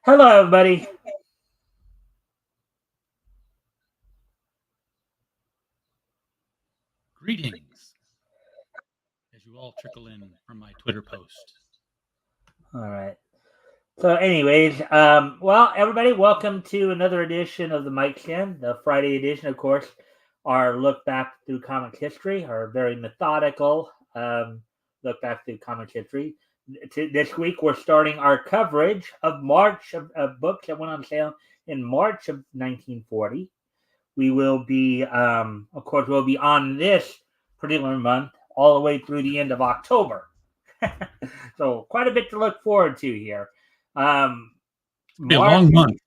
Hello, everybody. Greetings, as you all trickle in from my Twitter post. All right. So, anyways, well, everybody, welcome to another edition of the Mikestand, the Friday edition, of course. Our look back through comic history, our very methodical look back through comic history. This week, we're starting our coverage of March of books that went on sale in March of 1940. We will be, of course, we'll be on this particular month all the way through the end of October. So quite a bit to look forward to here. Um, It'll be a March, long month.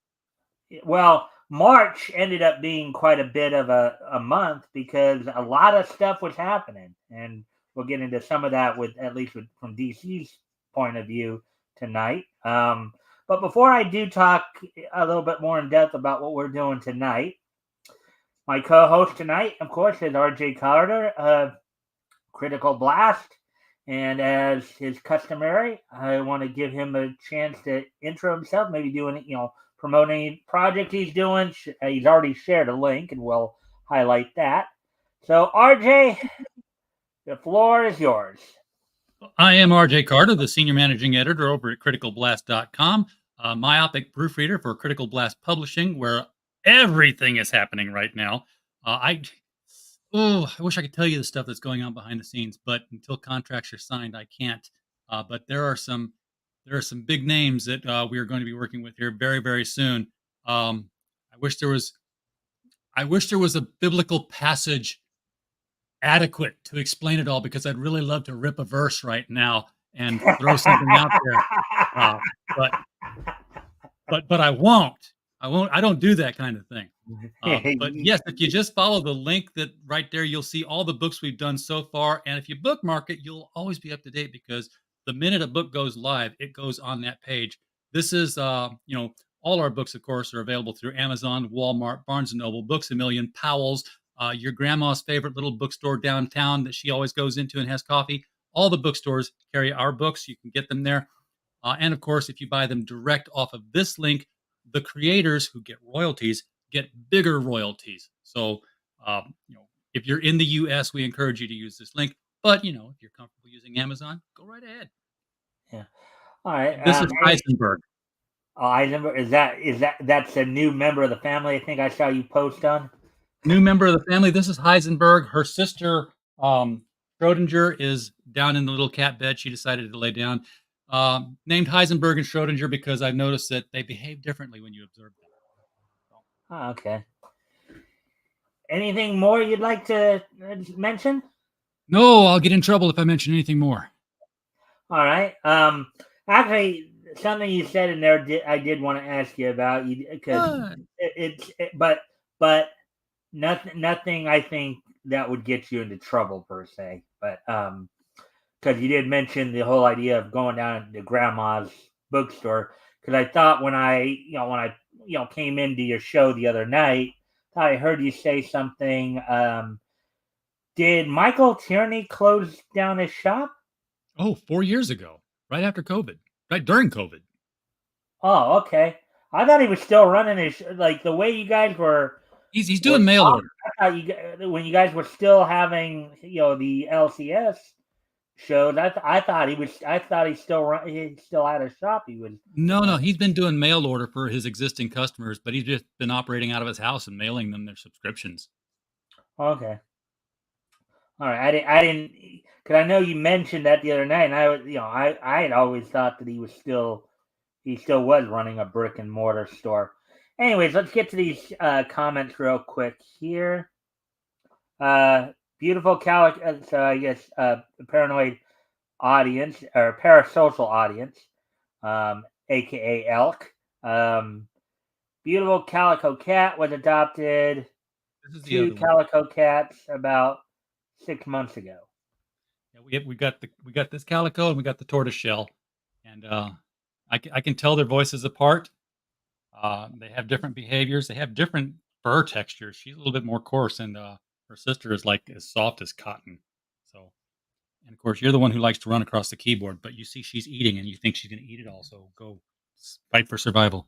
well, March ended up being quite a bit of a month because a lot of stuff was happening, and we'll get into some of that with at least from DC's point of view tonight. But before I do talk a little bit more in depth about what we're doing tonight, my co-host tonight, of course, is RJ Carter of Critical Blast. And as is customary, I want to give him a chance to intro himself, maybe doing, promote any project he's doing. He's already shared a link, and we'll highlight that. So, RJ, the floor is yours. I am RJ Carter, the senior managing editor over at criticalblast.com, myopic proofreader for Critical Blast Publishing, where everything is happening right now. I wish I could tell you the stuff that's going on behind the scenes, but until contracts are signed, I can't. But there are some big names that we are going to be working with here very, very soon. Um, I wish there was I wish there was a biblical passage adequate to explain it all because I'd really love to rip a verse right now and throw something out there. Uh, but but I won't. I won't. I don't do that kind of thing. But yes, if you just follow the link that right there, you'll see all the books we've done so far. And if you bookmark it, you'll always be up to date because the minute a book goes live, it goes on that page. This is, all our books, of course, are available through Amazon, Walmart, Barnes and Noble, Books a Million, Powell's, your grandma's favorite little bookstore downtown that she always goes into and has coffee. All the bookstores carry our books. You can get them there. And of course, if you buy them direct off of this link, the creators who get royalties get bigger royalties. So, if you're in the US, we encourage you to use this link. But, if you're comfortable using Amazon, go right ahead. Yeah. All right. This is Hey, Heisenberg. Eisenberg, that's a new member of the family? I think I saw you post on. New member of the family. This is Heisenberg. Her sister, Schrodinger, is down in the little cat bed. She decided to lay down. Named Heisenberg and Schrodinger because I've noticed that they behave differently when you observe them. So, Oh, okay. Anything more you'd like to mention? no, I'll get in trouble if I mention anything more. All right. Actually, something you said in there, I did want to ask you about you because What? but nothing. I think that would get you into trouble per se. But because you did mention the whole idea of going down to grandma's bookstore. Because I thought when I came into your show the other night, thought I heard you say something. Did Michael Tierney close down his shop? Oh, 4 years ago, right after COVID, right during COVID. Oh, okay. I thought he was still running his like the way you guys He's were doing mail talking. order. I thought when you guys were still having the LCS shows. I thought he still had a shop. He was. No, no, he's been doing mail order for his existing customers, but he's just been operating out of his house and mailing them their subscriptions. Okay. All right. I didn't because I know you mentioned that the other night, and I was I had always thought that he still was running a brick and mortar store. Anyways, let's get to these comments real quick here. Beautiful so I guess paranoid audience or parasocial audience, aka Elk. Um, beautiful calico cat was adopted. This is the Two other one. calico cats about 6 months ago. Yeah, we got this calico and we got the tortoise shell, and I can tell their voices apart. They have different behaviors. They have different fur textures. She's a little bit more coarse, and her sister is like as soft as cotton. So, and of course, you're the one who likes to run across the keyboard, but you see she's eating, and you think she's going to eat it all. So go fight for survival.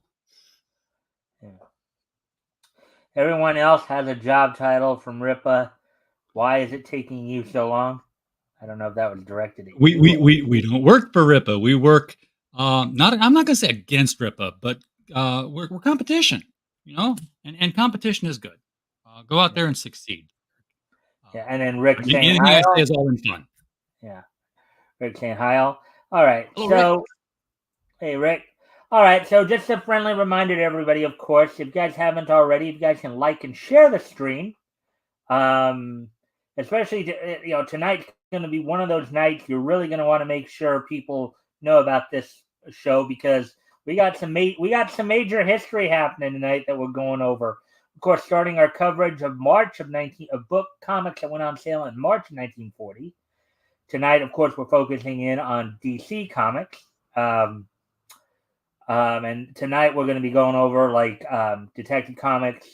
Yeah. Everyone else has a job title from Ripa. Why is it taking you so long? I don't know if that was directed at We you. we we, we don't work for Ripa. We work not. I'm not going to say against Ripa, but we're competition. And competition is good. Go out Yeah. there and succeed. Yeah, and then Rick saying Anything I say hi. is all in fun. Yeah, Rick saying hi. All right. Hello, Rick. So, hey, Rick. All right. So, just a friendly reminder to everybody, of course, if you guys haven't already, you guys can like and share the stream. Um, Especially tonight's going to be one of those nights you're really going to want to make sure people know about this show, because we got some major history happening tonight that we're going over. Of course, starting our coverage of book comics that went on sale in March of 1940. Tonight, of course, we're focusing in on DC Comics. And tonight we're going to be going over Detective Comics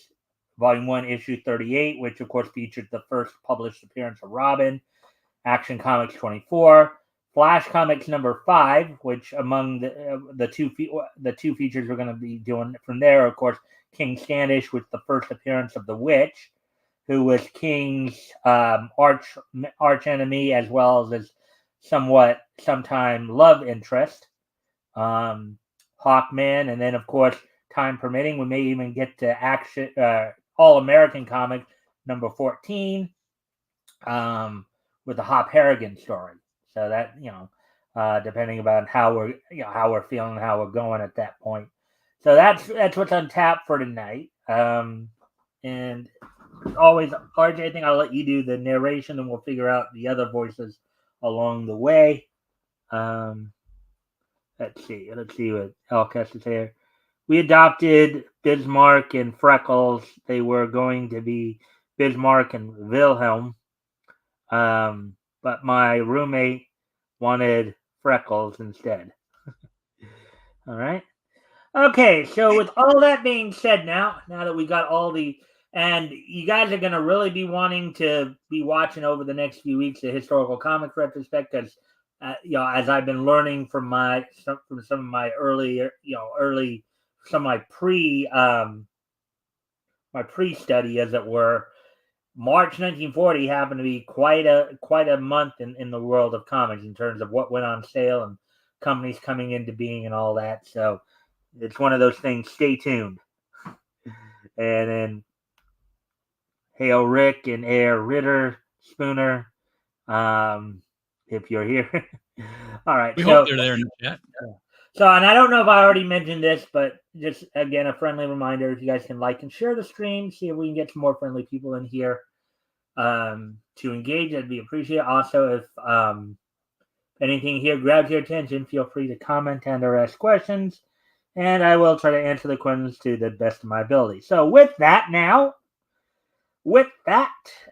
Volume 1, Issue 38, which of course featured the first published appearance of Robin, Action Comics 24, Flash Comics number 5, which among the two features we're going to be doing from there, of course, King Standish with the first appearance of the Witch, who was King's arch enemy, as well as his sometime love interest. Hawkman, and then of course, time permitting, we may even get to Action All American Comic number 14, with the Hop Harrigan story. So that depending about how we're feeling, how we're going at that point. So that's what's on tap for tonight. And always, RJ, I think I'll let you do the narration, and we'll figure out the other voices along the way. Let's see what Elk has to say here. We adopted Bismarck and Freckles. They were going to be Bismarck and Wilhelm. But my roommate wanted Freckles instead. All right. Okay, so with all that being said, now that we got all the, and you guys are going to really be wanting to be watching over the next few weeks the historical comic retrospect, because as I've been learning from some of my some of my pre-study, as it were. March 1940 happened to be quite a month in the world of comics in terms of what went on sale and companies coming into being and all that. So it's one of those things. Stay tuned. And then hail Rick and Air Ritter Spooner, if you're here. All right. We hope they're there in the chat. So, and I don't know if I already mentioned this, but just again, a friendly reminder: if you guys can like and share the stream, see if we can get some more friendly people in here to engage, that'd be appreciated. Also, if anything here grabs your attention, feel free to comment and or ask questions, and I will try to answer the questions to the best of my ability. So with that,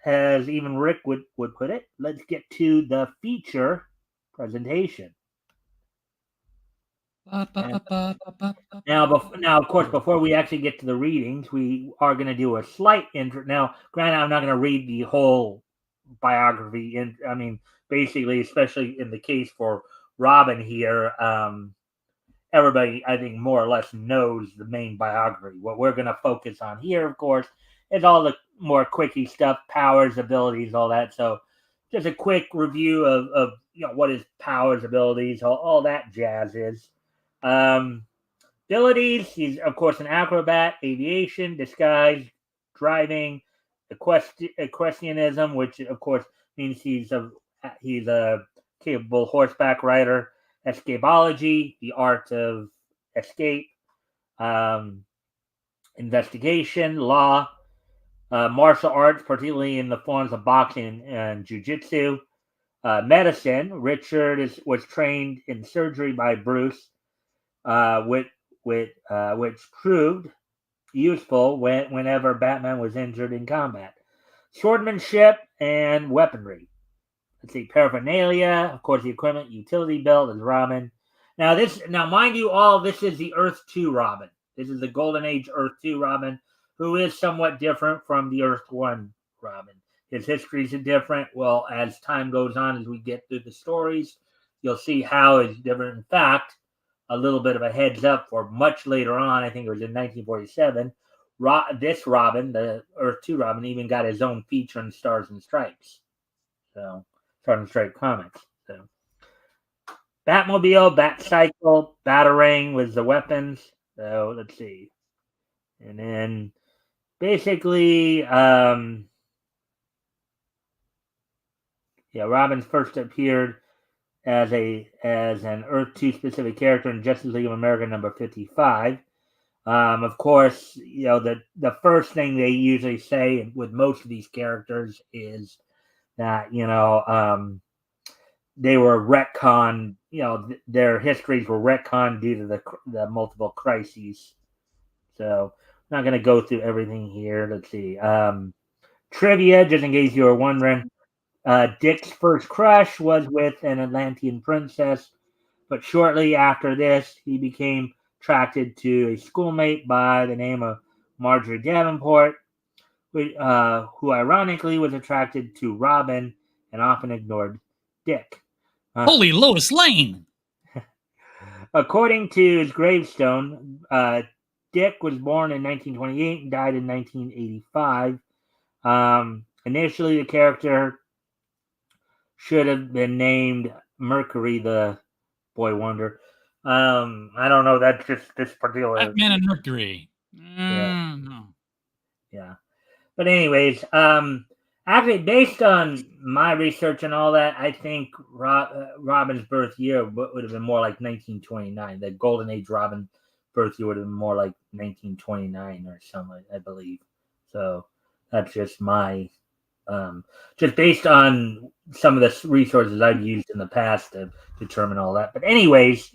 as even Rick would put it, let's get to the feature presentation. Now, of course, before we actually get to the readings, we are going to do a slight intro. Now, granted, I'm not going to read the whole biography. I mean, basically, especially in the case for Robin here, everybody, I think, more or less knows the main biography. What we're going to focus on here, of course, is all the more quickie stuff, powers, abilities, all that. So, just a quick review of what his powers, abilities, all that jazz is. Abilities: he's of course an acrobat, aviation, disguise, driving, equestrianism, which of course means he's a capable horseback rider. Escapology, the art of escape. Investigation, law, martial arts, particularly in the forms of boxing and jiu-jitsu. Medicine: Richard was trained in surgery by Bruce, which proved useful whenever Batman was injured in combat. Swordmanship and weaponry. Let's see, paraphernalia, of course, the equipment, utility belt is Robin. Now, mind you, all this is the Earth 2 Robin. This is the Golden Age Earth 2 Robin, who is somewhat different from the Earth 1 Robin. His histories are different. Well, as time goes on, as we get through the stories, you'll see how it's different. In fact, a little bit of a heads up for much later on. I think it was in 1947. This Robin, the Earth 2 Robin, even got his own feature in Stars and Stripes. So, Stars and Stripes comics. So, Batmobile, Batcycle, Batarang was the weapons. So, let's see. And then basically, Robin first appeared as an Earth 2 specific character in Justice League of America number 55. Of course, the first thing they usually say with most of these characters is that they were retconned. Their histories were retconned due to the multiple crises. So I'm not going to go through everything here. Let's see. Trivia, just in case you were wondering. Dick's first crush was with an Atlantean princess, but shortly after this, he became attracted to a schoolmate by the name of Marjorie Davenport, who ironically was attracted to Robin and often ignored Dick. Holy Lois Lane! According to his gravestone, Dick was born in 1928 and died in 1985. Initially, the character should have been named Mercury, the Boy Wonder. I don't know. That's just this particular. Batman and Mercury. Yeah. No. Yeah. But anyways, actually, based on my research and all that, I think Robin's birth year would have been more like 1929. The Golden Age Robin birth year would have been more like 1929 or something, I believe. So that's just my, just based on some of the resources I've used in the past to determine all that. But anyways,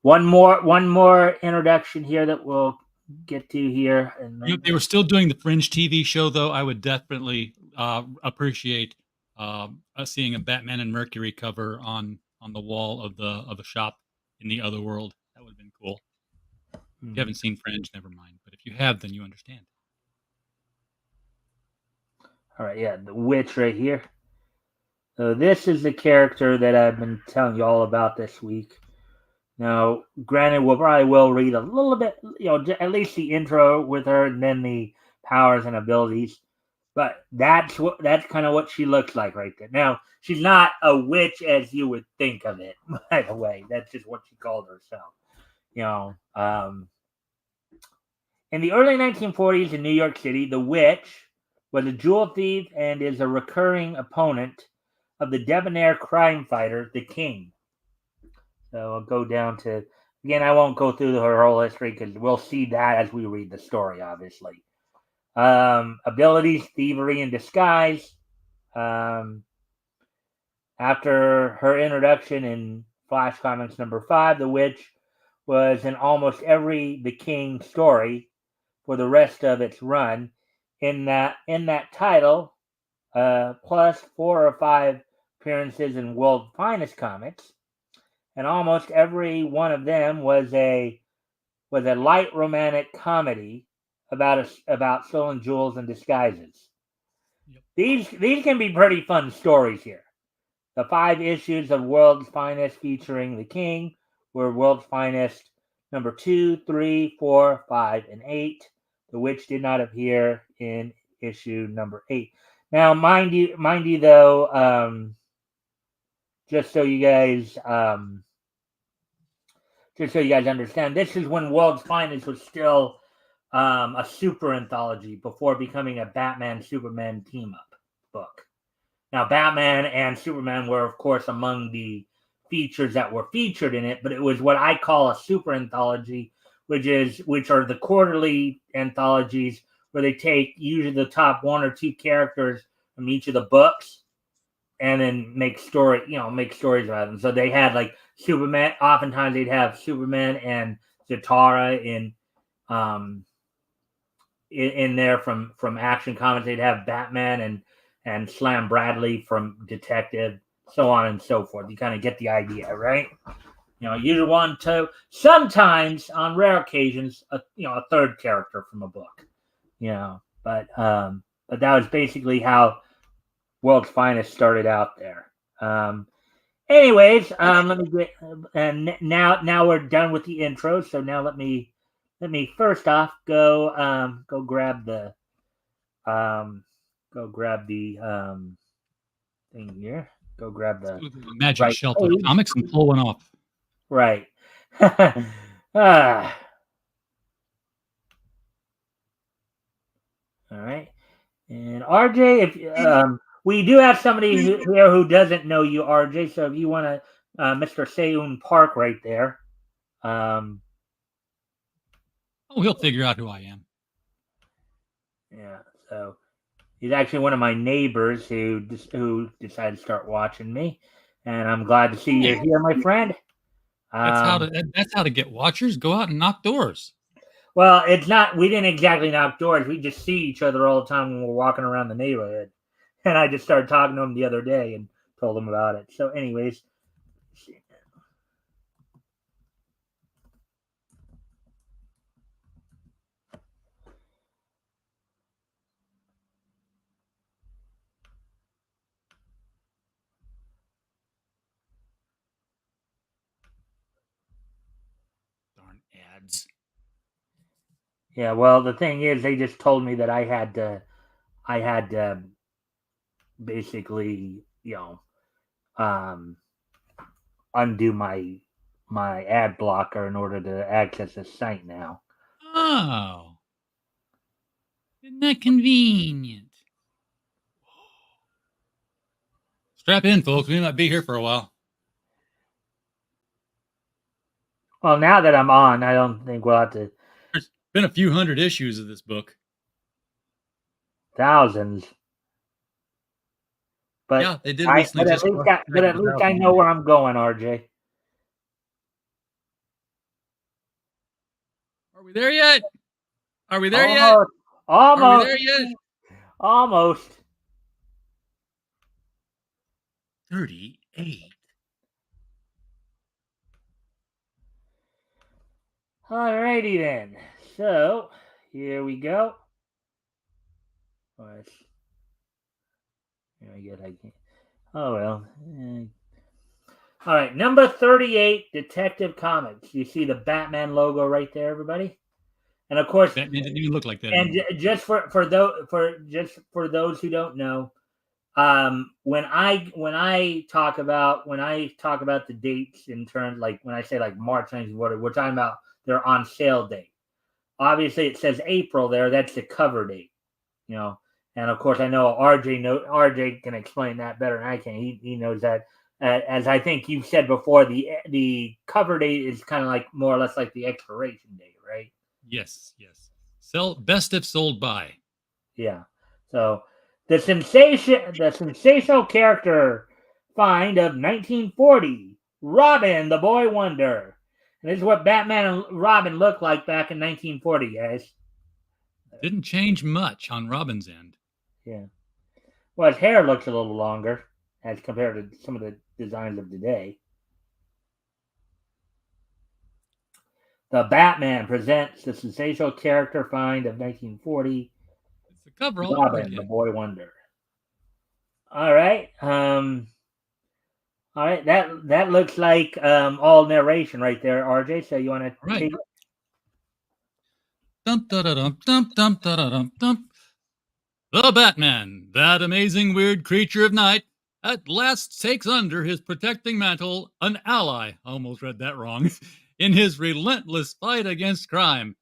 one more introduction here that we'll get to here. And if they were still doing the Fringe TV show, though, I would definitely appreciate us seeing a Batman and Mercury cover on the wall of the shop in the other world. That would have been cool. If you haven't seen Fringe, never mind. But if you have, then you understand. All right, yeah, the witch right here. So this is the character that I've been telling you all about this week. Now, granted, we'll probably will read a little bit, at least the intro with her, and then the powers and abilities. But that's kind of what she looks like right there. Now, she's not a witch as you would think of it. By the way, that's just what she called herself. In the early 1940s in New York City, the witch was a jewel thief and is a recurring opponent of the debonair crime fighter, the King. So I'll go down to, again, I won't go through her whole history because we'll see that as we read the story, obviously. Abilities, thievery, and disguise. After her introduction in Flash Comics number 5, the witch was in almost every The King story for the rest of its run. In that title, plus 4 or 5 appearances in World's Finest Comics, and almost every one of them was a light romantic comedy about stolen jewels and disguises. Yep. These can be pretty fun stories here. The 5 issues of World's Finest featuring the King were World's Finest number 2, 3, 4, 5, and 8. The witch did not appear in issue number 8. Now, mind you, though, just so you guys understand, this is when World's Finest was still a super anthology before becoming a Batman-Superman team-up book. Now, Batman and Superman were, of course, among the features that were featured in it, but it was what I call a super anthology, which are the quarterly anthologies where they take usually the top 1 or 2 characters from each of the books and then make stories about them. So they had like Superman. Oftentimes they'd have Superman and Zatara in there from Action Comics. They'd have Batman and Slam Bradley from Detective, so on and so forth. You kind of get the idea, right? You want to sometimes, on rare occasions, a third character from a book. But that was basically how World's Finest started out there. Anyways, let me get and now we're done with the intro. So now let me first off go grab the um go grab the thing here. Go grab Let's the go to the magic right shelf of page. comics and pull one off. Right. Ah, all right. And RJ, if we do have somebody here who doesn't know you, RJ. So if you want to, Mr. Seun Park, right there. Um, Oh, he'll figure out who I am. yeah. So he's actually one of my neighbors who decided to start watching me, and I'm glad to see you're Hey, here, my friend. that's how to get watchers. Go out and knock doors. Well, it's not. We didn't exactly knock doors. We just see each other all the time when we're walking around the neighborhood. And I just started talking to him the other day and told him about it. So, anyways, Darn ads. yeah. Well, the thing is, they just told me that I had to basically, um, undo my ad blocker in order to access the site now. Oh, isn't that convenient? Strap in, folks. We might be here for a while. Well, now that I'm on, I don't think we'll have to There's been a few hundred issues of this book. thousands. But Yeah, they did recently just cross but at the least I 1,000 know mark. where I'm going, RJ. Are we there yet? Are we there yet? Almost, Are we almost, there yet? almost. 38. Alrighty then. So here we go. Let's, here I get. I can't. Oh well. All right, number 38, Detective Comics. You see the Batman logo right there, everybody. And of course, Batman didn't even look like that and anymore. just for those who don't know, when I talk about the dates in terms, like when I say like March 19th, we're talking about their on sale date. Obviously, it says April there. That's the cover date, you know. And of course, I know RJ can explain that better than I can. He knows that. As I think you've said before, the cover date is kind of like more or less like the expiration date, right? Yes, yes. Sell best if sold by. Yeah. So the sensational character find of 1940, Robin, the Boy Wonder. And this is what Batman and Robin looked like back in 1940, guys. Didn't change much on Robin's end. Yeah. Well, his hair looks a little longer as compared to some of the designs of today. The Batman presents the sensational character find of 1940, It's the cover all over Robin, the again. Boy Wonder. All right. All right. That looks like all narration right there, RJ. So you want to All right. take? Dum, da, da, dum, dum, dum, da, da, dum, dum. The Batman, that amazing weird creature of night, at last takes under his protecting mantle an ally, almost read that wrong, in his relentless fight against crime.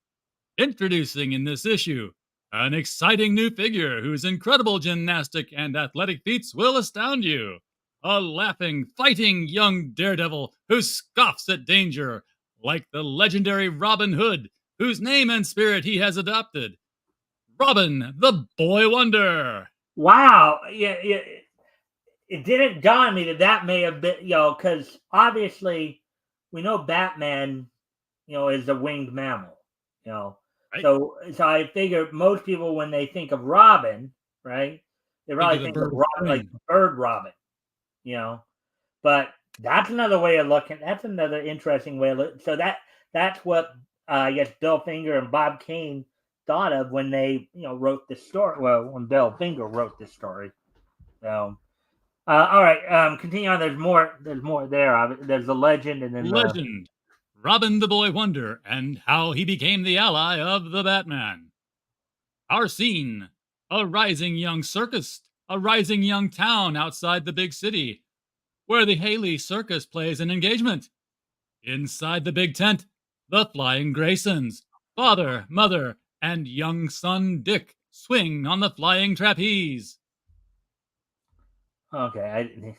Introducing in this issue, an exciting new figure whose incredible gymnastic and athletic feats will astound you. A laughing, fighting young daredevil who scoffs at danger, like the legendary Robin Hood, whose name and spirit he has adopted. Robin, the Boy Wonder. Wow. Yeah, yeah. It didn't dawn on me that may have been, because obviously we know Batman, is a winged mammal, you know. Right? So I figure most people when they think of Robin, right, they Think probably of the think of bird of Robin like spring. bird Robin, you know. But that's another way of looking. That's another interesting way of looking. So that's what I guess Bill Finger and Bob Kane thought of when they wrote this story. Well, when Bill Finger wrote this story. So All right. Continue on. There's more. There's more there. There's the legend, and then the. Legend. Robin the Boy Wonder and how he became the ally of the Batman. Our scene. A rising young circus. A rising young town outside the big city, where the Haley Circus plays an engagement. Inside the big tent, the Flying Graysons, father, mother, and young son Dick swing on the flying trapeze. Okay.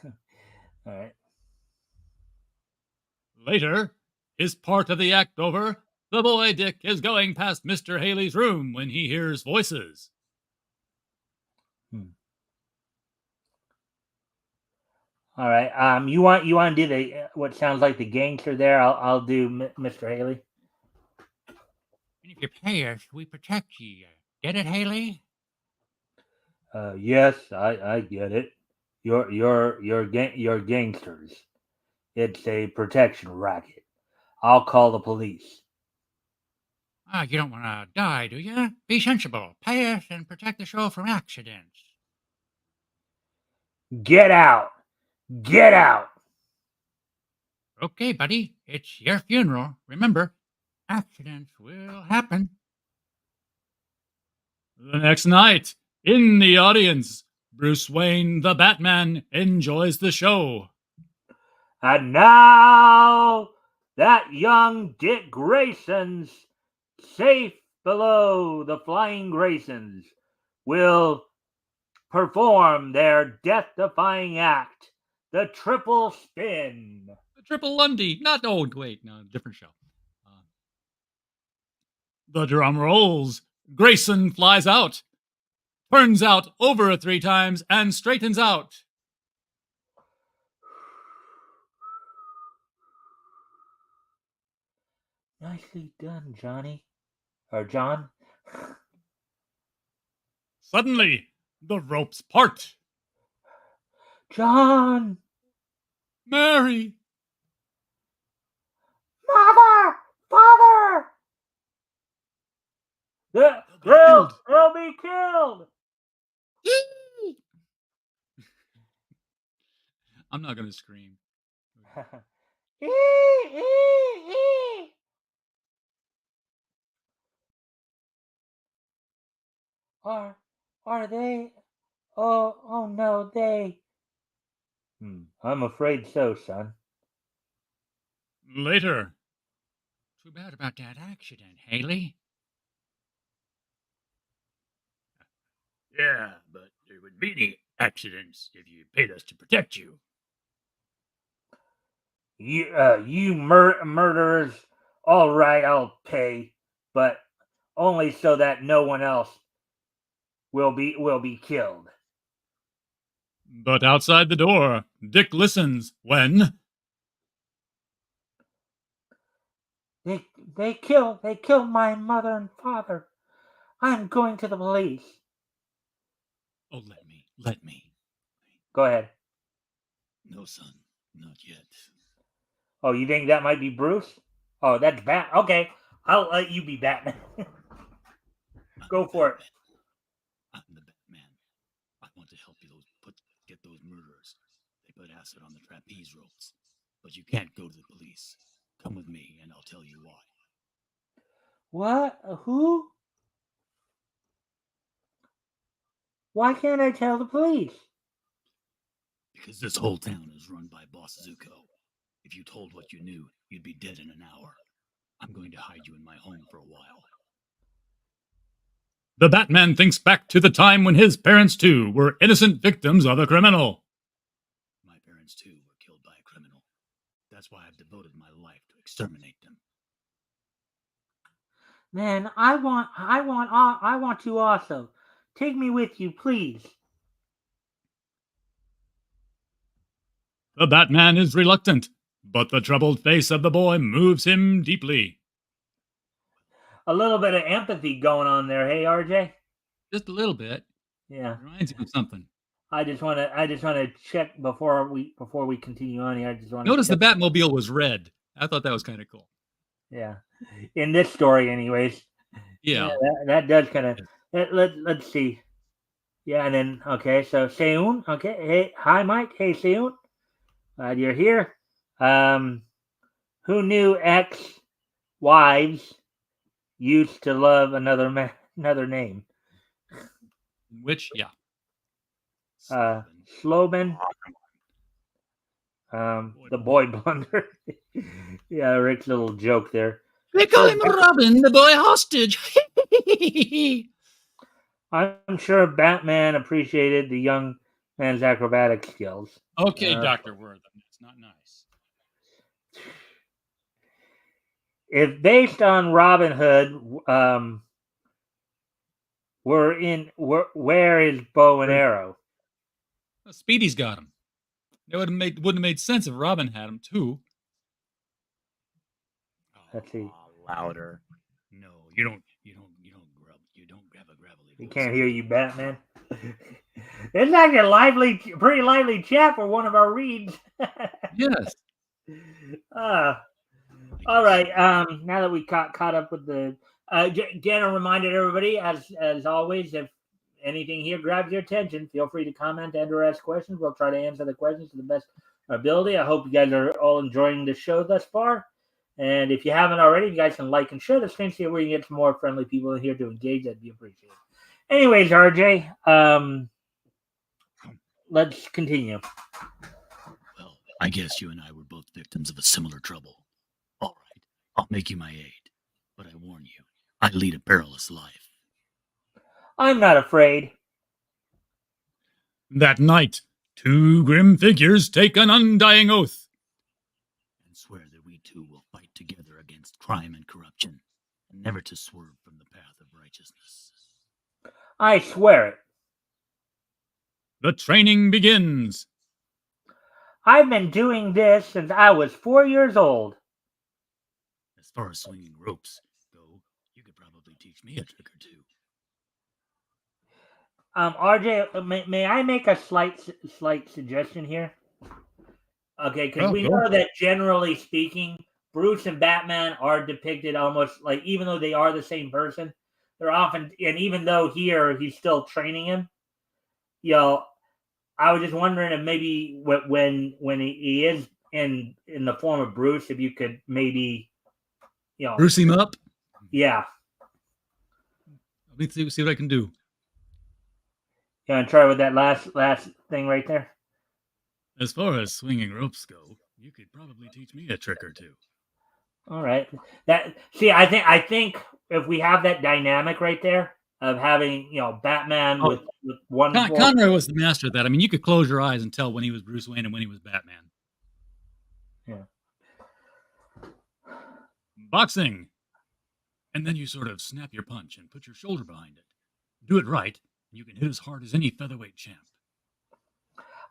All right. Later, his part of the act over, the boy Dick is going past Mr. Haley's room when he hears voices. Hmm. All right. You want to do the what sounds like the gangster there? I'll do Mr. Haley. And if you pay us, we protect ye. Get it, Haley? Yes, I get it. You're gangsters. It's a protection racket. I'll call the police. Ah, you don't want to die, do you? Be sensible. Pay us and protect the show from accidents. Get out! Get out! Okay, buddy. It's your funeral. Remember, accidents will happen. The next night, in the audience, Bruce Wayne, the Batman, enjoys the show. And now that young Dick Grayson's safe below the Flying Graysons will perform their death-defying act, the triple spin. The Triple Lundy. Not, oh, wait, no, different show. The drum rolls. Grayson flies out, turns out over 3 times, and straightens out. Nicely done, Johnny. Or John. Suddenly, the ropes part. John! Mary! Mother! Father! They'll be killed! I'm not going to scream. Are they? Oh no, they. I'm afraid so, son. Later. Too bad about that accident, Haley. Yeah, but there wouldn't be any accidents if you paid us to protect you. You murderers. All right, I'll pay, but only so that no one else will be killed. But outside the door, Dick listens when They killed my mother and father. I'm going to the police. Oh, let me. Go ahead. No, son, not yet. Oh, you think that might be Bruce? Oh, that's Bat. Okay, I'll let you be Batman. Go for it. I'm the Batman. I want to help you get those murderers. They put acid on the trapeze ropes. But you can't go to the police. Come with me and I'll tell you why. What? Who? Why can't I tell the police? Because this whole town is run by Boss Zuko. If you told what you knew, you'd be dead in an hour. I'm going to hide you in my home for a while. the Batman thinks back to the time when his parents, too, were innocent victims of a criminal. My parents, too, were killed by a criminal. That's why I've devoted my life to exterminate them. Then I want to also. Take me with you, please. The Batman is reluctant, but the troubled face of the boy moves him deeply. A little bit of empathy going on there, hey RJ? Just a little bit. Yeah. Reminds him of something. I just want to check before we continue on here. I just want to notice the Batmobile was red. I thought that was kind of cool. Yeah, in this story, anyways. Yeah, that does kind of. Let's see. Yeah, and then okay, so Seun. Okay, hey, hi Mike. Hey Seun, glad you're here. Um, who knew ex-wives used to love another name? Which, yeah. Uh, Sloven. Sloban, the boy blunder. Yeah, Rick's little joke there. They call him Robin, the boy hostage. I'm sure Batman appreciated the young man's acrobatic skills. Okay, Dr. Wortham, that's not nice. If based on Robin Hood, where is bow and arrow? Well, Speedy's got him. It wouldn't have made sense if Robin had him too. Let's see. Louder. No, you don't have a gravelly We voice. can't hear you, Batman. It's like a pretty lively chat for one of our reads. Yes. All right. Now that we caught up with the, again, a reminder to everybody, as always, if anything here grabs your attention, feel free to comment and/or ask questions. We'll try to answer the questions to the best of our ability. I hope you guys are all enjoying the show thus far. And if you haven't already, you guys can like and share the stream so we can get some more friendly people in here to engage. That'd be appreciated. Anyways, RJ, let's continue. Well, I guess you and I were both victims of a similar trouble. All right, I'll make you my aid. But I warn you, I lead a perilous life. I'm not afraid. That night, two grim figures take an undying oath. And swear that we two will fight together against crime and corruption, and never to swerve from the path of righteousness. I swear it. The training begins. I've been doing this since I was 4 years old. As far as swinging ropes go, you could probably teach me a trick or two. RJ, may I make a slight suggestion here? Okay, because we know that generally speaking, Bruce and Batman are depicted almost like, even though they are the same person, they're often, and even though here he's still training him, I was just wondering if maybe when he is in the form of Bruce, if you could maybe, Bruce him up. Yeah. Let me see what I can do. You want to try with that last thing right there? As far as swinging ropes go, you could probably teach me a trick or two. All right. I think if we have that dynamic right there of having, Batman with one Conroy was the master of that. I mean, you could close your eyes and tell when he was Bruce Wayne and when he was Batman. Yeah. Boxing. And then you sort of snap your punch and put your shoulder behind it. Do it right, and you can hit as hard as any featherweight champ.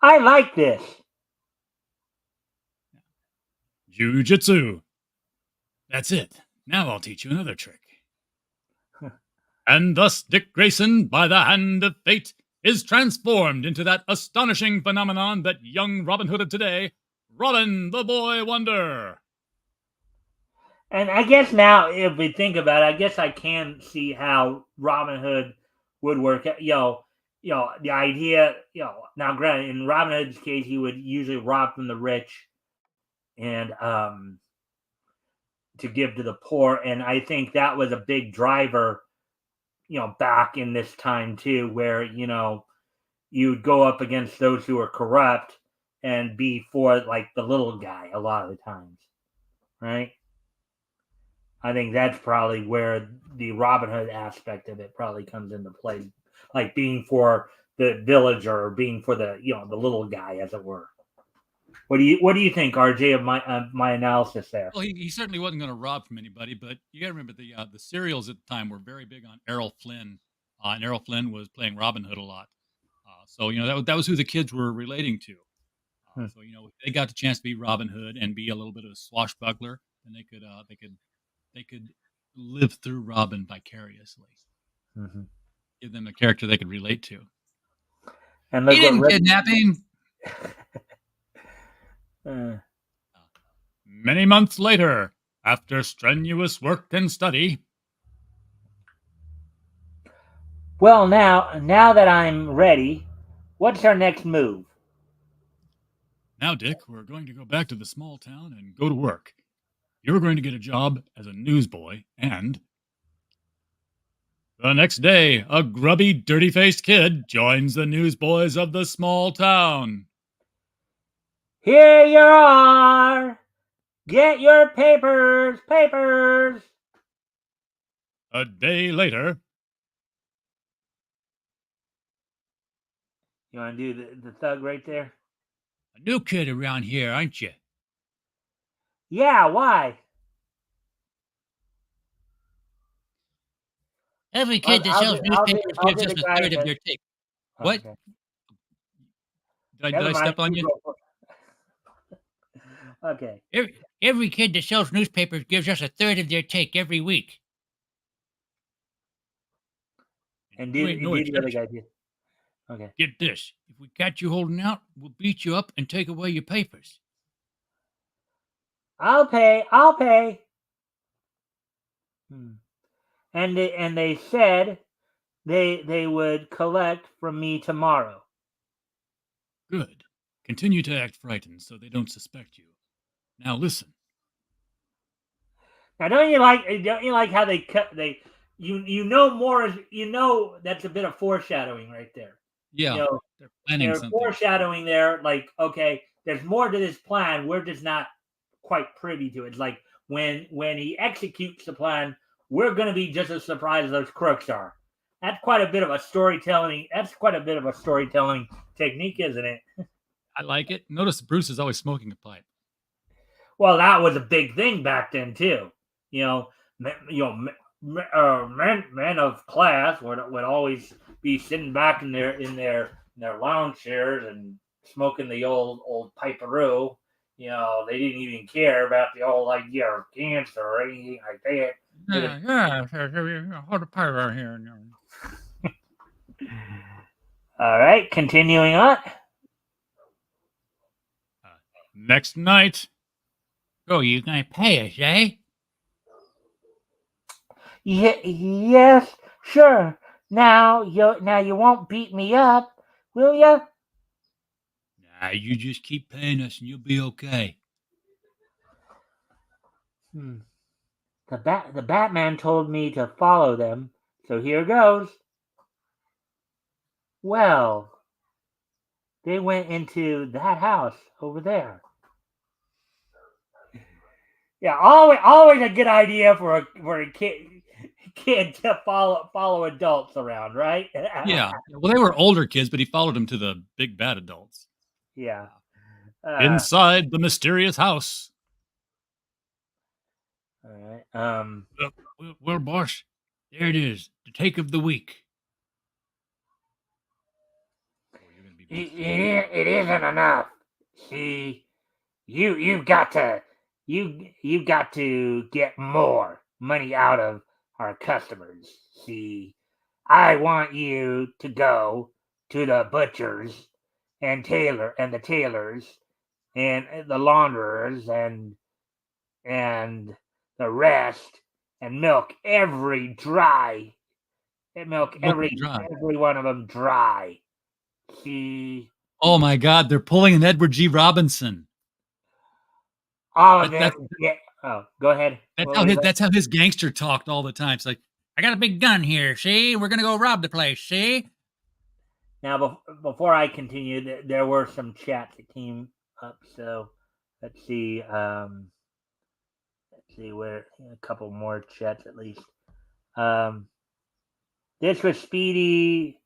I like this. Jiu-jitsu. That's it. Now I'll teach you another trick. And thus Dick Grayson, by the hand of fate, is transformed into that astonishing phenomenon that young Robin Hood of today, Robin the Boy Wonder. And I guess now, if we think about it, I guess I can see how Robin Hood would work. The idea, now granted, in Robin Hood's case, he would usually rob from the rich and to give to the poor. And I think that was a big driver, back in this time too, where, you'd go up against those who are corrupt and be for like the little guy a lot of the times, right? I think that's probably where the Robin Hood aspect of it probably comes into play, like being for the villager or being for the the little guy, as it were. What do you think, RJ, of my analysis there? Well, he certainly wasn't going to rob from anybody, but you got to remember the serials at the time were very big on Errol Flynn, and Errol Flynn was playing Robin Hood a lot. So that was who the kids were relating to. So if they got the chance to be Robin Hood and be a little bit of a swashbuckler, then they could live through Robin vicariously. Mm-hmm. Give them a character they could relate to. And he didn't kidnap him. Many months later, after strenuous work and study. Well, now that I'm ready, what's our next move? Now, Dick, we're going to go back to the small town and go to work. You're going to get a job as a newsboy, and the next day, a grubby, dirty faced kid joins the newsboys of the small town. Here you are. Get your papers, papers. A day later, You want to do the thug right there? a new kid around here, aren't you? Yeah, why? Every kid that sells newspapers I'll gives do us the a guy third of that. their take. Oh, What? okay. Did Never I mind. step on you? go for it. Okay. Every kid that sells newspapers gives us a third of their take every week. And You do ain't no the other exception. guy too. Okay. Get this. If we catch you holding out, we'll beat you up and take away your papers. I'll pay. I'll pay. And they said they would collect from me tomorrow. Good. Continue to act frightened so they don't suspect you. Now listen. Now, don't you like how they cut you know more you know that's a bit of foreshadowing right there. Yeah, You know, they're planning they're something. foreshadowing there, like, okay, there's more to this plan. We're just not quite privy to it. It's like when he executes the plan, we're going to be just as surprised as those crooks are. That's quite a bit of a storytelling. That's quite a bit of a storytelling technique, isn't it? I like it. Notice Bruce is always smoking a pipe. Well, that was a big thing back then too. You know, men of class would always be sitting back in their lounge chairs and smoking the old piperoo. You know, they didn't even care about the whole idea of cancer or anything like that. Hold a pipe right here. All right, continuing on. Next night. Oh, you gonna pay us, eh? Yes, sure. Now you won't beat me up, will you? Nah, you just keep paying us and you'll be okay. The Batman told me to follow them, so here goes. Well, they went into that house over there. Yeah, always a good idea for a kid to follow adults around, right? Yeah. Well, they were older kids, but he followed them to the big bad adults. Yeah. Inside the mysterious house. All right. Well, boss, there it is. The take of the week. It isn't enough. See, you've got to get more money out of our customers. See, I want you to go to the butchers and the tailors and the launderers and the rest and milk every one of them dry. See, Oh my God, they're pulling an Edward G. Robinson. all of them. Yeah. Oh, go ahead. That's how his gangster talked all the time. It's like, I got a big gun here, see? We're gonna go rob the place, see? Now, before I continue, there were some chats that came up. So let's see. Let's see where a couple more chats at least. This was Speedy.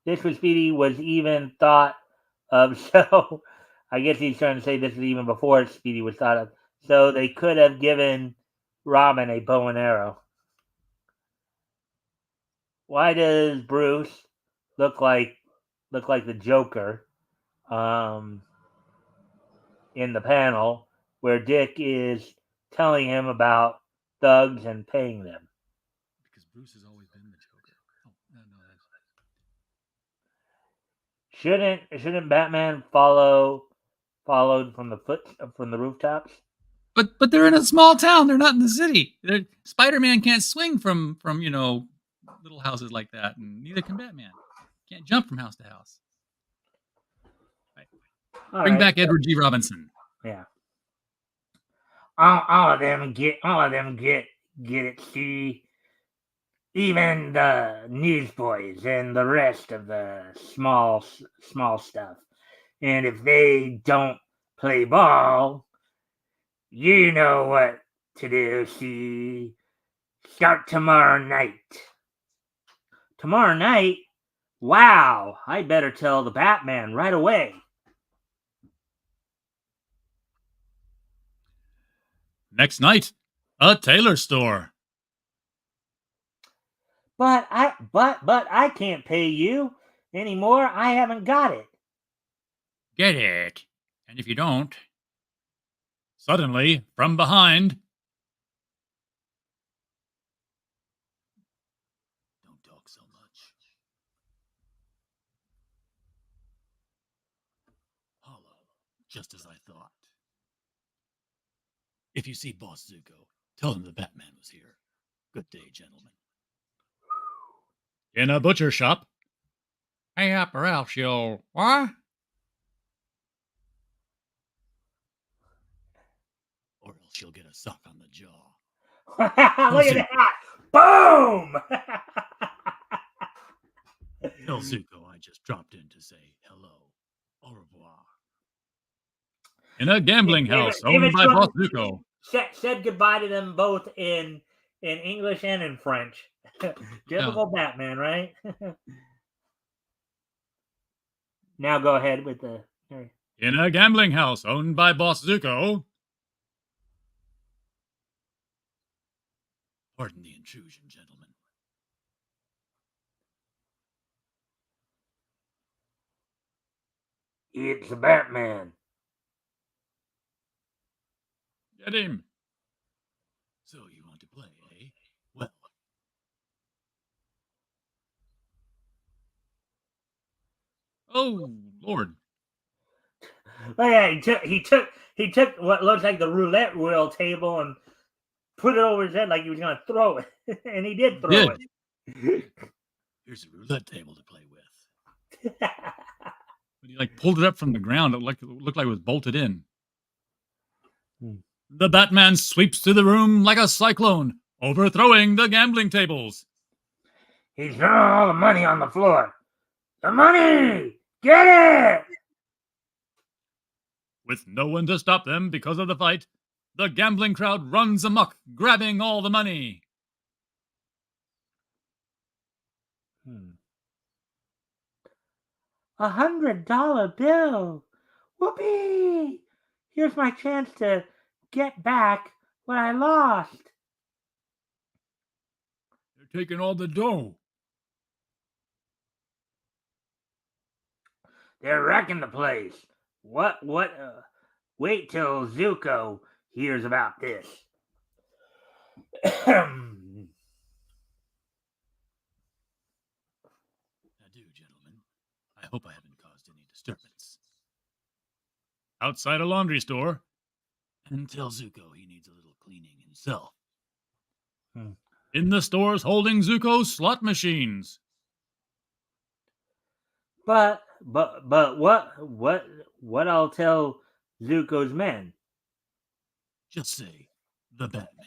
This was Speedy was even thought of. So I guess he's trying to say this is even before Speedy was thought of. So they could have given Robin a bow and arrow. Why does Bruce look like the Joker in the panel where Dick is telling him about thugs and paying them? because Bruce has always been the Joker. Oh, no, Shouldn't Batman followed from the rooftops? But they're in a small town. They're not in the city. Spider-Man can't swing from little houses like that, and neither can Batman. Can't jump from house to house. Right. All Bring right. back Edward G. Robinson. Yeah. All of them get it. See, even the newsboys and the rest of the small stuff. And if they don't play ball, you know what to do. See, start tomorrow night. Tomorrow night? Wow! I better tell the Batman right away. Next night, a tailor store. But I can't pay you anymore. I haven't got it. Get it. And if you don't, Suddenly, from behind, Don't talk so much. Hollow, just as I thought. If you see Boss Zuko, tell him the Batman was here. Good day, gentlemen. in a butcher shop, pay up or else you'll. What? Or else you'll get a sock on the jaw. Look at that! Boom! Tell Zuko I just dropped in to say hello. Au revoir. in a gambling house owned by Boss Zuko. Said goodbye to them both in English and in French. Typical Batman, right? Now go ahead with the. In a gambling house owned by Boss Zuko. Pardon the intrusion, gentlemen. It's the Batman. Get him. So you want to play, eh? Well, Oh, Lord. Oh yeah, he took what looks like the roulette wheel table and put it over his head like he was gonna throw it, and he did throw it. here's a roulette table to play with. But he like pulled it up from the ground. It looked like it was bolted in. Hmm. The Batman sweeps through the room like a cyclone, overthrowing the gambling tables. He's throwing all the money on the floor. The money! Get it! With no one to stop them because of the fight, the gambling crowd runs amok, grabbing all the money. $100 bill. Whoopee! Here's my chance to get back what I lost. They're taking all the dough. They're wrecking the place. What? Wait till Zuko hears about this. Adieu, gentlemen. I hope I haven't caused any disturbance. Outside a laundry store, And tell Zuko he needs a little cleaning himself. in the stores holding Zuko's slot machines. But what I'll tell Zuko's men? Just say, the Batman.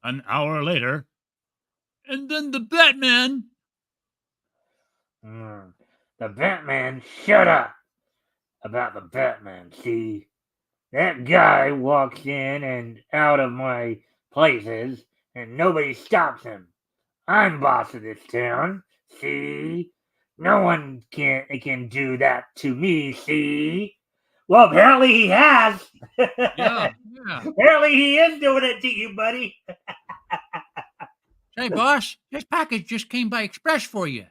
An hour later, and then the Batman. The Batman, shut up about the Batman. See, that guy walks in and out of my places, and nobody stops him. I'm boss of this town. See, no one can do that to me. See, well, apparently he has. Yeah. Apparently he is doing it to you, buddy. Say, boss, this package just came by express for you.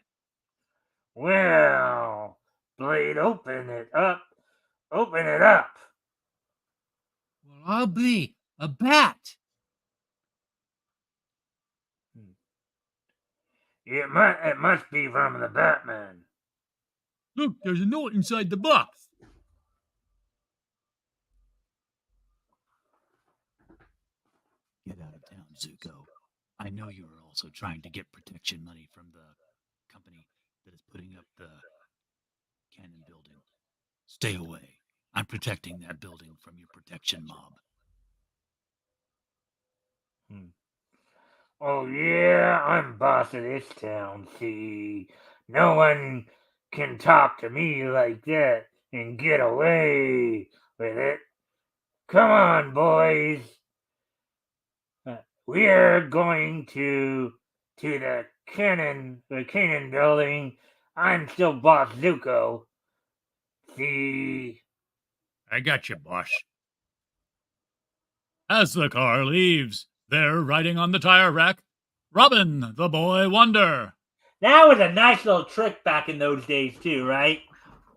Well, Blade, open it up. Open it up. Well, I'll be a bat. It must be from the Batman. Look, there's a note inside the box. Get out of town, Zuko. I know you are also trying to get protection money from the company that is putting up the cannon building. Stay away. I'm protecting that building from your protection mob. Oh, yeah, I'm boss of this town, see. No one can talk to me like that and get away with it. Come on, boys. We're going to the cannon building. I'm still boss Zuko. See. I got you, boss. As the car leaves, there riding on the tire rack, Robin, the boy wonder. That was a nice little trick back in those days too, right?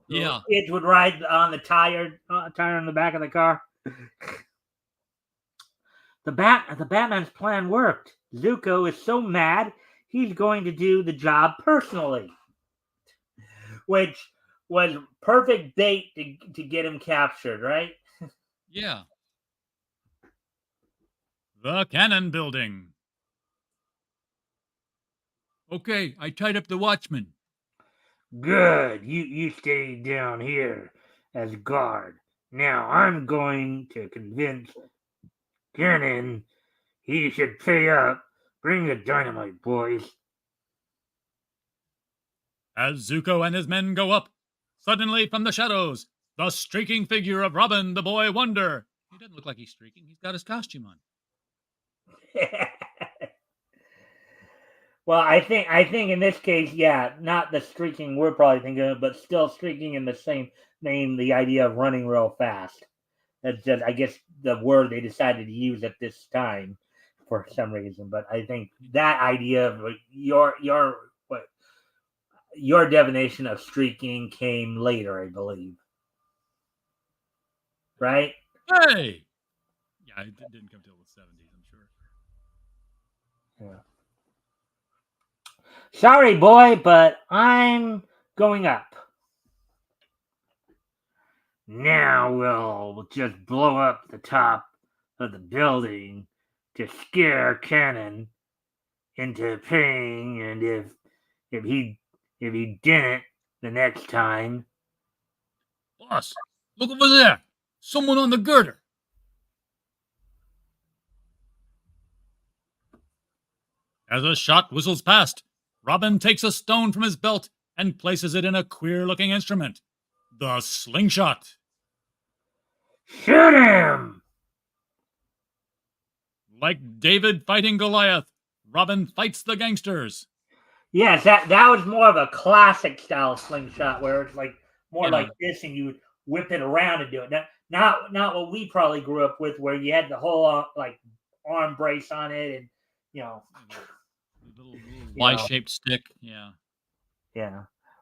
Yeah. Kids would ride on the tire on the back of the car. The Batman's plan worked. Zuko is so mad he's going to do the job personally, which was perfect bait to get him captured, right? Yeah. The cannon building. Okay, I tied up the watchman. Good. You stay down here as guard. Now I'm going to convince Cannon he should pay up. Bring the dynamite, boys. As Zuko and his men go up, suddenly from the shadows, the streaking figure of Robin, the boy wonder. He doesn't look like he's streaking. He's got his costume on. Well, I think in this case, yeah, not the streaking we're probably thinking of, but still streaking in the same name, the idea of running real fast. That's just, I guess, the word they decided to use at this time for some reason. But I think that idea of your definition of streaking came later, I believe. Right? Hey! Yeah, it didn't come till the 70s, I'm sure. Yeah. Sorry, boy, but I'm going up. Now we'll just blow up the top of the building to scare Cannon into paying, and if he didn't the next time. Boss, look over there! Someone on the girder! As a shot whistles past, Robin takes a stone from his belt and places it in a queer-looking instrument. The slingshot. Shoot him! Like David fighting Goliath, Robin fights the gangsters. Yes, that was more of a classic style slingshot where it's like more like this, and you would whip it around and do it. Not what we probably grew up with, where you had the whole like arm brace on it, and little Y-shaped stick. Yeah,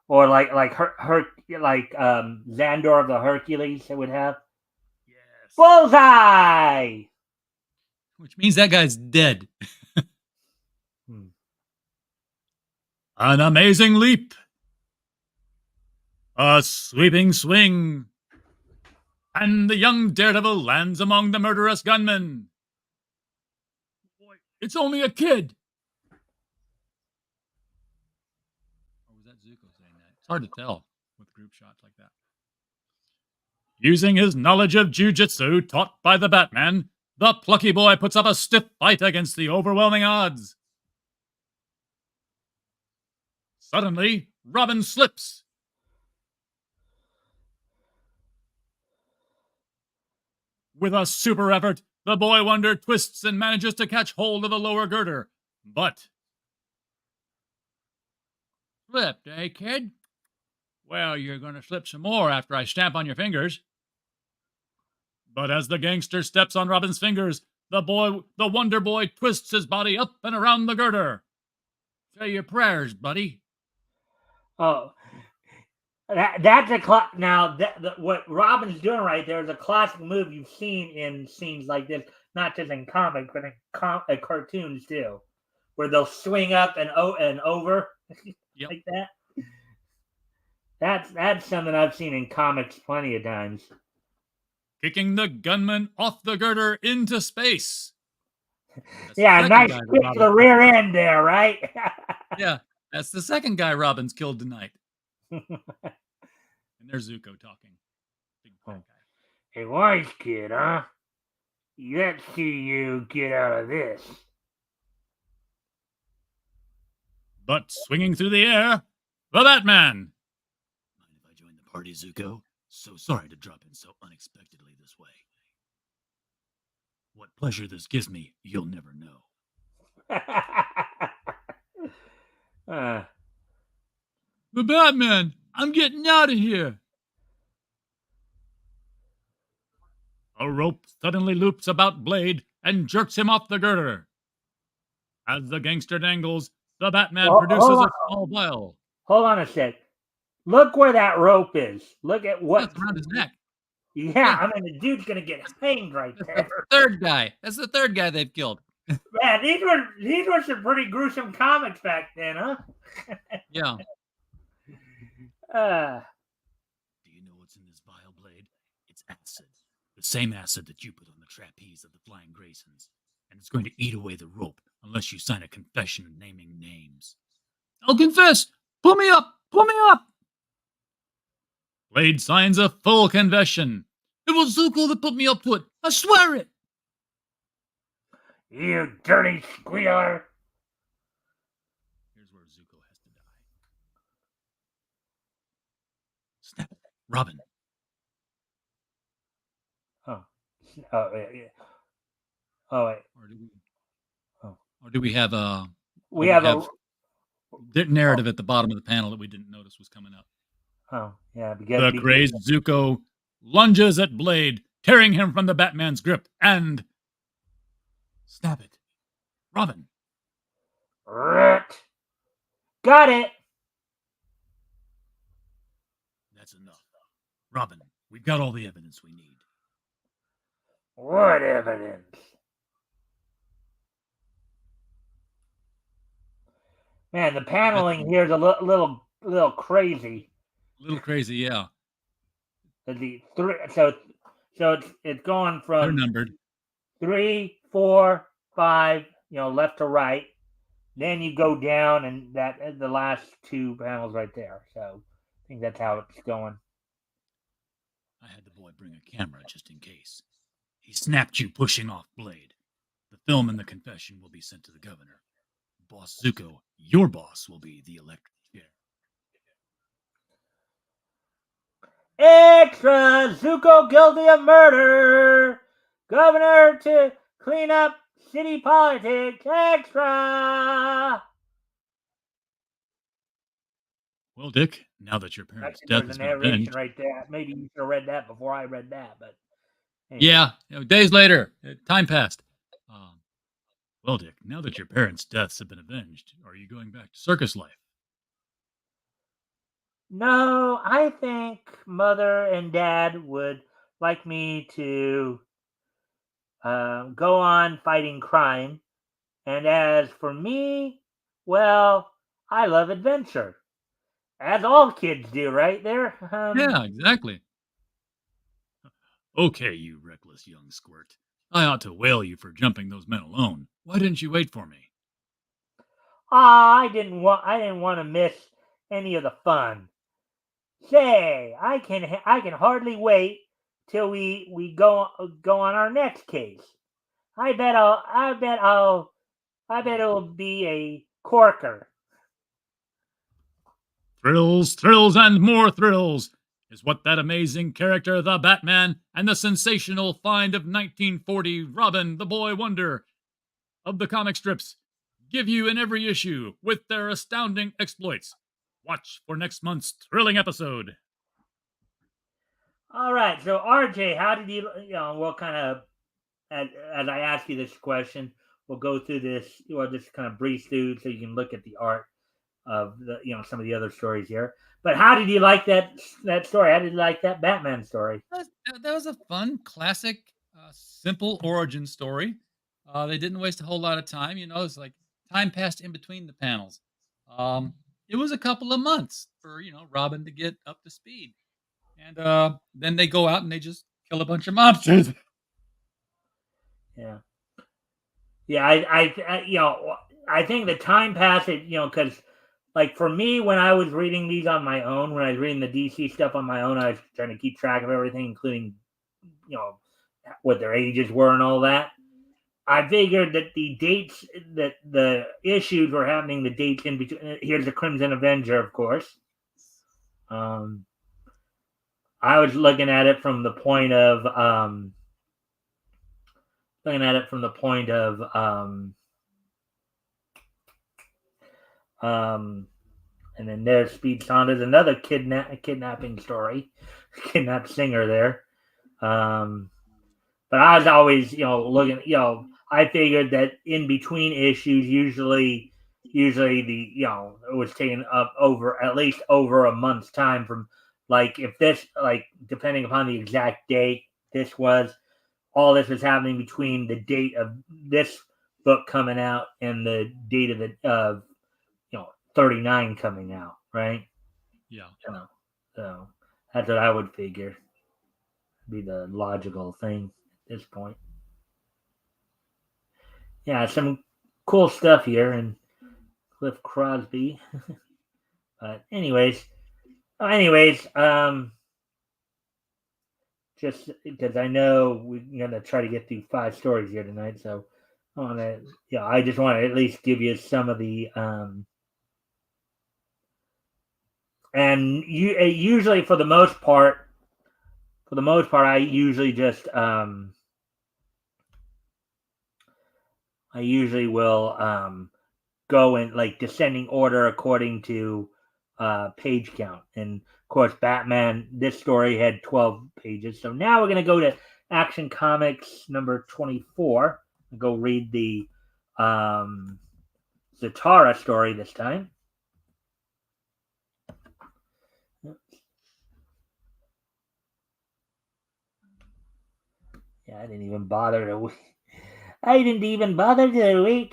or like Xandor of the Hercules it would have. Yes. Bullseye. Which means that guy's dead. An amazing leap. A sweeping swing. And the young daredevil lands among the murderous gunmen. Boy, it's only a kid. Or was that Zuko saying that? It's hard to tell with group shots like that. Using his knowledge of jujitsu taught by the Batman, the plucky boy puts up a stiff fight against the overwhelming odds. Suddenly, Robin slips. With a super effort, the boy wonder twists and manages to catch hold of the lower girder. But... Slipped, eh, kid? Well, you're going to slip some more after I stamp on your fingers. But as the gangster steps on Robin's fingers, the Wonder Boy twists his body up and around the girder. Say your prayers, buddy. Oh, that's a now what Robin's doing right there is a classic move you've seen in scenes like this, not just in comics but in cartoons too, where they'll swing up and over like that. That's something I've seen in comics plenty of times. Kicking the gunman off the girder into space. That's the Yeah, second nice guy that kick to the Robin. rear end there, right? Yeah, that's the second guy Robin's killed tonight. And there's Zuko talking. Big fat guy. Hey, wise kid, huh? Let's see you get out of this. But swinging through the air, the Batman. Mind if I join the party, Zuko? So sorry to drop in so unexpectedly this way. What pleasure this gives me, you'll never know. The Batman! I'm getting out of here! A rope suddenly loops about Blade and jerks him off the girder. As the gangster dangles, the Batman Well, produces a small vial. hold on a sec. Look where that rope is. Look at what. That's around his neck. Yeah, I mean, the dude's going to get hanged right That's there. the third guy. That's the third guy they've killed. Man, these were some pretty gruesome comics back then, huh? Yeah. Do you know what's in this vial, Blade? It's acid. The same acid that you put on the trapeze of the Flying Graysons. And it's going to eat away the rope unless you sign a confession naming names. I'll confess. Pull me up. Pull me up. Blade signs a full confession. It was Zuko that put me up to it. I swear it. You dirty squealer. Here's where Zuko has to die. Snap it. Robin. Oh, yeah. Oh, wait. Or do we have a... We have a... narrative at the bottom of the panel that we didn't notice was coming up. Oh, yeah. The crazed Zuko lunges at Blade, tearing him from the Batman's grip, and... Snap it. Robin. Got it. That's enough. Robin, we've got all the evidence we need. What evidence? Man, the paneling here is a little crazy. A little crazy, yeah. So it's going from They're numbered 3, 4, 5, left to right. Then you go down, and that the last two panels right there. So I think that's how it's going. I had the boy bring a camera just in case. He snapped you pushing off Blade. The film and the confession will be sent to the governor. Boss Zuko, your boss, will be the electric chair. Extra! Zuko guilty of murder! Governor to clean up city politics! Extra! Well, Dick, now that your parents' death has been avenged... right there. Maybe you should have read that before I read that, but... Anyway. Yeah, days later. Time passed. Well, Dick, now that your parents' deaths have been avenged, are you going back to circus life? No, I think Mother and Dad would like me to go on fighting crime. And as for me, well, I love adventure. As all kids do, right there? Yeah, exactly. Okay, you reckless young squirt. I ought to whale you for jumping those men alone. Why didn't you wait for me? I didn't want to miss any of the fun. Say, I can hardly wait till we go on our next case. I bet it'll be a corker. Thrills, thrills, and more thrills is what that amazing character, the Batman, and the sensational find of 1940, Robin, the Boy Wonder, of the comic strips, give you in every issue with their astounding exploits. Watch for next month's thrilling episode. All right, so RJ, how did you? We'll kind of, as I ask you this question, we'll go through this. We'll just kind of breeze through so you can look at the art of the, some of the other stories here. But how did you like that story? How did you like that Batman story? That was a fun, classic, simple origin story. They didn't waste a whole lot of time. It's like time passed in between the panels. It was a couple of months for, Robin to get up to speed. And then they go out and they just kill a bunch of monsters. Yeah. Yeah, I think the time passage, because like for me, when I was reading these on my own, when I was reading the DC stuff on my own, I was trying to keep track of everything, including you know what their ages were and all that. I figured that the dates that the issues were happening, the dates in between. Here's the Crimson Avenger, of course. Um, I was looking at it from the point of looking at it from the point of um, and then there's Speed Saunders, another kidnapping story, kidnapped singer there. Um, but I was always, looking, I figured that in between issues, usually the, it was taken up over at least over a month's time from, like, if this, like, depending upon the exact date, all this was happening between the date of this book coming out and the date of 39 coming out, right? Yeah. So that's what I would figure be the logical thing at this point. Yeah, some cool stuff here and Cliff Crosby. But anyways, just because I know we're gonna try to get through 5 stories here tonight, so I just want to at least give you some of the and you usually for the most part, I usually just I usually will go in like descending order according to page count. And of course, Batman, this story had 12 pages. So now we're going to go to Action Comics number 24 and go read the Zatara story this time. Yeah, I didn't even bother to wait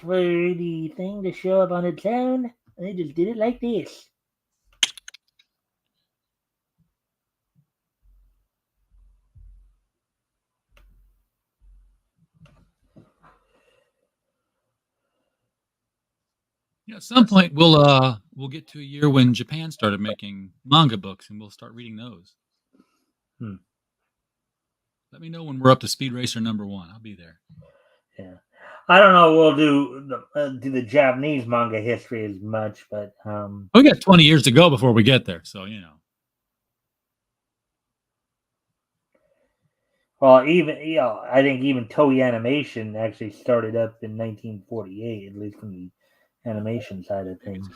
for the thing to show up on its own. I just did it like this. Yeah, at some point we'll get to a year when Japan started making manga books, and we'll start reading those. Let me know when we're up to Speed Racer #1. I'll be there. Yeah, I don't know. We'll do the Japanese manga history as much, but we got 20 years to go before we get there, so Well, even I think even Toei Animation actually started up in 1948, at least from the animation side of things.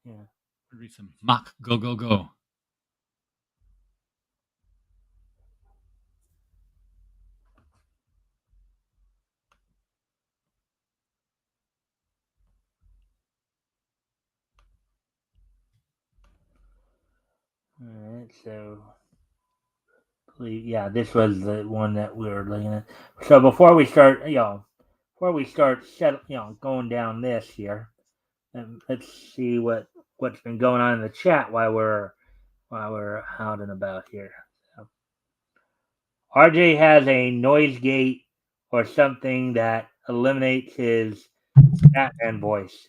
Yeah. Read some Mach Go Go Go. All right, so yeah, this was the one that we were looking at. So before we start, going down this here, let's see what's been going on in the chat while we're out and about here. So, RJ has a noise gate or something that eliminates his Batman voice.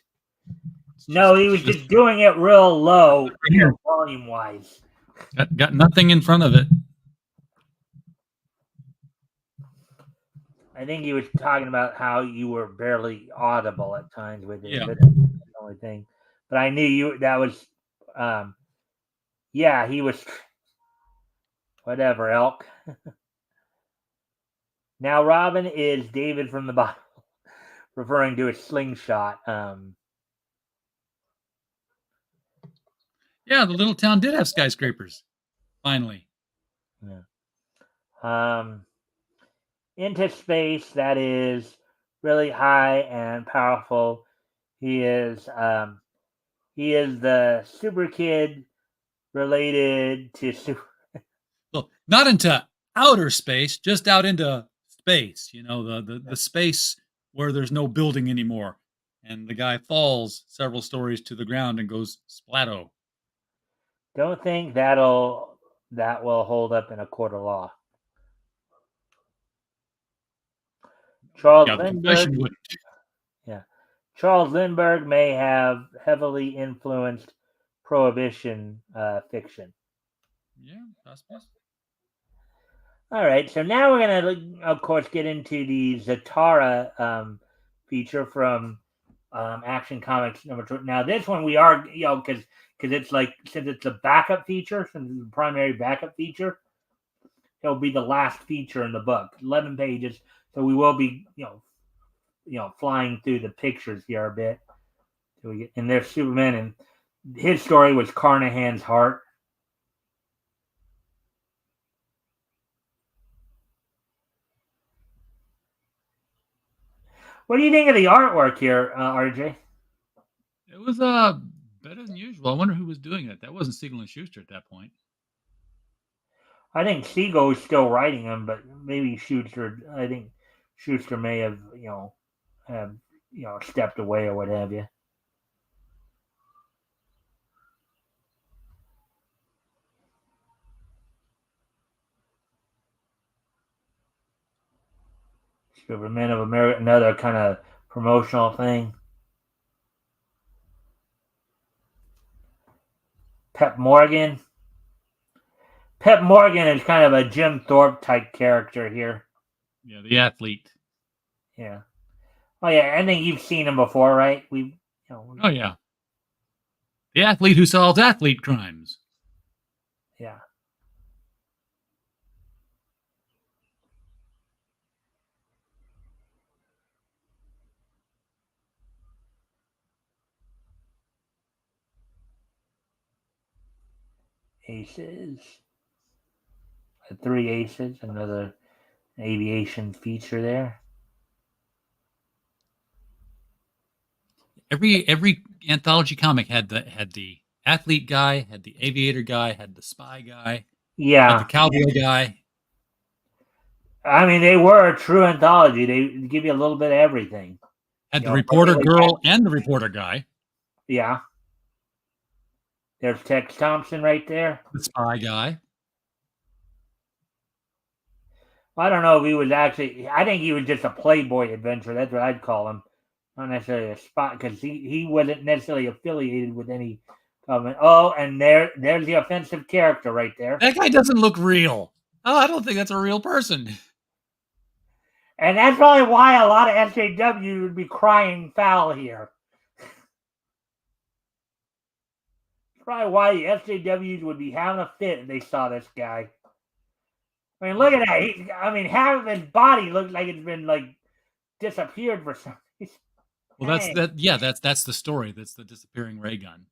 No, he was just doing it real low, volume wise. Got nothing in front of it. I think he was talking about how you were barely audible at times with it. Yeah. But that's the only thing. But I knew that was, yeah, he was, whatever, Elk. Now, Robin is David from the Bible, referring to a slingshot. Yeah, the little town did have skyscrapers. Finally. Yeah. Into space that is really high and powerful. He is the super kid related to super. Well, not into outer space, just out into space. The space where there's no building anymore, and the guy falls several stories to the ground and goes splatto. Don't think that will hold up in a court of law. Charles Yeah, the Lindbergh. confession would. Yeah, Charles Lindbergh may have heavily influenced Prohibition fiction. Yeah, possibly. All right, so now we're gonna, of course, get into the Zatara feature from Action Comics #2. Now, this one we are, because it's like, since it's a backup feature, since it's the primary backup feature, it'll be the last feature in the book, 11 pages. So we will be, flying through the pictures here a bit. So we get, and there's Superman, and his story was Carnahan's Heart. What do you think of the artwork here, RJ? It was better than usual. I wonder who was doing it. That wasn't Siegel and Schuster at that point. I think Siegel is still writing them, but maybe Schuster. I think Schuster may have, stepped away or what have you. Superman of America, another kind of promotional thing. Pep Morgan. Pep Morgan is kind of a Jim Thorpe type character here. Yeah, the athlete. Yeah. Oh yeah, I think you've seen him before, right? Oh yeah, the athlete who solves athlete crimes. Yeah. Aces. 3 aces, another aviation feature there. Every anthology comic had the athlete guy, had the aviator guy, had the spy guy, had the Yeah. cowboy guy. I mean, they were a true anthology. They give you a little bit of everything. Had the reporter girl and the reporter guy. Yeah. There's Tex Thompson right there. The spy guy. I don't know if he was actually. I think he was just a Playboy adventurer. That's what I'd call him. Not necessarily a spot, because he wasn't necessarily affiliated with any government. Oh, and there's the offensive character right there. That guy doesn't look real. Oh, I don't think that's a real person. And that's probably why a lot of SJW would be crying foul here. Probably why the SJWs would be having a fit if they saw this guy. I mean, look at that. Half of his body looks like it's been disappeared for some reason. Well, that's that. Yeah, that's the story. That's the disappearing ray gun.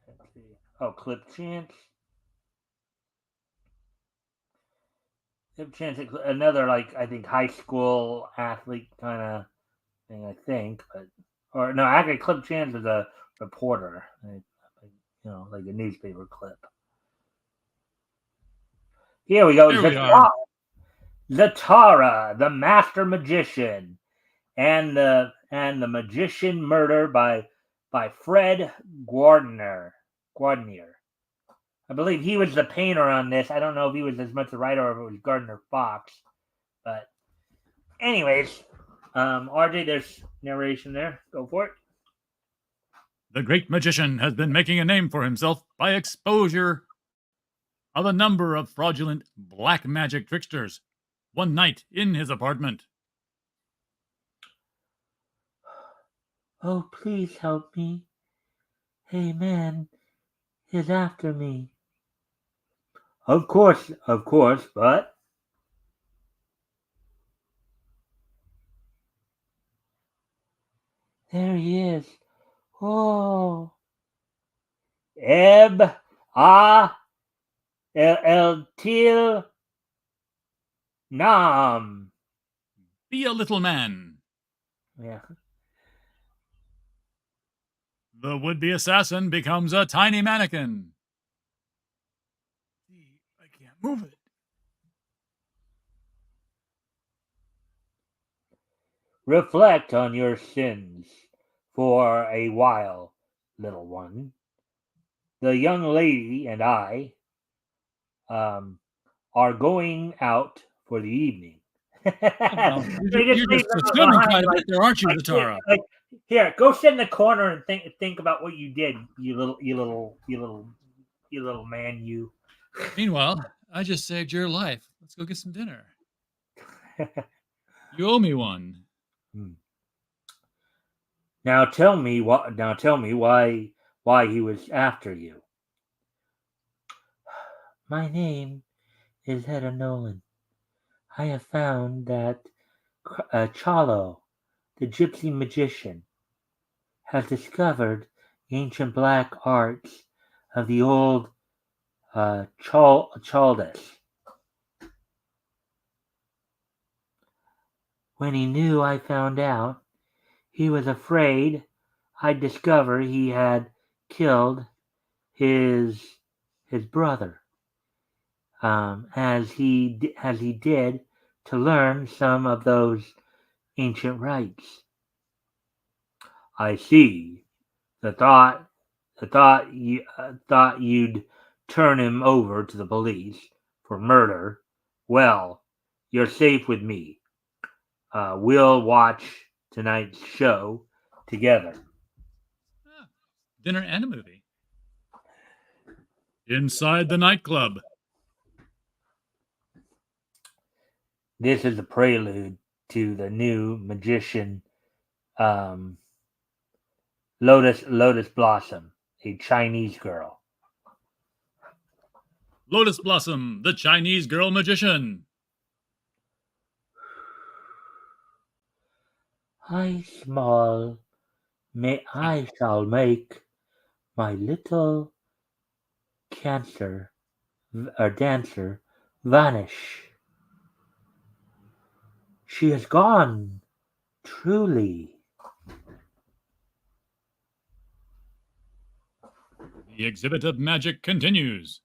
Let's see. Oh, Clip Chance. Clip Chance, another I think high school athlete kind of thing. I think, or no, actually, Clip Chance is a reporter. Like a newspaper clip. Here we go. Zatara, the Master Magician, and the Magician Murder by Fred Guarnier. I believe he was the painter on this. I don't know if he was as much the writer or if it was Gardner Fox. But anyways, RJ, there's narration there. Go for it. The great magician has been making a name for himself by exposure of a number of fraudulent black magic tricksters one night in his apartment. Oh, please help me. Hey, man is after me. Of course, but there he is. Oh. Eb el til nam. Be a little man. Yeah. The would-be assassin becomes a tiny mannequin. I can't move it. Reflect on your sins for a while, little one. The young lady and I are going out for the evening. Well, They just you're leave just them assuming behind, quite a bit there, aren't you, Zatara? here, go sit in the corner and think about what you did, you little man, you. Meanwhile, I just saved your life. Let's go get some dinner. You owe me one. Now tell me why he was after you. My name is Hedda Nolan. I have found that Chalo, the gypsy magician, has discovered ancient black arts of the old Chaldas. When he knew I found out, he was afraid I'd discover he had killed his brother, as he did to learn some of those ancient rites. I see. The thought you'd turn him over to the police for murder. Well, you're safe with me. We'll watch tonight's show together. Ah, dinner and a movie. Inside the nightclub. This is a prelude to the new magician, um, Lotus Blossom, a Chinese girl. Lotus Blossom, the Chinese girl magician. I shall make my little dancer vanish. She is gone, truly. The exhibit of magic continues.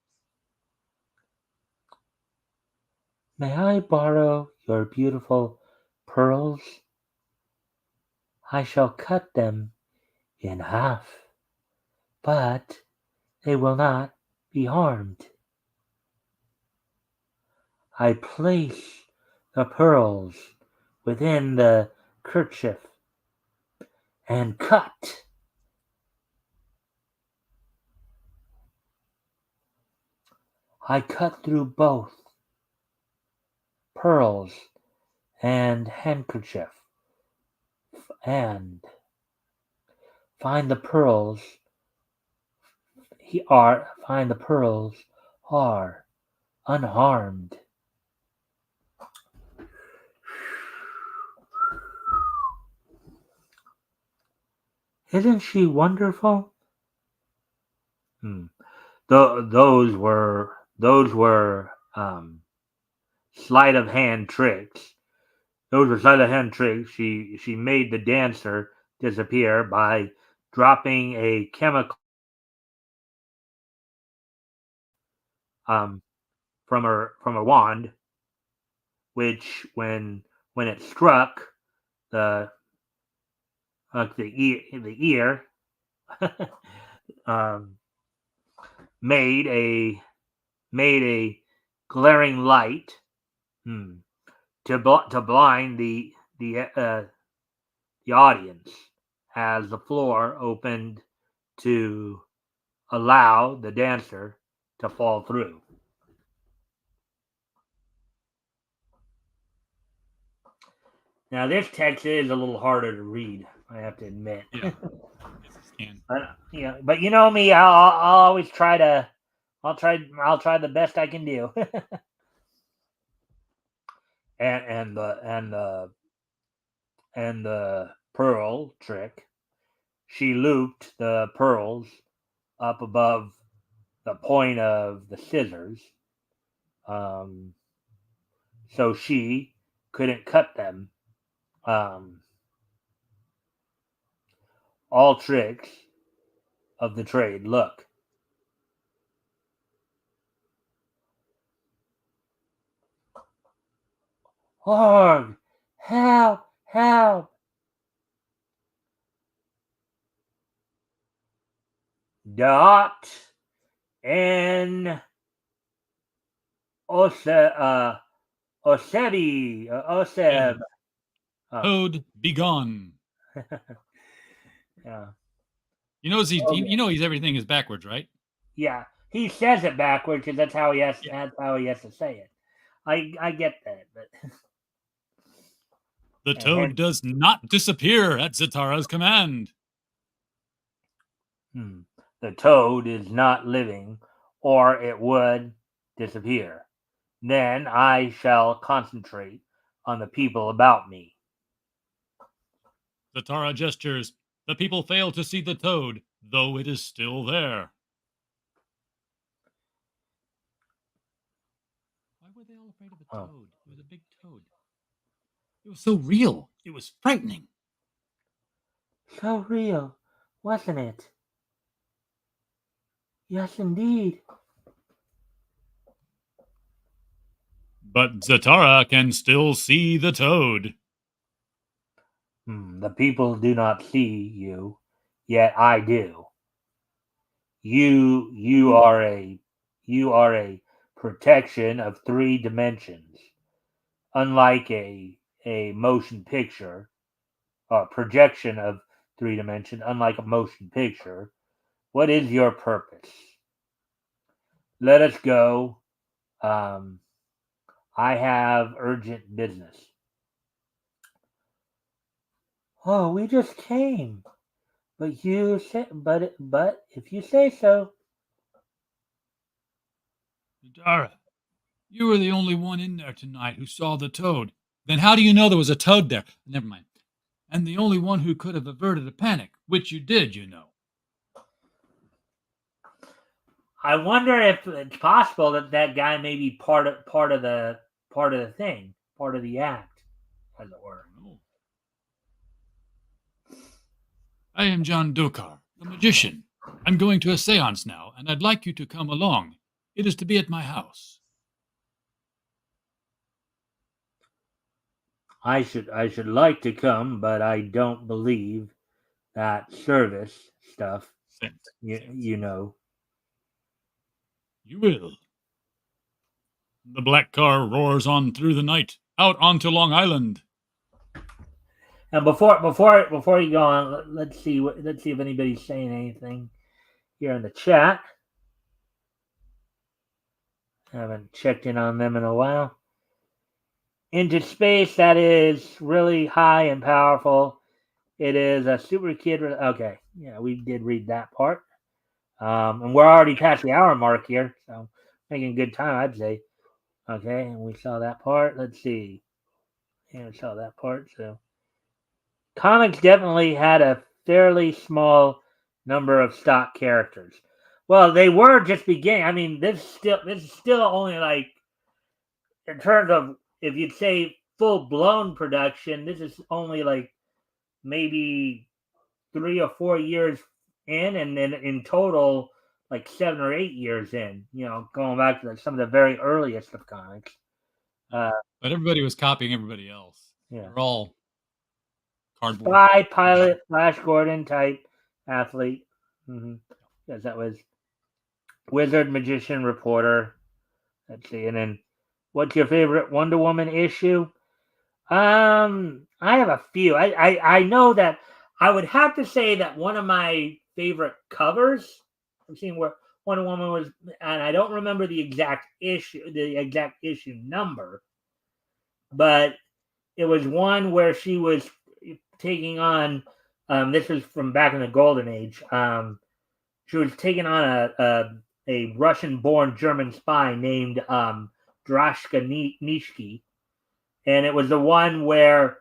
May I borrow your beautiful pearls? I shall cut them in half, but they will not be harmed. I place the pearls within the kerchief and cut. I cut through both pearls and handkerchief and find the pearls are unharmed. Isn't she wonderful? Those were sleight of hand tricks. Those were sleight of hand tricks. She made the dancer disappear by dropping a chemical um, from a wand, which when it struck the the ear, um, made a glaring light, to blind the audience as the floor opened to allow the dancer to fall through. Now this text is a little harder to read, I have to admit. Yeah. Can. But you know me, I'll always I'll try the best I can do. and the pearl trick, she looped the pearls up above the point of the scissors, um, so she couldn't cut them. Um, all tricks of the trade. Look. Lord, help, help. Dot and Osebi, Oseb. Oh, Toad, be gone. yeah. He's everything is backwards, right? Yeah, he says it backwards because that's how he has. Yeah. That's how he has to say it. I get that, but The and toad does not disappear at Zatara's command. the toad is not living, or it would disappear. Then I shall concentrate on the people about me. Zatara gestures. The people fail to see the toad, though it is still there. Why were they all afraid of a Oh. toad? It was a big toad. It was so real. It was frightening. So real, wasn't it? Yes, indeed. But Zatara can still see the toad. The people do not see you, yet I do. You are a protection of 3 dimensions, unlike a motion picture, or projection of 3 dimensions, unlike a motion picture. What is your purpose? Let us go. I have urgent business. Oh, we just came. But you say, but if you say so. Zatara, you were the only one in there tonight who saw the toad. Then how do you know there was a toad there? Never mind. And the only one who could have averted a panic, which you did, you know. I wonder if it's possible that that guy may be part of the thing, part of the act, as it were. I am John Dokar, the magician. I'm going to a seance now, and I'd like you to come along. It is to be at my house. I should like to come, but I don't believe that service stuff. You know. You will. The black car roars on through the night, out onto Long Island. And before you go on, let's see if anybody's saying anything here in the chat. I haven't checked in on them in a while. Into space, that is really high and powerful. It is a super kid. Okay, yeah, we did read that part. And we're already past the hour mark here, so making good time, I'd say. Okay, and we saw that part. Let's see. Yeah, we saw that part. So, comics definitely had a fairly small number of stock characters. Well, they were just beginning. I mean, this is still only like, in terms of, if you'd say full blown production, this is only like maybe 3 or 4 years in, and then in total like 7 or 8 years in. Going back to some of the very earliest of comics. But everybody was copying everybody else. Yeah. They're all cardboard. Spy, pilot, Flash Gordon type athlete. Yes, that was wizard, magician, reporter. Let's see, and then what's your favorite Wonder Woman issue? I have a few. I know that I would have to say that one of my favorite covers I've seen where Wonder Woman was, and I don't remember the exact issue number, but it was one where she was taking on. This was from back in the Golden Age. She was taking on a Russian-born German spy named Drashka Nishki. And it was the one where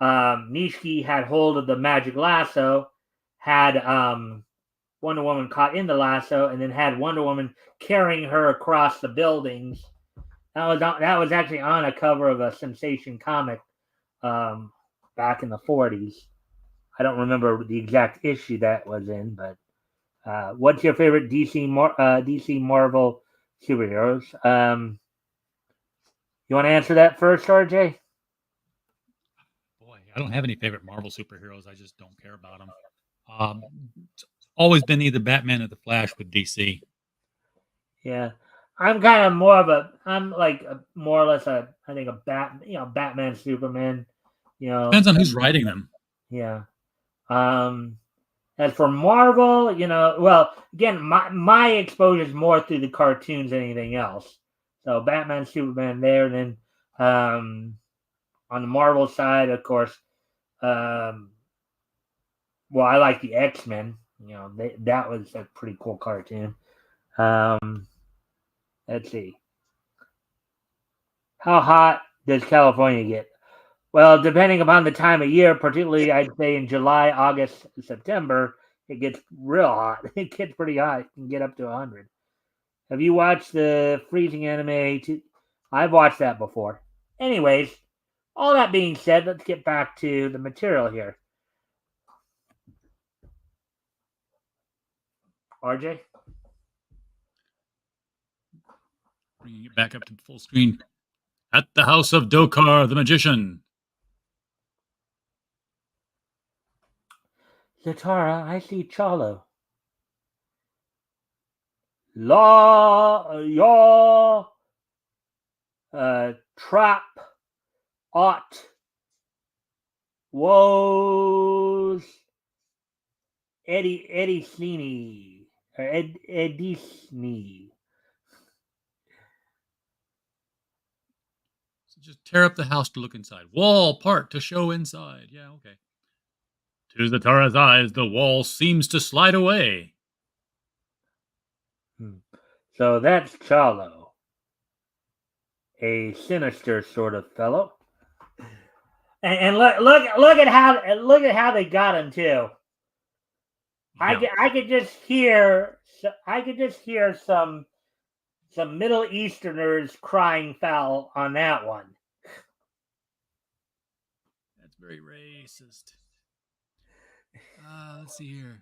Nishiki had hold of the magic lasso, had Wonder Woman caught in the lasso, and then had Wonder Woman carrying her across the buildings. That was actually on a cover of a Sensation comic back in the 40s. I don't remember the exact issue that was in, but what's your favorite DC Marvel superheroes? You want to answer that first, RJ? Boy, I don't have any favorite Marvel superheroes. I just don't care about them. It's always been either Batman or the Flash with DC. Yeah, I'm kind of more of a. I'm like more or less a. I think a Batman, Superman. Depends on who's writing them. Yeah. As for Marvel, well, again, my exposure is more through the cartoons than anything else. So Batman, Superman there, and then on the Marvel side, of course, well, I like the X-Men. That was a pretty cool cartoon. Let's see. How hot does California get? Well, depending upon the time of year, particularly I'd say in July, August, September, it gets real hot. It gets pretty hot. It can get up to 100. Have you watched the freezing anime? I've watched that before. Anyways, all that being said, let's get back to the material here. RJ? Bringing it back up to full screen. At the house of Dokar the magician. Zatara, I see Chalo. La yaw trap ought woes Eddie Snee or Eddie Snee. So just tear up the house to look inside. Wall part to show inside. Yeah, okay. To Zatara's eyes, the wall seems to slide away. So that's Chalo, a sinister sort of fellow. And look at how they got him too. Yeah. I could just hear some Middle Easterners crying foul on that one. That's very racist. Let's see here.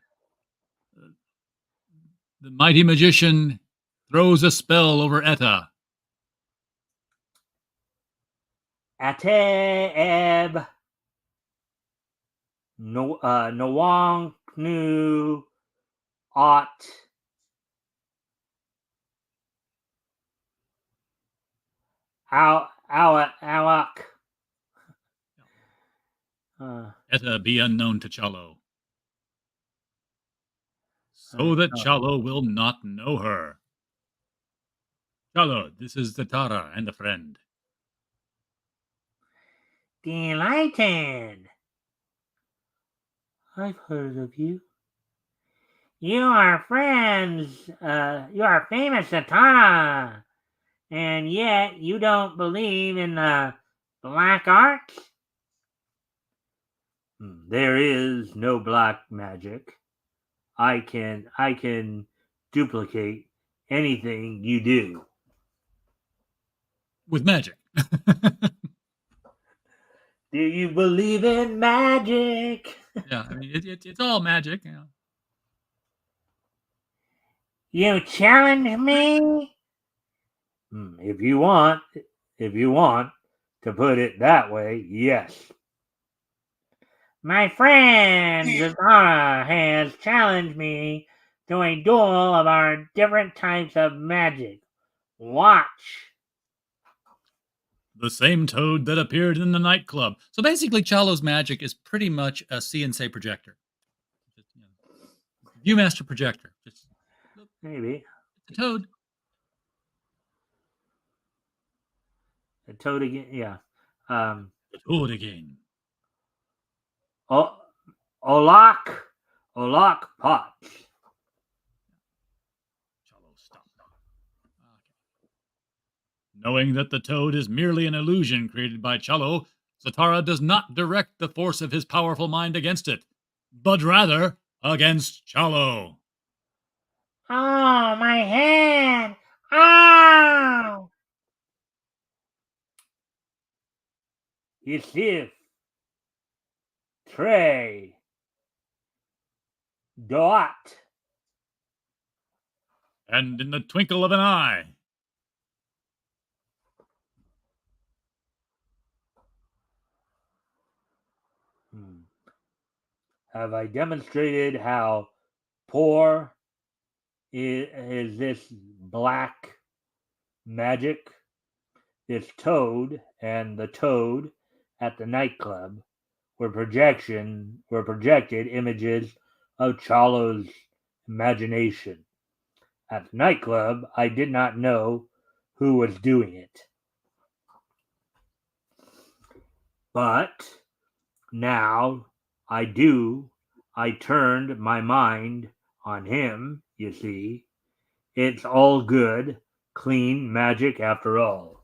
The mighty magician throws a spell over Etta. Ateb no Noang Knu Ot Awak. Etta be unknown to Chalo, so that Chalo will not know her. Chalo, this is Zatara and a friend. Delighted. I've heard of you. You are friends. You are famous Zatara. And yet you don't believe in the black arts? There is no black magic. I can duplicate anything you do. With magic. Do you believe in magic? Yeah, I mean, it's all magic. You know. You challenge me? If you want to put it that way, yes. My friend Zatara has challenged me to a duel of our different types of magic. Watch. The same toad that appeared in the nightclub. So basically, Chalo's magic is pretty much a CNC projector. Just, Viewmaster projector. Just, Maybe. It's a toad. A toad again, yeah. The toad again. Olak Potts. Chalo, stop. Okay. Knowing that the toad is merely an illusion created by Chalo, Zatara does not direct the force of his powerful mind against it, but rather against Chalo. Oh, my hand! Ow! Yusif. Trey. Dot. And in the twinkle of an eye, Have I demonstrated how poor is this black magic, this toad and the toad at the nightclub were projected images of Chalo's imagination. At the nightclub, I did not know who was doing it. But now I do. I turned my mind on him, you see. It's all good, clean magic after all.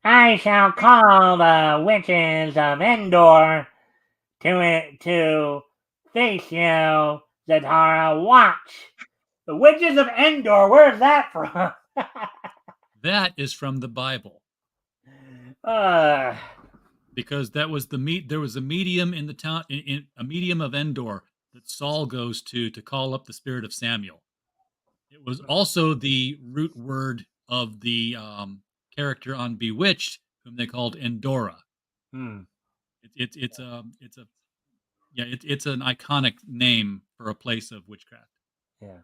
I shall call the witches of Endor to face you, Zatara. Watch. The witches of Endor, where's that from? That is from the Bible. Because that was there was a medium in the town, in a medium of Endor that Saul goes to call up the spirit of Samuel. It was also the root word of the character on Bewitched, whom they called Endora. It's an iconic name for a place of witchcraft. Yeah.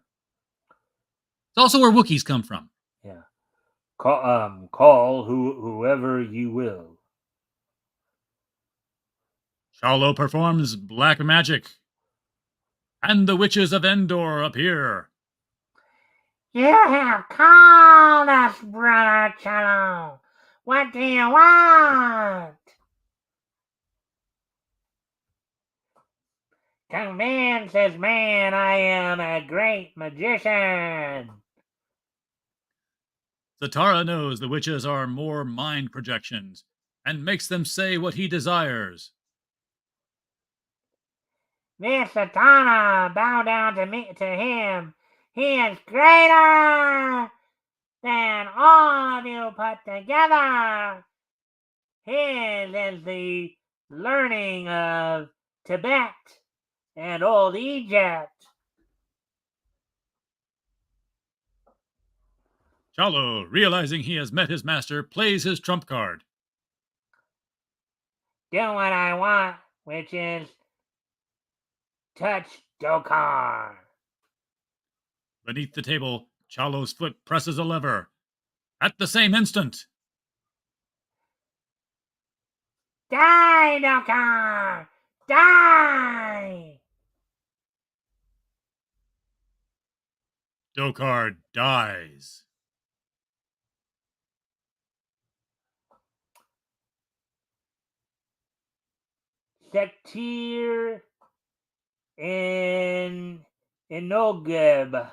It's also where Wookiees come from. Yeah. Call whoever you will. Chalo performs black magic, and the witches of Endor appear. You have called us, Brother Chalo. What do you want? Convince this man I am a great magician. Zatara knows the witches are more mind projections and makes them say what he desires. Miss Satana, bow down to him. He is greater than all of you put together. His is the learning of Tibet and old Egypt. Chalo, realizing he has met his master, plays his trump card. Do what I want, which is touch Dokar. Beneath the table, Chalo's foot presses a lever. At the same instant, Die, Dokar! Die! Dokar dies. Sektir in Inogeb.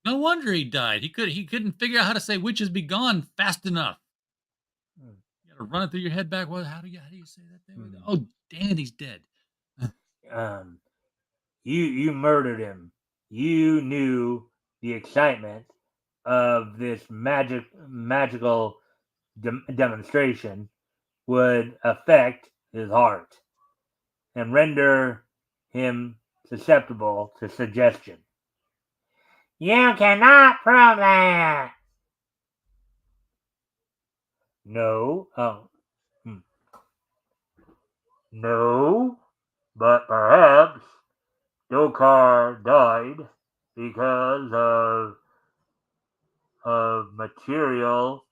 No wonder he died. He couldn't figure out how to say witches be gone fast enough. You gotta run it through your head back. How do you say that thing? Oh, damn, he's dead. You murdered him. You knew the excitement of this magical demonstration would affect his heart and render him susceptible to suggestion. You cannot prove that. No. No, but perhaps Dokar died because of material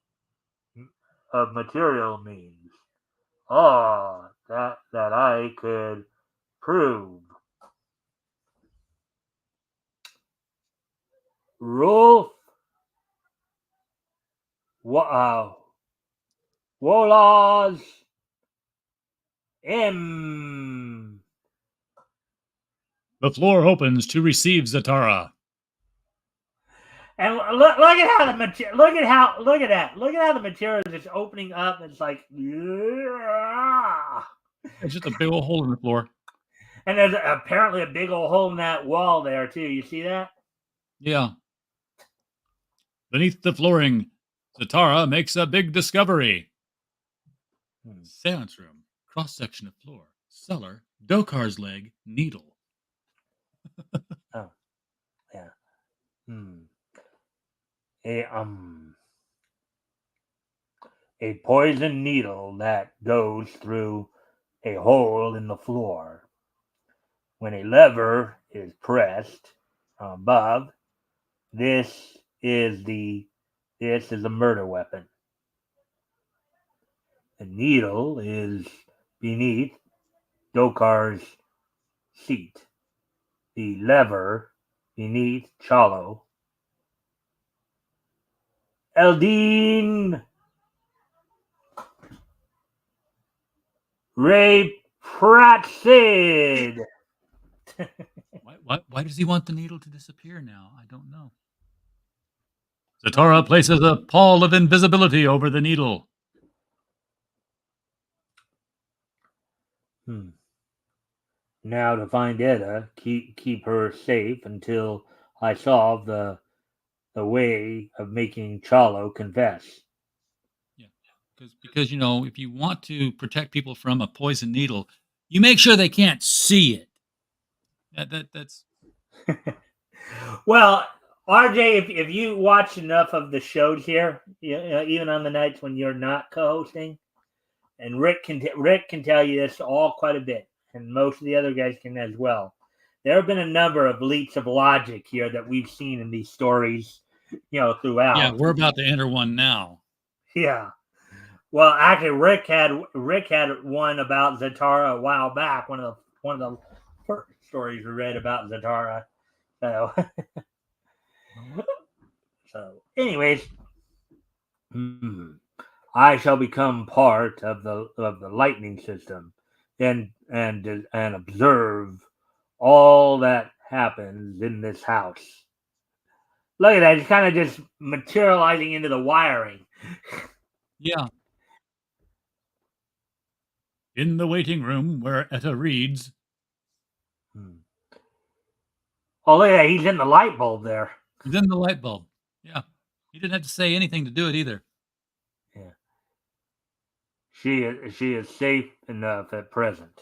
means. That I could prove. Rolf Wolaz M. The floor opens to receive Zatara. And look at how look at how the material is just opening up. It's like, yeah. It's just a big old hole in the floor. And there's apparently a big old hole in that wall there too. You see that? Yeah. Beneath the flooring, Zatara makes a big discovery. Seance room, cross section of floor, cellar, Dokar's leg, needle. Oh, yeah. A poison needle that goes through a hole in the floor. When a lever is pressed, above. This is a murder weapon. The needle is beneath Dokar's seat. The lever beneath Chalo. Eldine Ray Pratzid. Why does he want the needle to disappear now? I don't know. Zatara places a pall of invisibility over the needle. Now to find Edda, keep her safe until I solve the way of making Chalo confess. Yeah, because if you want to protect people from a poison needle, you make sure they can't see it. That's Well, RJ, if you watch enough of the shows here, even on the nights when you're not co-hosting, and Rick can tell you this all quite a bit, and most of the other guys can as well. There have been a number of leaps of logic here that we've seen in these stories, throughout. Yeah, we're about to enter one now. Yeah. Well, actually, Rick had one about Zatara a while back. One of the first stories we read about Zatara. So, anyways, I shall become part of the lightning system, and observe all that happens in this house. Look at that; it's kind of just materializing into the wiring. Yeah. In the waiting room where Etta reads. Oh, look at that! He's in the light bulb there. He's in the light bulb. Yeah. He didn't have to say anything to do it either. Yeah. She is safe enough at present.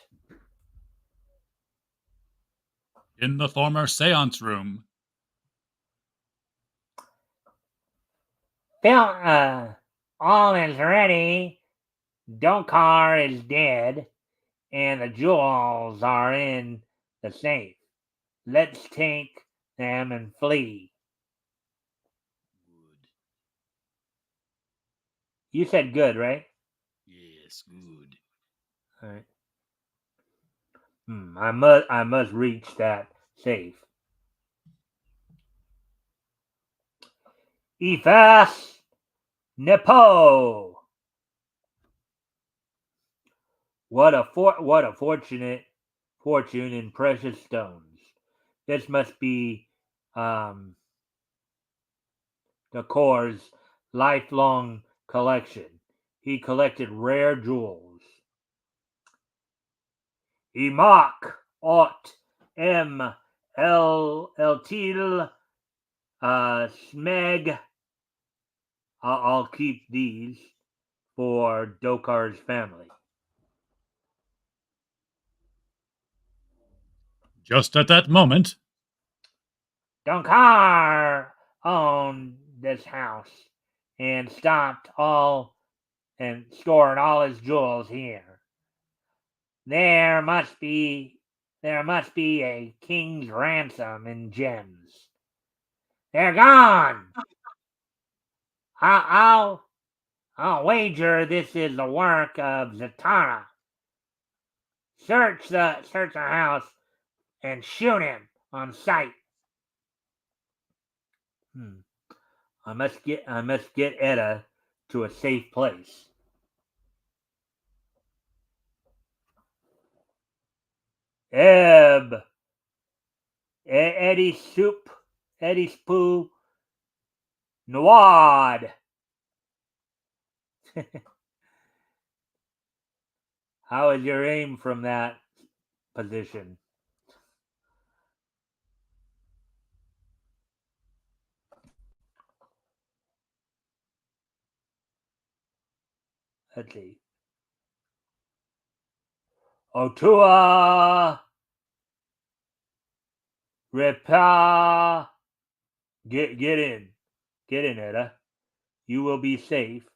In the former seance room. Bill, all is ready. Dokar is dead, and the jewels are in the safe. Let's take them and flee. Good. You said good, right? Yes, good. All right. I must reach that safe. Ifas Nepo. What a fortunate fortune in precious stones. This must be Dakor's lifelong collection. He collected rare jewels. Imak Ot M L Til Smeg. I'll keep these for Dokar's family. Just at that moment, Dokar owned this house and stored all his jewels here. There must be a king's ransom in gems. They're gone. I'll wager this is the work of Zatara. Search the house and shoot him on sight. I must get Edda to a safe place. Ebb, Eddie Soup, Eddie Spoo, Nawad. How is your aim from that position? Let's see. Otua Repa. Get in. Get in, Edda. You will be safe.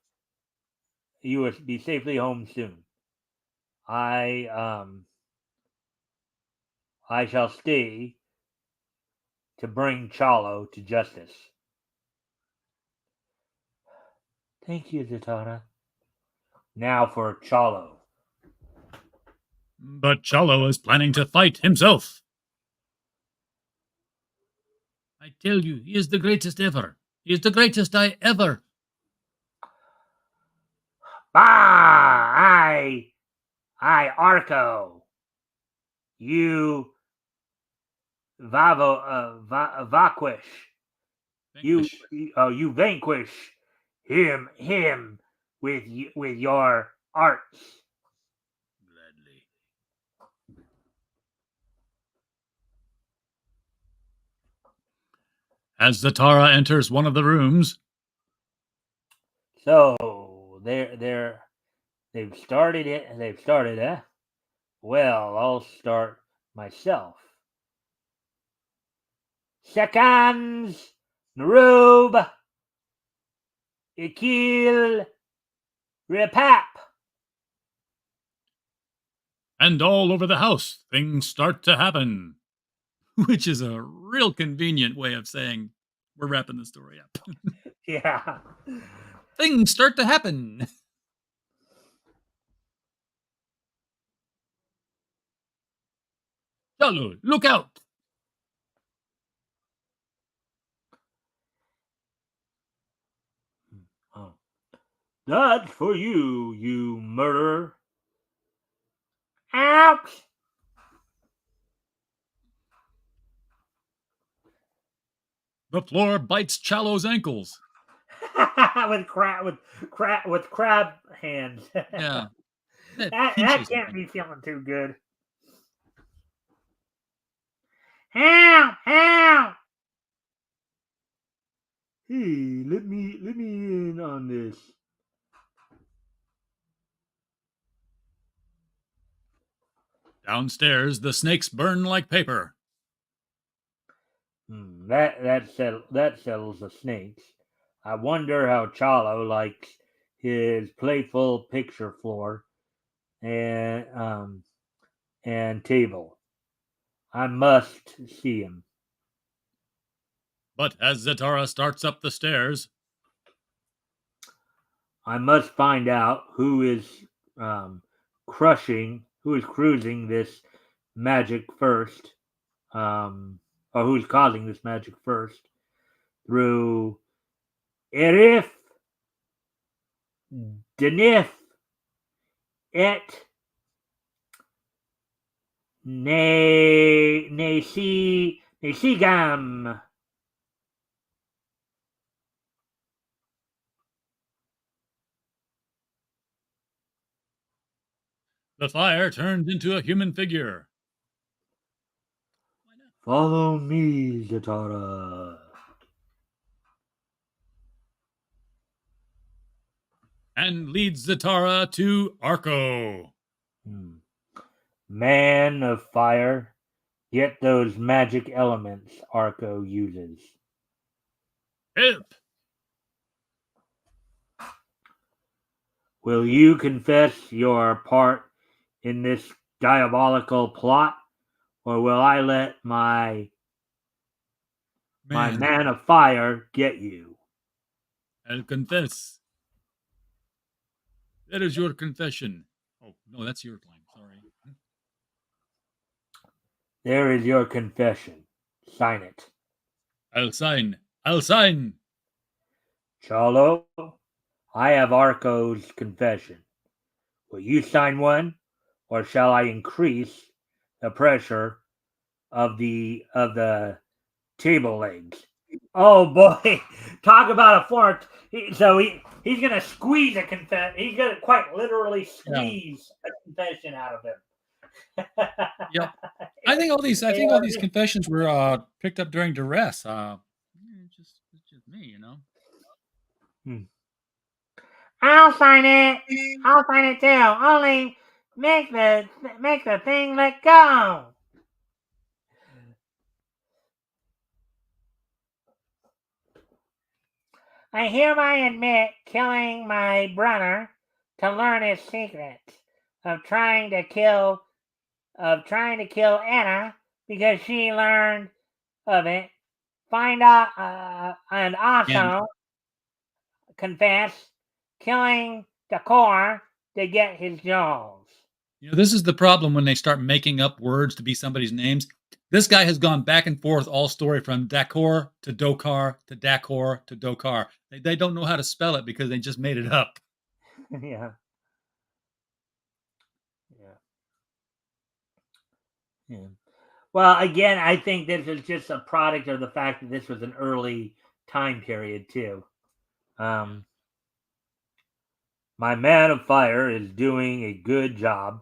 You will be safely home soon. I shall stay to bring Chalo to justice. Thank you, Zatanna. Now for Chalo. But Chalo is planning to fight himself. I tell you, he is the greatest ever. He is the greatest I ever. Bah! I, Arco. You, Vaquish. Vanquish. You vanquish him with your arts. Gladly. As Zatara enters one of the rooms, So they've started it. They've started it. Well, I'll start myself. Seconds, Narub, Ikil, Repap. and all over the house, things start to happen. Which is a real convenient way of saying we're wrapping the story up. Yeah. Things start to happen. Chalo, look out! Oh. That's for you, you murderer. Ouch! The floor bites Chalo's ankles. with crab hands. Yeah. that pinches can't him. be feeling too good. Help! Help! Hey, let me in on this. Downstairs, the snakes burn like paper. That settles the snakes. I wonder how Chalo likes his playful picture floor and table. I must see him. But as Zatara starts up the stairs, I must find out who is cruising this magic first, or who's causing this magic first through Erif, Denif, Et, Nesigam. the fire turns into a human figure. Follow me, Zatara. And leads Zatara to Arco. Man of fire, get those magic elements Arco uses. Help! Will you confess your part in this diabolical plot, or will I let my man of fire get you? I'll confess. That is your confession. Oh, no, that's your line. Sorry. There is your confession. Sign it. I'll sign. I'll sign. Chalo, I have Arco's confession. Will you sign one, or shall I increase the pressure of the table legs? Oh boy, talk about a fort. He's gonna squeeze a confession. He's gonna quite literally squeeze a confession out of him. Yep. I think all these confessions were picked up during duress. It's just me, you know. I'll sign it. I'll sign it too. Only make the thing let go. I hereby admit killing my brother to learn his secret of trying to kill Anna because she learned of it find out and And also confess killing the core to get his jewels. this is the problem when they start making up words to be somebody's names. This guy has gone back and forth all story from Dakor to Dokar to Dakor to Dokar. They don't know how to spell it because they just made it up. Yeah. Yeah. Yeah. Well, again, I think this is just a product of the fact that this was an early time period too. Um, my man of fire is doing a good job.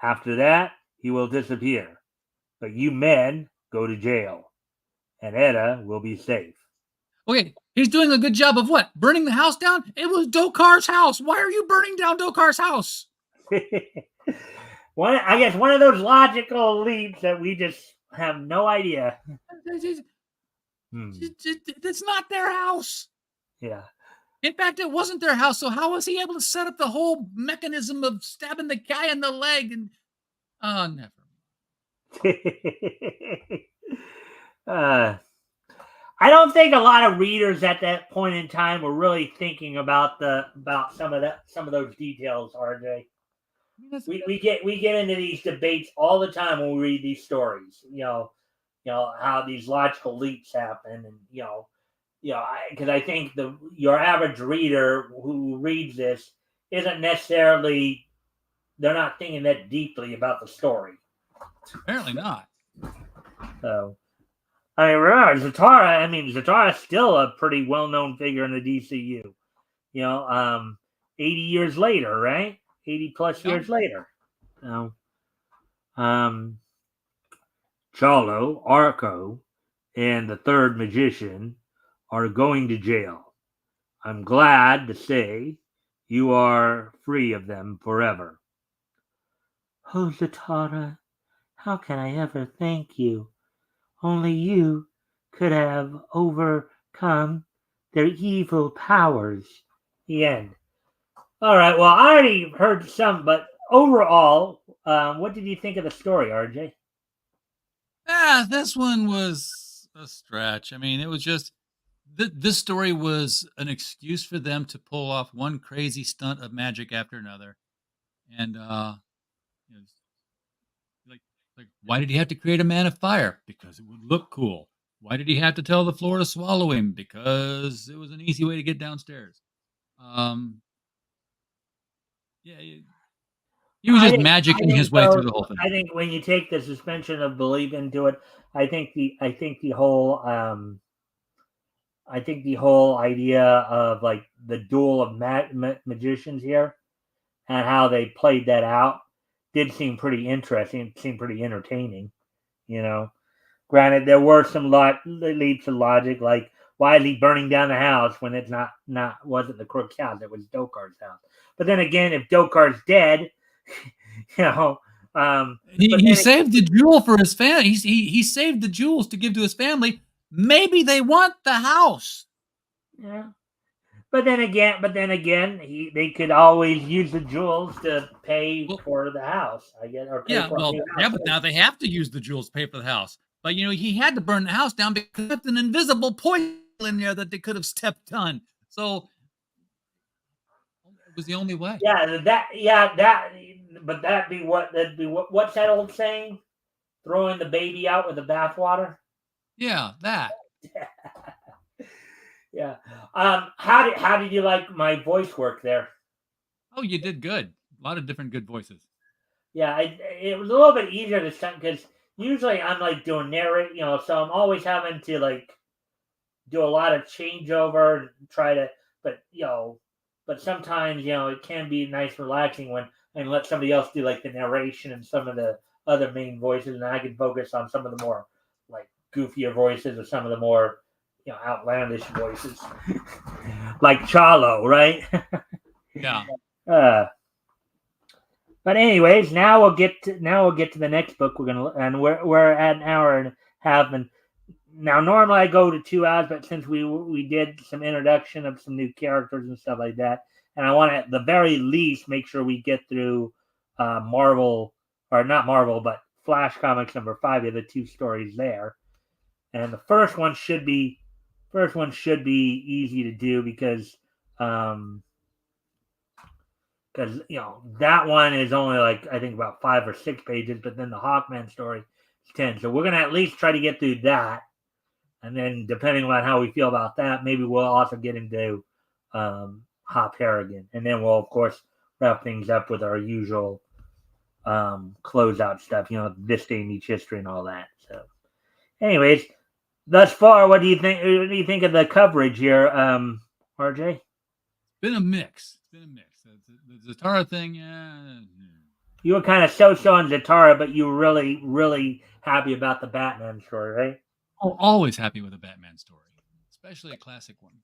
After that, he will disappear. But you men go to jail, and Etta will be safe. Okay, he's doing a good job of what? Burning the house down? It was Dokar's house. Why are you burning down Dokar's house? I guess one of those logical leaps that we just have no idea. It's not their house. Yeah. In fact, it wasn't their house. So how was he able to set up the whole mechanism of stabbing the guy in the leg? And never. I don't think a lot of readers at that point in time were really thinking about some of those details, RJ. We get into these debates all the time when we read these stories. How these logical leaps happen, and because I think your average reader who reads this isn't necessarily, they're not thinking that deeply about the story. Apparently not. So, I mean, remember, Zatara's still a pretty well-known figure in the DCU. 80 years later, right? 80 plus years later. So, Charlo, Arco, and the third magician are going to jail. I'm glad to say you are free of them forever. Oh, Zatara, how can I ever thank you? Only you could have overcome their evil powers. The end. All right. Well, I already heard some, but overall, what did you think of the story, RJ? This one was a stretch. I mean, it was just this story was an excuse for them to pull off one crazy stunt of magic after another, and you know, like why did he have to create a man of fire? Because it would look cool. Why did he have to tell the floor to swallow him? Because it was an easy way to get downstairs. Yeah, he was just magicking his way through the whole thing. I think when you take the suspension of belief into it, I think the whole idea of like the duel of magicians here and how they played that out did seem pretty interesting. It seemed pretty entertaining. Granted, there were some leaps of logic, like why is he burning down the house when it's wasn't the crook's house, it was Dokar's house. But then again, if Dokar's dead, he saved the jewel for his family. He saved the jewels to give to his family. Maybe they want the house. Yeah. But then again, they could always use the jewels to pay for the house, I guess. But now they have to use the jewels to pay for the house. But he had to burn the house down because there's an invisible poison in there that they could have stepped on. So it was the only way. But that'd be what's that old saying? Throwing the baby out with the bathwater. Yeah, that. Yeah. How did you like my voice work there? Oh, you did good. A lot of different good voices. Yeah, it was a little bit easier this time because usually I'm like doing narrate, so I'm always having to like do a lot of changeover and try to, but sometimes it can be nice, and relaxing when and let somebody else do like the narration and some of the other main voices, and I can focus on some of the more like goofier voices or some of the more outlandish voices, like Charlo, right? Yeah. But anyways, now we'll get to the next book. We're at an hour and a half, and now normally I go to 2 hours, but since we did some introduction of some new characters and stuff like that, and I want to at the very least make sure we get through Marvel, or not Marvel, but Flash Comics number 5. We have the 2 stories there, and the first one should be easy to do because that one is only like I think about 5 or 6 pages, but then the Hawkman story is 10. So we're gonna at least try to get through that, and then depending on how we feel about that, maybe we'll also get into Hop Harrigan, and then we'll of course wrap things up with our usual closeout stuff. This day in each history and all that. So, anyways, thus far, what do you think? What do you think of the coverage here, RJ? It's been a mix. The Zatara thing, You were kind of so on Zatara, but you were really, really happy about the Batman story, right? Oh, always happy with a Batman story, especially a classic one.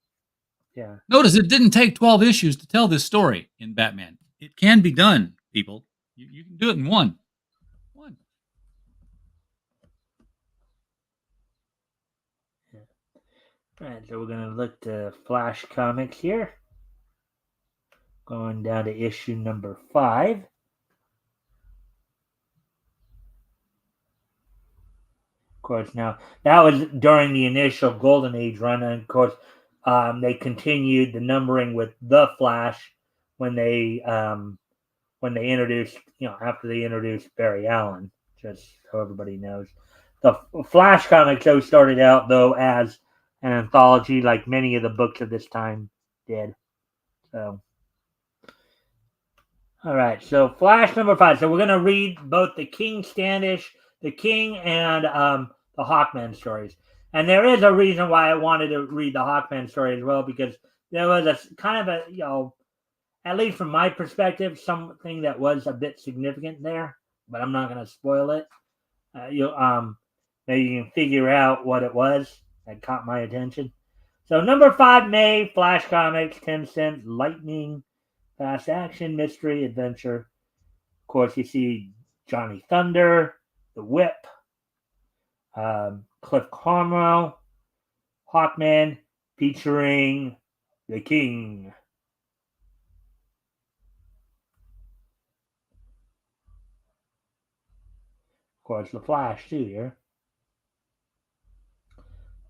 Yeah. Notice it didn't take 12 issues to tell this story in Batman. It can be done, people. You can do it in one. Yeah. All right, so we're going to look to Flash Comics here. Going down to issue number 5. Of course, now that was during the initial Golden Age run, and of course, they continued the numbering with the Flash when they introduced, after they introduced Barry Allen, just so everybody knows. The Flash comics though started out though as an anthology, like many of the books of this time did. So. All right, so Flash number 5. So we're going to read both the King and the Hawkman stories. And there is a reason why I wanted to read the Hawkman story as well, because there was a kind of a, at least from my perspective, something that was a bit significant there, but I'm not going to spoil it. Maybe you can figure out what it was that caught my attention. So number 5, May, Flash Comics, 10 cents, Lightning. Fast action, mystery, adventure. Of course, you see Johnny Thunder, the Whip, Cliff Cromwell, Hawkman, featuring the King. Of course, the Flash, too, here.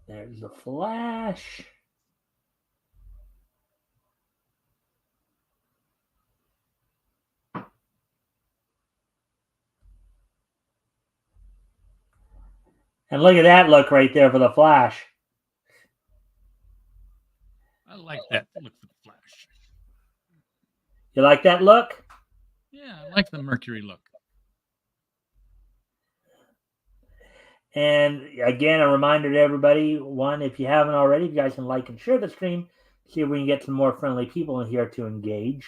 There's the Flash. And look at that look right there for the Flash. I like that look for the Flash. You like that look? Yeah, I like the Mercury look. And again, a reminder to everybody, one, if you haven't already, you guys can like and share the stream, see if we can get some more friendly people in here to engage.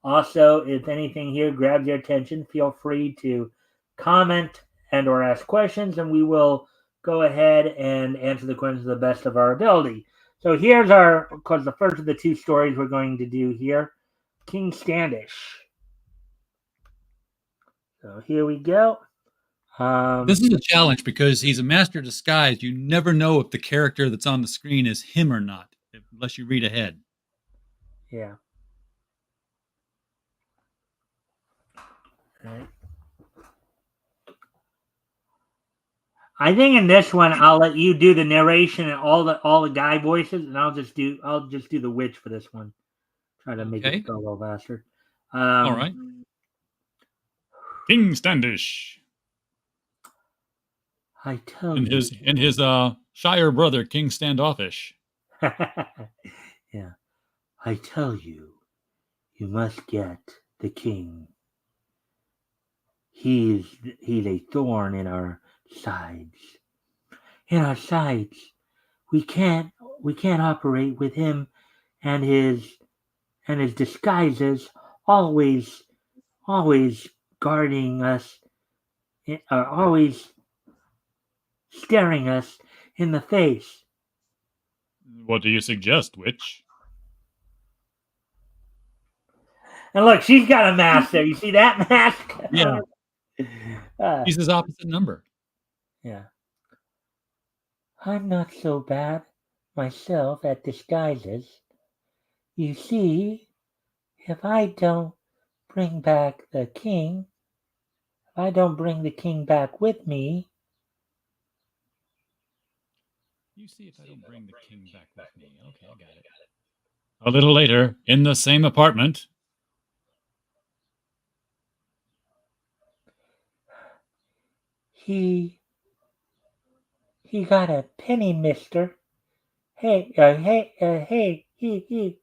Also, if anything here grabs your attention, feel free to comment and or ask questions, and we will go ahead and answer the questions to the best of our ability. So here's of course, the first of the 2 stories we're going to do here, King Standish. So here we go. This is a challenge because he's a master of disguise. You never know if the character that's on the screen is him or not, unless you read ahead. Yeah. Right. I think in this one I'll let you do the narration and all the guy voices, and I'll just do the witch for this one. Try to make it go a little faster. All right. King Standish. I tell you. And his Shire brother, King Standoffish. Yeah. I tell you, you must get the king. He's a thorn in our sides. We can't operate with him and his disguises always guarding us, always staring us in the face. What do you suggest, witch? And look, she's got a mask there. You see that mask? Yeah. He's his opposite number. Yeah. I'm not so bad myself at disguises. You see, if I don't bring back the king, if I don't bring the king back with me, You see if I don't bring the king back with me. Okay, I got it. A little later, in the same apartment. He got a penny, mister. Hey, he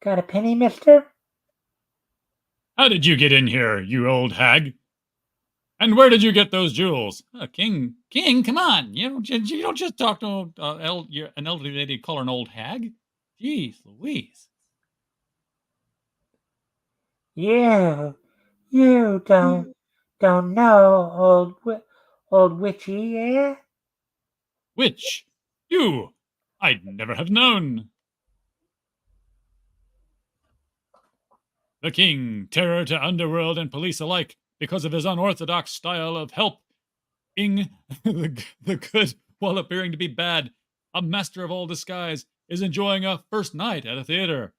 got a penny, mister? How did you get in here, you old hag? And where did you get those jewels? King, come on! You don't just talk to an elderly lady, call her an old hag. Jeez, Louise. You don't know old witchy, eh? Which? You! I'd never have known. The king, terror to underworld and police alike, because of his unorthodox style of helping the good while appearing to be bad, a master of all disguise, is enjoying a first night at a theater.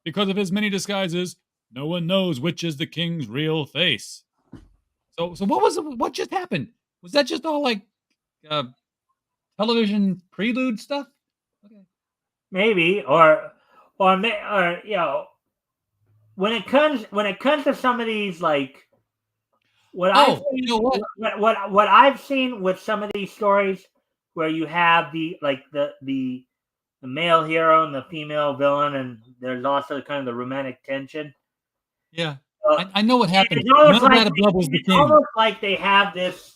Because of his many disguises, no one knows which is the king's real face. So what just happened? Was that just all like uh, television prelude stuff? Okay. Maybe, or you know, when it comes to some of these, like what I've Oh, seen, you know what? what I've seen with some of these stories, where you have the male hero and the female villain, and there's also kind of the romantic tension. Yeah, Uh, I know what happened. it's almost None of like that above was the it's king. almost like they have this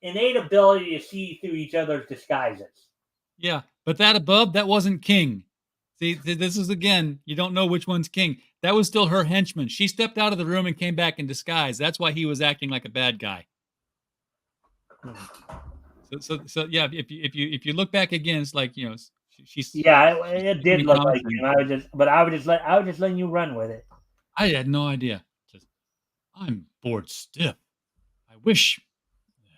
innate ability to see through each other's disguises. Yeah, but that above, that wasn't king. See, this is again, you don't know which one's king. That was still her henchman. She stepped out of the room and came back in disguise. That's why he was acting like a bad guy. So yeah, if you look back again, it's like she's Yeah, it speaking did in look common like sense. him. I was just letting you run with it. I had no idea. Just, I'm bored stiff. I wish.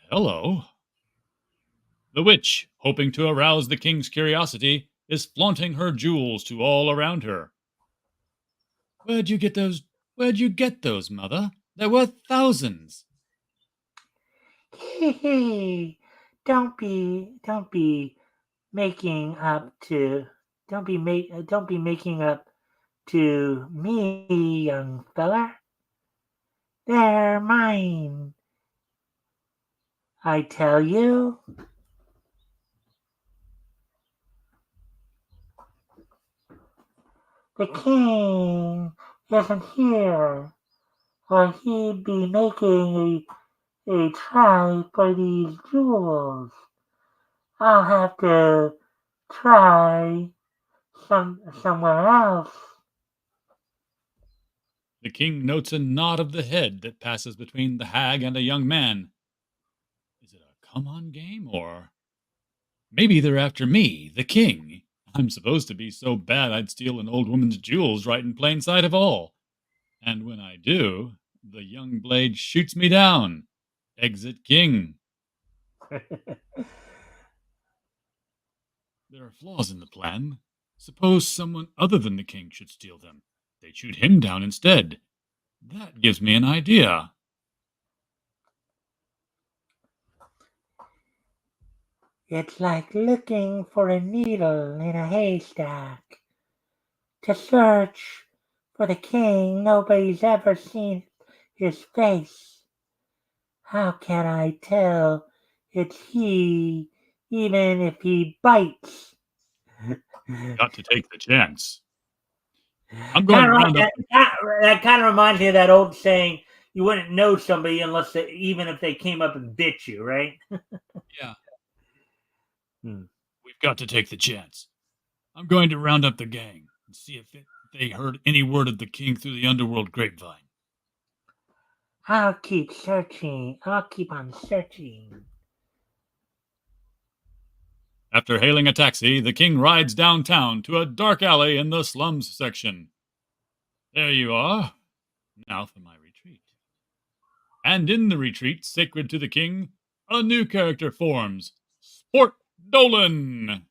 Hello. The witch, hoping to arouse the king's curiosity, is flaunting her jewels to all around her. Where'd you get those? Where'd you get those, mother? They're worth thousands. Don't be making up to don't be making up to me, young fella. They're mine. I tell you. The king isn't here, or he'd be making a try for these jewels. I'll have to try somewhere else. The king notes a nod of the head that passes between the hag and a young man. Is it a come on game, or maybe they're after me, the king? I'm supposed to be so bad I'd steal an old woman's jewels right in plain sight of all. And when I do, the young blade shoots me down. Exit king. There are flaws in the plan. Suppose someone other than the king should steal them. They'd shoot him down instead. That gives me an idea. It's like looking for a needle in a haystack. To search for the king, nobody's ever seen his face. How can I tell it's he, even if he bites? Got to take the chance. I'm going Kind to of round up. that kind of reminds me of that old saying: "You wouldn't know somebody even if they came up and bit you." Right? Yeah. Hmm. We've got to take the chance. I'm going to round up the gang and see if they heard any word of the king through the underworld grapevine. I'll keep searching. I'll keep on searching. After hailing a taxi, the king rides downtown to a dark alley in the slums section. There you are. Now for my retreat. And in the retreat sacred to the king, a new character forms. Sport Dolan!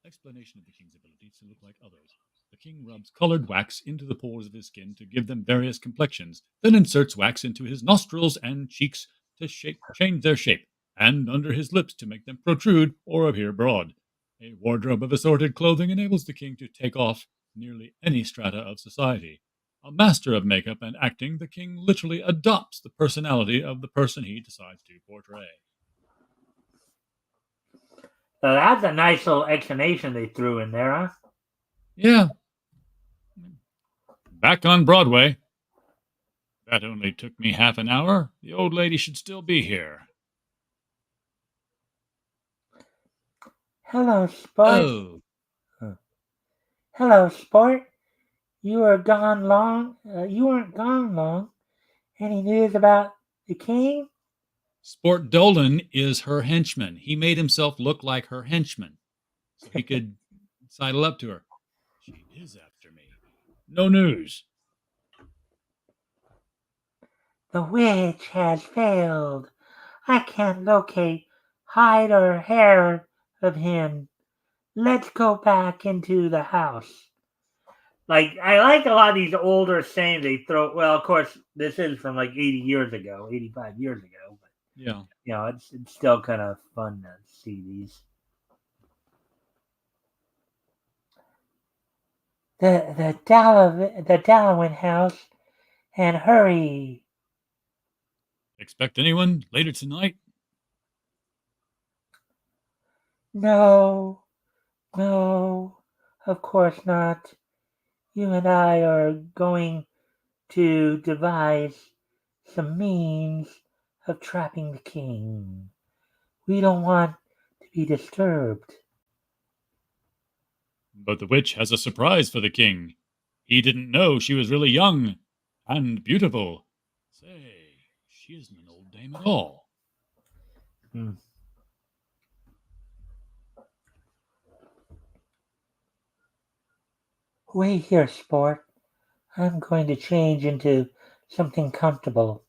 Explanation of the king's abilities to look like others. The king rubs colored wax into the pores of his skin to give them various complexions, then inserts wax into his nostrils and cheeks to change their shape. and under his lips to make them protrude or appear broad. A wardrobe of assorted clothing enables the king to take off nearly any strata of society. A master of makeup and acting, the king literally adopts the personality of the person he decides to portray. So that's a nice little explanation they threw in there, huh? Yeah. Back on Broadway. That only took me half an hour. The old lady should still be here. Hello, Sport. Oh, Hello, Sport. You were gone long. You weren't gone long. Any news about the king? Sport Dolan is her henchman. He made himself look like her henchman so he could sidle up to her. She is after me. No news. The witch has failed. I can't locate hide or hair of him. Let's go back into the house. Like, I like a lot of these older sayings they throw. Well, of course, this is from like 80 years ago, 85 years ago. But, Yeah. it's still kind of fun to see these. The Dallowin house, and hurry. Expect anyone later tonight? No, no, of course not. You and I are going to devise some means of trapping the king. We don't want to be disturbed. But the witch has a surprise for the king. He didn't know she was really young and beautiful. Say, she isn't an old dame at all. Wait here, Sport. I'm going to change into something comfortable.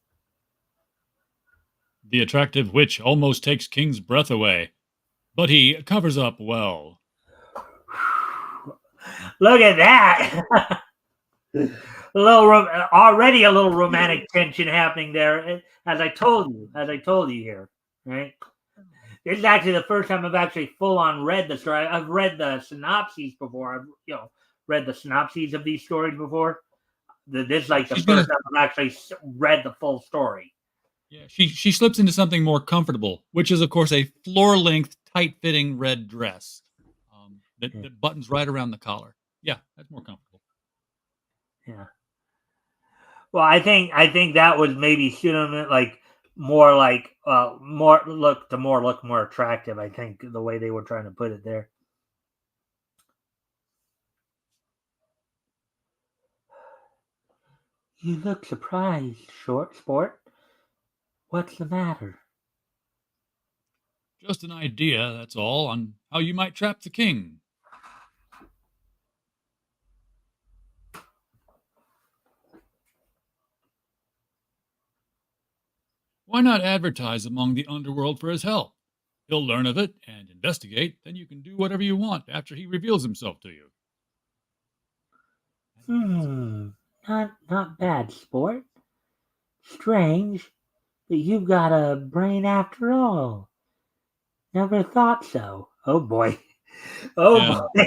The attractive witch almost takes King's breath away, but he covers up well. Look at that. Already a little romantic tension happening there, as I told you here, right? This is actually the first time I've actually full on read the story. I've read the synopses before. I've read the synopses of these stories before. This is like the first time I've actually read the full story. Yeah, she slips into something more comfortable, which is of course a floor-length, tight-fitting red dress that buttons right around the collar. Yeah, that's more comfortable. Yeah. Well, I think that was maybe suiting like more look more attractive. I think the way they were trying to put it there. You look surprised, Sport. What's the matter? Just an idea, that's all, on how you might trap the king. Why not advertise among the underworld for his help? He'll learn of it and investigate, then you can do whatever you want after he reveals himself to you. Not bad, Sport. Strange, but you've got a brain after all. Never thought so. Oh boy. Oh boy.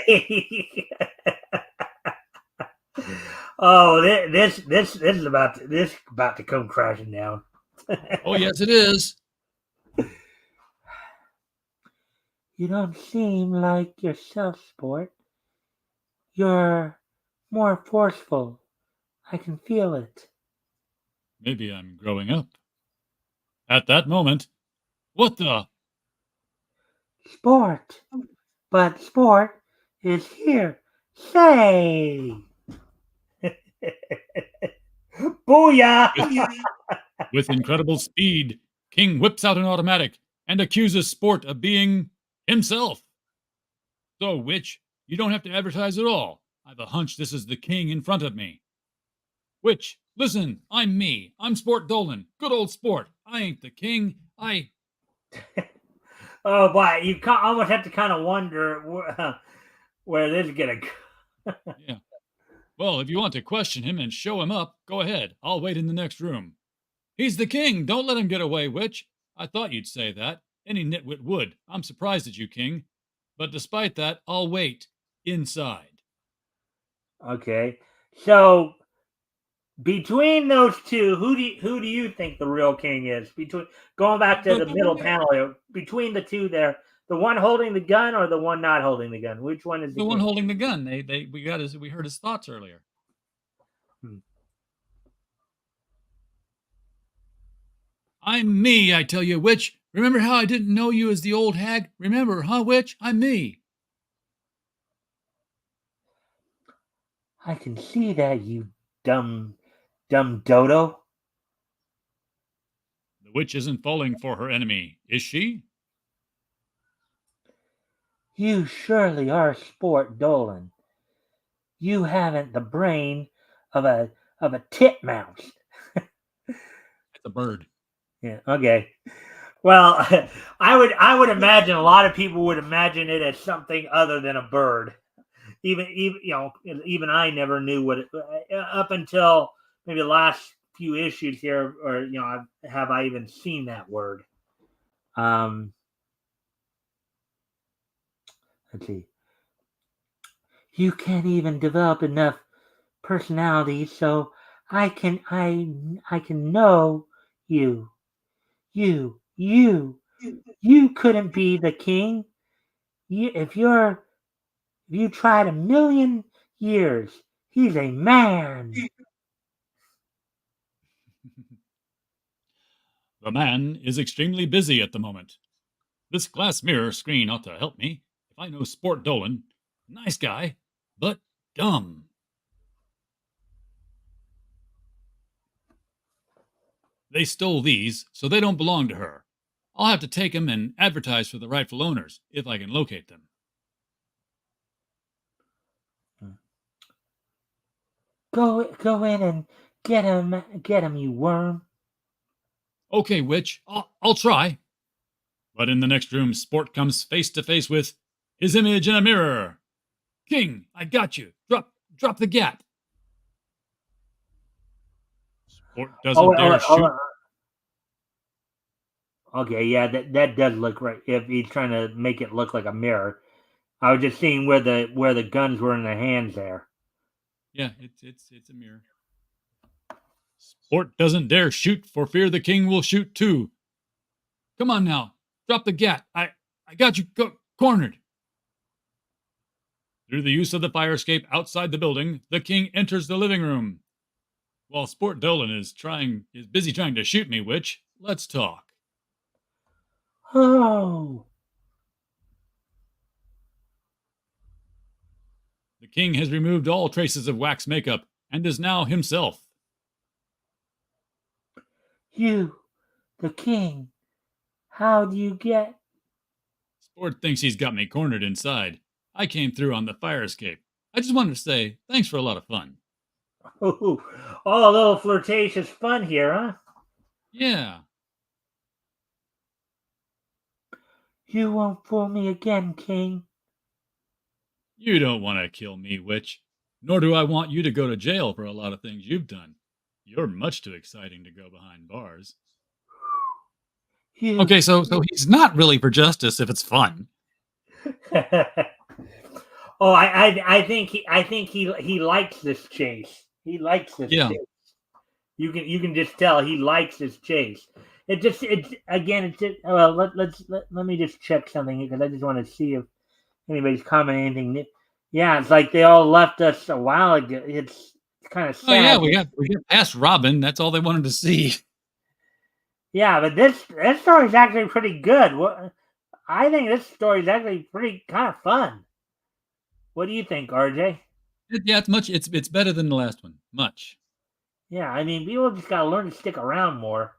Oh, this is about to come crashing down. Oh yes, it is. You don't seem like yourself, Sport. You're more forceful. I can feel it. Maybe I'm growing up. At that moment, what the? Sport. But Sport is here. Say! Booyah! With incredible speed, King whips out an automatic and accuses Sport of being himself. So, Witch, you don't have to advertise at all. I've a hunch this is the king in front of me. Witch, listen, I'm me. I'm Sport Dolan. Good old Sport. I ain't the king. Oh boy, you almost have to kind of wonder where this is gonna go. Yeah. Well, if you want to question him and show him up, go ahead. I'll wait in the next room. He's the king. Don't let him get away, Witch. I thought you'd say that. Any nitwit would. I'm surprised at you, King. But despite that, I'll wait inside. Okay. So between those two, who do you think the real king is? Between going back to the middle panel here, between the two there, the one holding the gun or the one not holding the gun? Which one is The the one king? holding the gun. We heard his thoughts earlier. I'm me, I tell you, witch. Remember how I didn't know you as the old hag? Remember, huh, witch? I'm me. I can see that, you dumb dodo. The witch isn't falling for her enemy, is she? You surely are Sport Dolan. You haven't the brain of a titmouse. It's a bird. Yeah. Okay. Well, I would imagine a lot of people would imagine it as something other than a bird. Even even I never knew what it, up until maybe the last few issues here, or have I even seen that word? Let's see. You can't even develop enough personality, so I can know you. You couldn't be the king. If you tried a million years, he's a man. The man is extremely busy at the moment. This glass mirror screen ought to help me. If I know Sport Dolan, nice guy, but dumb. They stole these, so they don't belong to her. I'll have to take them and advertise for the rightful owners, if I can locate them. Go in and get him, you worm. Okay, witch, I'll try. But in the next room, Sport comes face to face with his image in a mirror. King, I got you. Drop the gap. Sport doesn't dare shoot. Okay, yeah, that does look right. If he's trying to make it look like a mirror, I was just seeing where the guns were in the hands there. Yeah, it's a mirror. Sport doesn't dare shoot for fear the king will shoot too. Come on now, drop the gat. I got you cornered. Through the use of the fire escape outside the building, the king enters the living room. While Sport Dolan is busy trying to shoot me, witch, let's talk. Oh. The king has removed all traces of wax makeup and is now himself. You, the king, how do you get? Sport thinks he's got me cornered inside. I came through on the fire escape. I just wanted to say thanks for a lot of fun. Oh, all a little flirtatious fun here, huh? Yeah. You won't fool me again, king. You don't want to kill me, witch. Nor do I want you to go to jail for a lot of things you've done. You're much too exciting to go behind bars. Okay, so he's not really for justice if it's fun. Oh, I think he likes this chase. He likes this chase. You can just tell he likes this chase. Let me just check something here because I just want to see if anybody's commenting anything. Yeah, it's like they all left us a while ago. It's kind of sad. Oh yeah, we got past Robin. That's all they wanted to see. Yeah, but this story is actually pretty good. I think this story is actually pretty kind of fun. What do you think, RJ? Yeah, it's better than the last one. Much. Yeah, I mean, people just gotta learn to stick around more.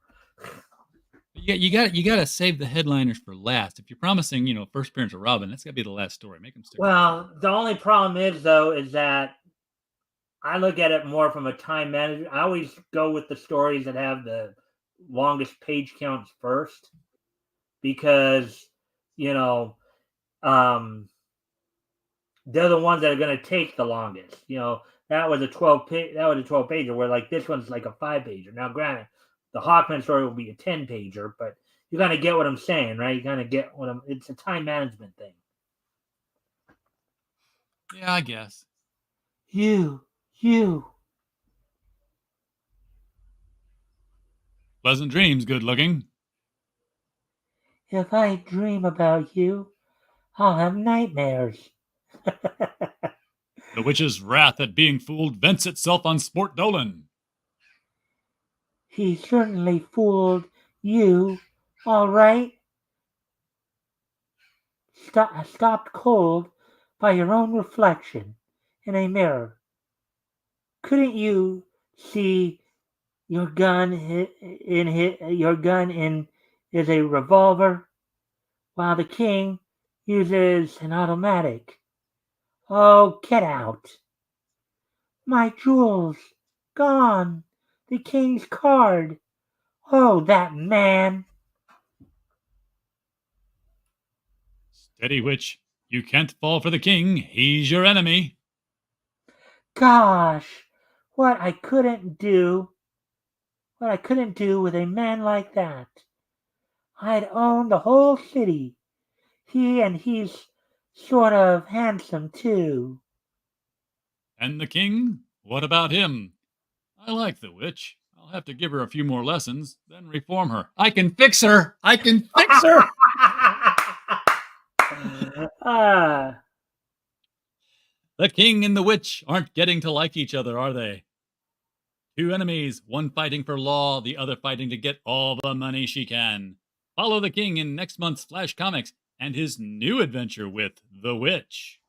You gotta save the headliners for last. If you're promising, first appearance of Robin, that's gotta be the last story. Make them stick. Well, the only problem is that I look at it more from a time management. I always go with the stories that have the longest page counts first, because they're the ones that are going to take the longest. That was a 12-pager, where like this one's like a 5-pager. Now, granted, the Hawkman story will be a 10-pager, but you kind of get what I'm saying, right? You kind of get what I'm. It's a time management thing. Yeah, I guess. You. Pleasant dreams, good looking. If I dream about you, I'll have nightmares. The witch's wrath at being fooled vents itself on Sport Dolan. He certainly fooled you, all right? Stopped cold by your own reflection in a mirror. Couldn't you see your gun in is a revolver, while the king uses an automatic? Oh, get out! My jewels gone. The king's card. Oh, that man! Steady, witch. You can't fall for the king. He's your enemy. Gosh, what I couldn't do. What I couldn't do with a man like that. I'd own the whole city. He's sort of handsome too. And the king? What about him? I like the witch. I'll have to give her a few more lessons, then reform her. I can fix her! I can fix her! Ah, The king and the witch aren't getting to like each other, are they? Two enemies, one fighting for law, the other fighting to get all the money she can. Follow the king in next month's Flash Comics and his new adventure with the witch.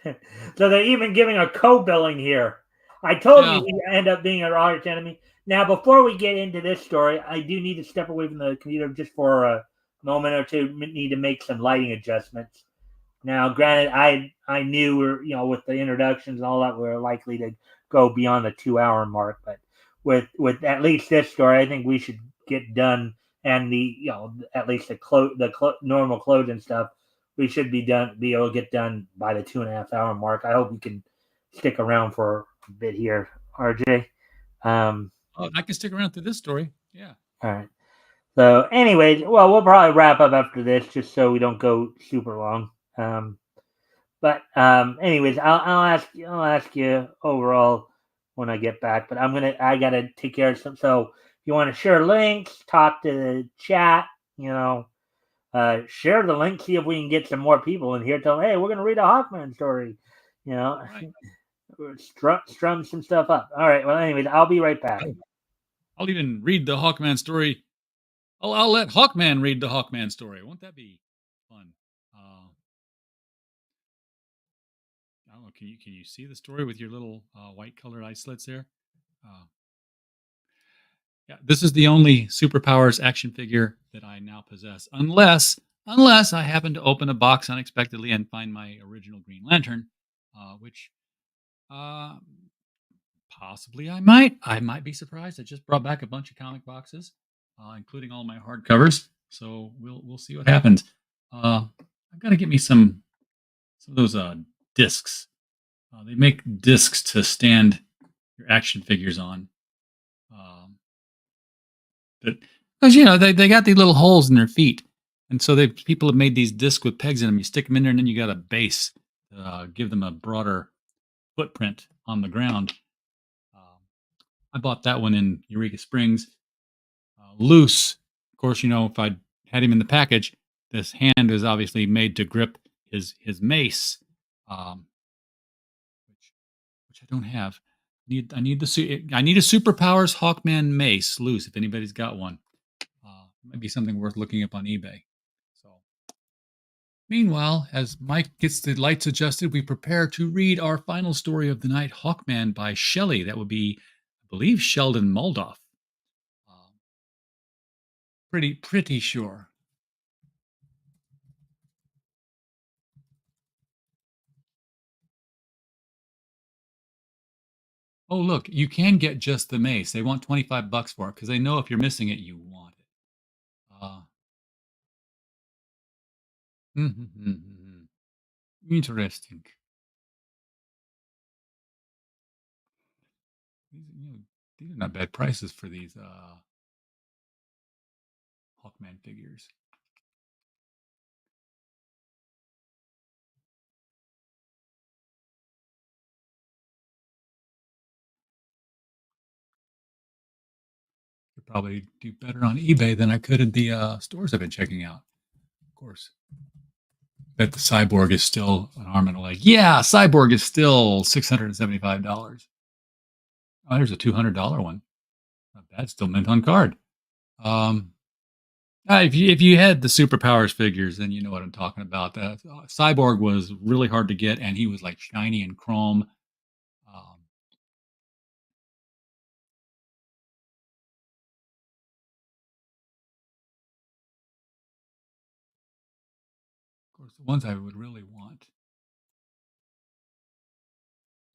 so they're even giving a co-billing here. I told Yeah. you he end up being our arch enemy. Now, before we get into this story, I do need to step away from the computer just for a moment or two. Need to make some lighting adjustments. Now, granted, I knew with the introductions and all that, we're likely to go beyond the 2 hour mark. But with at least this story, I think we should get done, and at least the normal closing stuff, we should be able to get done by the 2.5 hour mark. I hope you can stick around for a bit here, RJ. I can stick around through this story. Yeah. All right. So, anyways, well, we'll probably wrap up after this, just so we don't go super long. But anyways, I'll ask you overall when I get back. But I gotta take care of some. So if you want to share links, talk to the chat, share the link, see if we can get some more people in here. Tell them, hey, we're gonna read a Hawkman story. Right. Strum some stuff up. All right. Well, anyways, I'll be right back. I'll even read the Hawkman story. I'll let Hawkman read the Hawkman story. Won't that be fun? I don't know. Can you see the story with your little white colored eye slits there? Yeah, this is the only superpowers action figure that I now possess, unless I happen to open a box unexpectedly and find my original Green Lantern, which possibly I might be surprised. I just brought back a bunch of comic boxes, including all my hardcovers. So we'll see what happens. I've got to get me some of those discs. They make discs to stand your action figures on. Because they got these little holes in their feet, and so people have made these discs with pegs in them. You stick them in there, and then you got a base to give them a broader footprint on the ground. I bought that one in Eureka Springs. Loose, of course. If I had him in the package, this hand is obviously made to grip his mace, which I don't have. I need a superpowers Hawkman mace loose. If anybody's got one, might be something worth looking up on eBay. So, meanwhile, as Mike gets the lights adjusted, we prepare to read our final story of the night, Hawkman by Shelley. That would be, I believe, Sheldon Moldoff. Pretty sure. Oh, look, you can get just the mace. They want $25 for it because they know if you're missing it, you want it. Interesting. These are not bad prices for these Hawkman figures. Could probably do better on eBay than I could at the stores I've been checking out. Of course. Bet the Cyborg is still an arm and a leg. Yeah, Cyborg is still $675. Oh, there's a $200 one. Not bad. Still mint on card. If you had the superpowers figures, then you know what I'm talking about. Cyborg was really hard to get, and he was like shiny and chrome. Of course, the ones I would really want.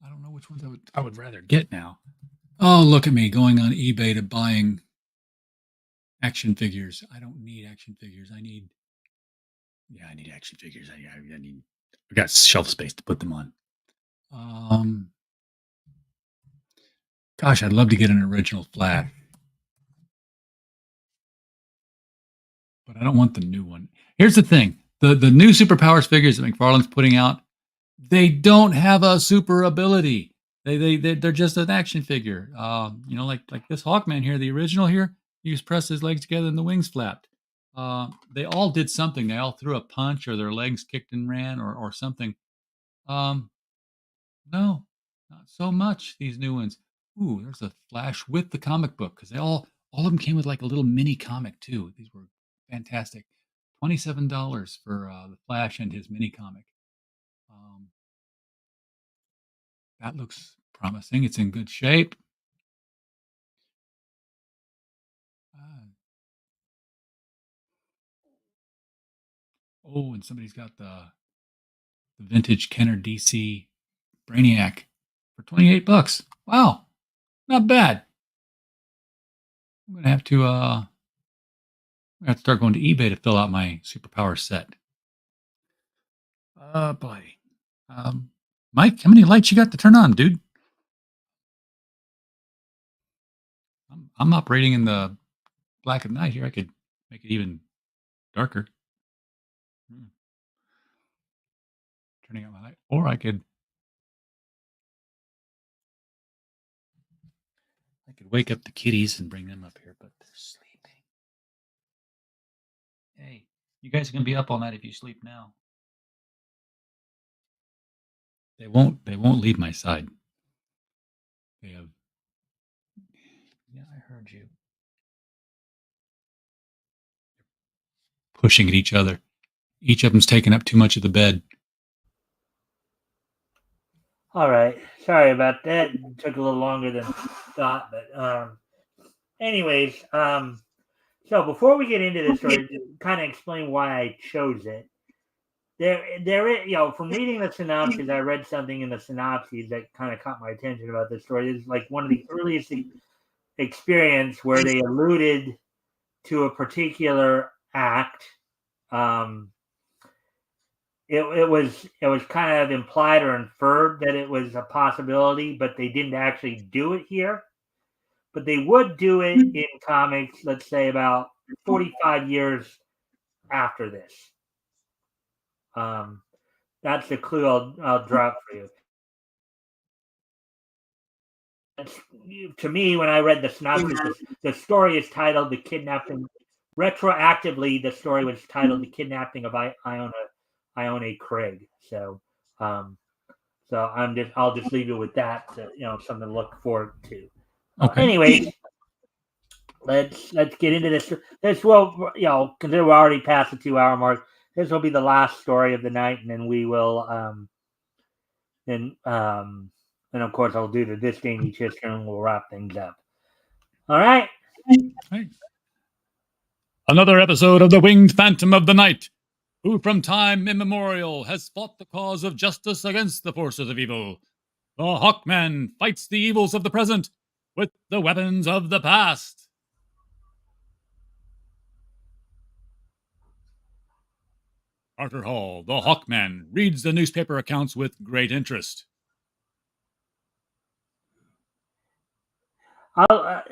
I don't know which ones I would rather get now. Oh, look at me going on eBay to buying action figures. I don't need action figures. I need action figures. I got shelf space to put them on. Gosh, I'd love to get an original Flash, but I don't want the new one. Here's the thing: the new superpowers figures that McFarlane's putting out, they don't have a super ability. They're just an action figure. Like this Hawkman here, the original here. You just press his legs together and the wings flapped. They all did something. They all threw a punch, or their legs kicked and ran, or something. No, not so much. These new ones. Ooh, there's a Flash with the comic book, because all of them came with like a little mini comic too. These were fantastic. $27 for the Flash and his mini comic. That looks promising. It's in good shape. Oh, and somebody's got the vintage Kenner DC Brainiac for $28. Wow, not bad. I'm gonna have to start going to eBay to fill out my superpower set. Boy. Mike, how many lights you got to turn on, dude? I'm operating in the black of night here. I could make it even darker. Turning on my light. Or I could wake up the kitties and bring them up here, but they're sleeping. Hey, you guys are gonna be up all night if you sleep now. They won't leave my side. They have. Yeah, I heard you. Pushing at each other. Each of them's taking up too much of the bed. All right. Sorry about that. It took a little longer than thought, but anyways, so before we get into this story, to kind of explain why I chose it. There is, from reading the synopsis, I read something in the synopsis that kind of caught my attention about this story. It's like one of the earliest experience where they alluded to a particular act. It was kind of implied or inferred that it was a possibility, but they didn't actually do it here. But they would do it in comics, let's say about 45 years after this. That's the clue I'll drop for you. To me, when I read the synopsis, the story is titled "The Kidnapping." Retroactively, the story was titled "The Kidnapping of Iona Craig." So I'll just leave you with that. Something to look forward to. Okay. Anyways, let's get into this. This will, consider we're already past the 2-hour mark. This will be the last story of the night, and then we will, and of course I'll do the This Day in Each History, and we'll wrap things up. All right. Another episode of the Winged Phantom of the Night, who from time immemorial has fought the cause of justice against the forces of evil. The Hawkman fights the evils of the present with the weapons of the past. Carter Hall, the Hawkman, reads the newspaper accounts with great interest. I'll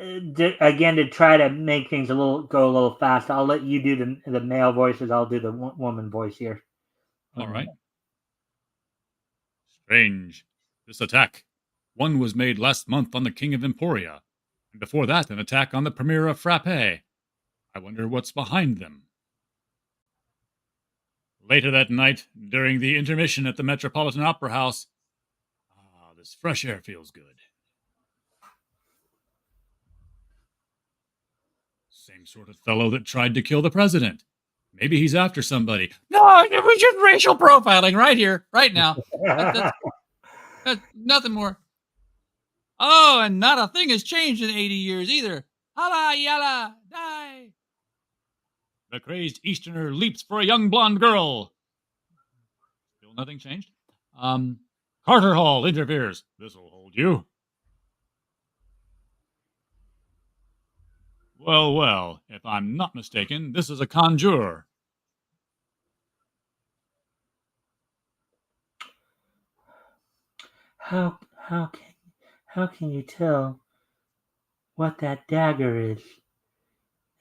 again to try to make things go a little fast. I'll let you do the male voices. I'll do the woman voice here. All right. Strange. This attack. One was made last month on the King of Emporia, and before that, an attack on the Premier of Frappe. I wonder what's behind them. Later that night, during the intermission at the Metropolitan Opera House, this fresh air feels good. Same sort of fellow that tried to kill the president. Maybe he's after somebody. No, we just racial profiling right here, right now. That's nothing more. Oh, and not a thing has changed in 80 years either. Hala, yalla, die. The crazed Easterner leaps for a young blonde girl. Still nothing changed. Carter Hall interferes. This'll hold you. Well, if I'm not mistaken, this is a conjurer. How can you tell what that dagger is?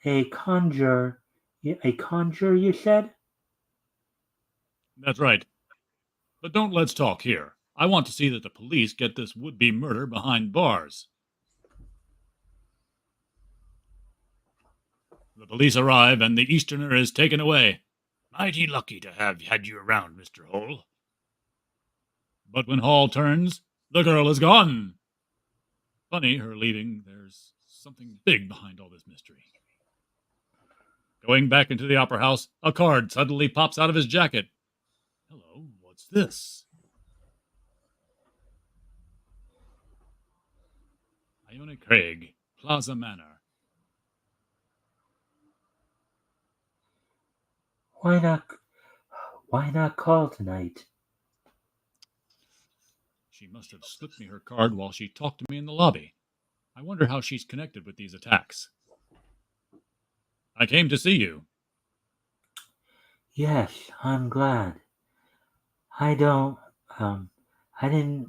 A conjure, you said? That's right. But don't let's talk here. I want to see that the police get this would-be murder behind bars. The police arrive, and the Easterner is taken away. Mighty lucky to have had you around, Mr. Hall. But when Hall turns, the girl is gone. Funny, her leaving. There's something big behind all this mystery. Going back into the opera house, a card suddenly pops out of his jacket. Hello, what's this? Iona Craig, Plaza Manor. Why not call tonight? She must have slipped me her card while she talked to me in the lobby. I wonder how she's connected with these attacks. I came to see you. Yes, I'm glad. I didn't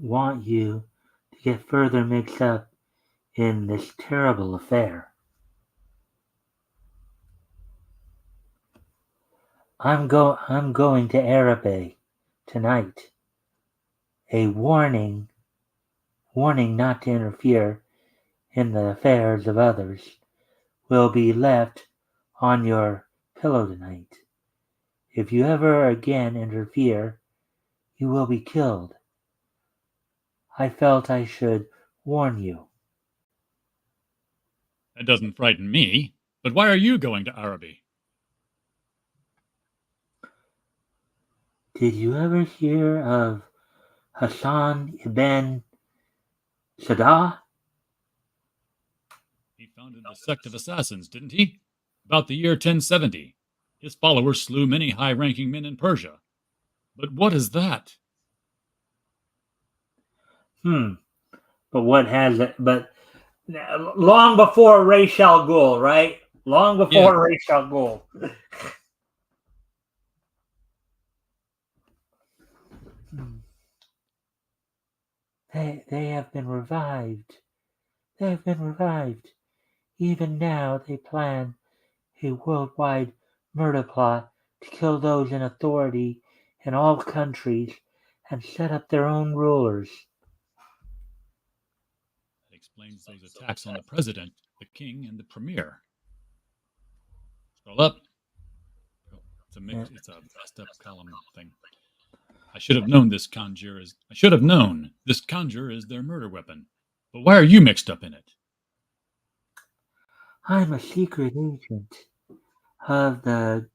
want you to get further mixed up in this terrible affair. I'm going to Arabe tonight. A warning not to interfere in the affairs of others will be left on your pillow tonight. If you ever again interfere, you will be killed. I felt I should warn you. That doesn't frighten me. But why are you going to Araby? Did you ever hear of Hassan ibn Sadah? He founded the sect of assassins, didn't he? About the year 1070. His followers slew many high-ranking men in Persia. But what is that? But what has it? But long before Ra's al Ghul, right? Long before Ra's al Ghul. They have been revived. They have been revived. Even now they plan a worldwide murder plot to kill those in authority in all countries and set up their own rulers. That explains those attacks on the president, the king, and the premier. Scroll up. Oh, it's a messed up column thing. I should have known this conjure is their murder weapon. But why are you mixed up in it? I'm a secret agent of the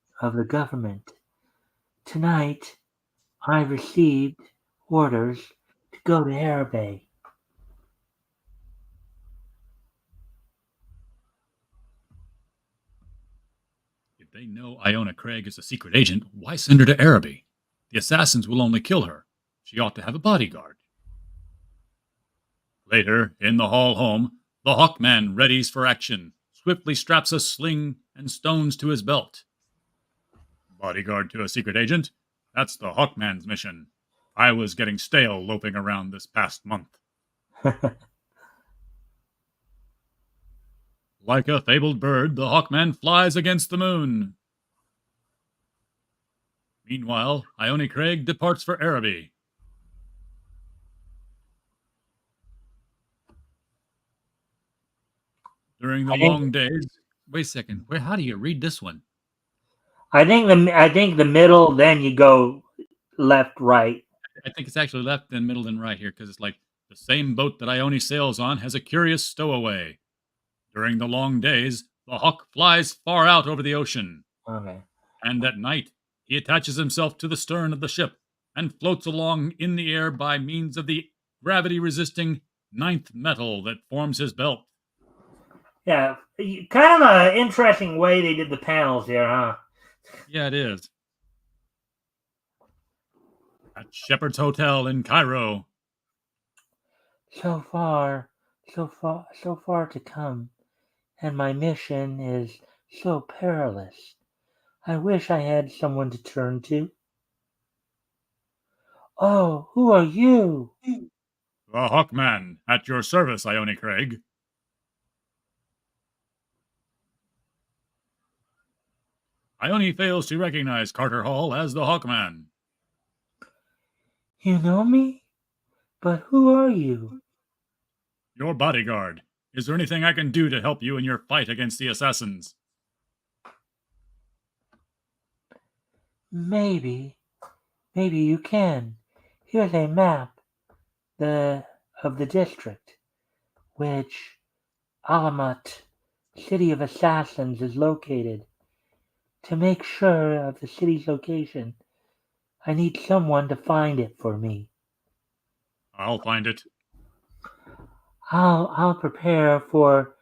government. Tonight, I received orders to go to Arabe. If they know Iona Craig is a secret agent, why send her to Araby? The assassins will only kill her. She ought to have a bodyguard. Later, in the hall home, the Hawkman readies for action, swiftly straps a sling and stones to his belt. Bodyguard to a secret agent? That's the Hawkman's mission. I was getting stale loping around this past month. Like a fabled bird, the Hawkman flies against the moon. Meanwhile, Ione Craig departs for Araby. During the long days... Wait a second. How do you read this one? I think the middle, then you go left, right. I think it's actually left and middle and right here, because it's like, the same boat that Ione sails on has a curious stowaway. During the long days, the Hawk flies far out over the ocean. Okay. And at night, he attaches himself to the stern of the ship and floats along in the air by means of the gravity-resisting ninth metal that forms his belt. Yeah, kind of an interesting way they did the panels here, huh? Yeah, it is. At Shepherd's Hotel in Cairo. So far to come, and my mission is so perilous. I wish I had someone to turn to. Oh, who are you? The Hawkman, at your service, Ione Craig. Ione fails to recognize Carter Hall as the Hawkman. You know me? But who are you? Your bodyguard. Is there anything I can do to help you in your fight against the assassins? Maybe you can. Here's a map of the district, which Alamat, City of Assassins, is located. To make sure of the city's location, I need someone to find it for me. I'll find it. I'll prepare for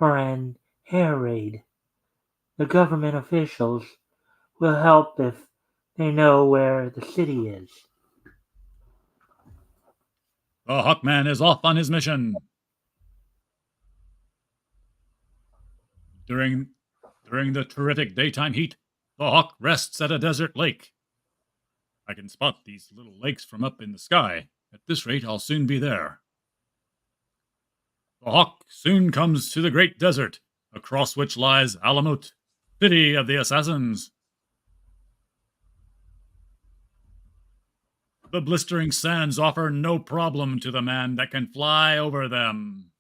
an air raid. The government officials will help if they know where the city is. The Hawkman is off on his mission. During the terrific daytime heat, the Hawk rests at a desert lake. I can spot these little lakes from up in the sky. At this rate, I'll soon be there. The Hawk soon comes to the great desert, across which lies Alamut, city of the assassins. The blistering sands offer no problem to the man that can fly over them.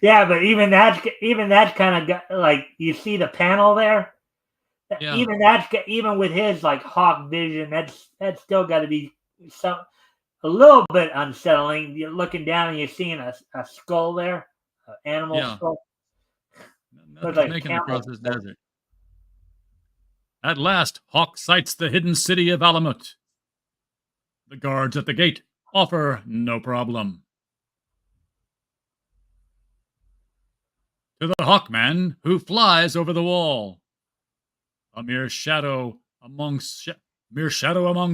Yeah, but even that's kind of like, you see the panel there. Yeah. Even with his like hawk vision, that's still got to be a little bit unsettling. You're looking down and you're seeing a skull there, an animal skull. Nothing's like making across this desert. At last, Hawk sights the hidden city of Alamut. The guards at the gate offer no problem. To the Hawkman, who flies over the wall. A mere shadow among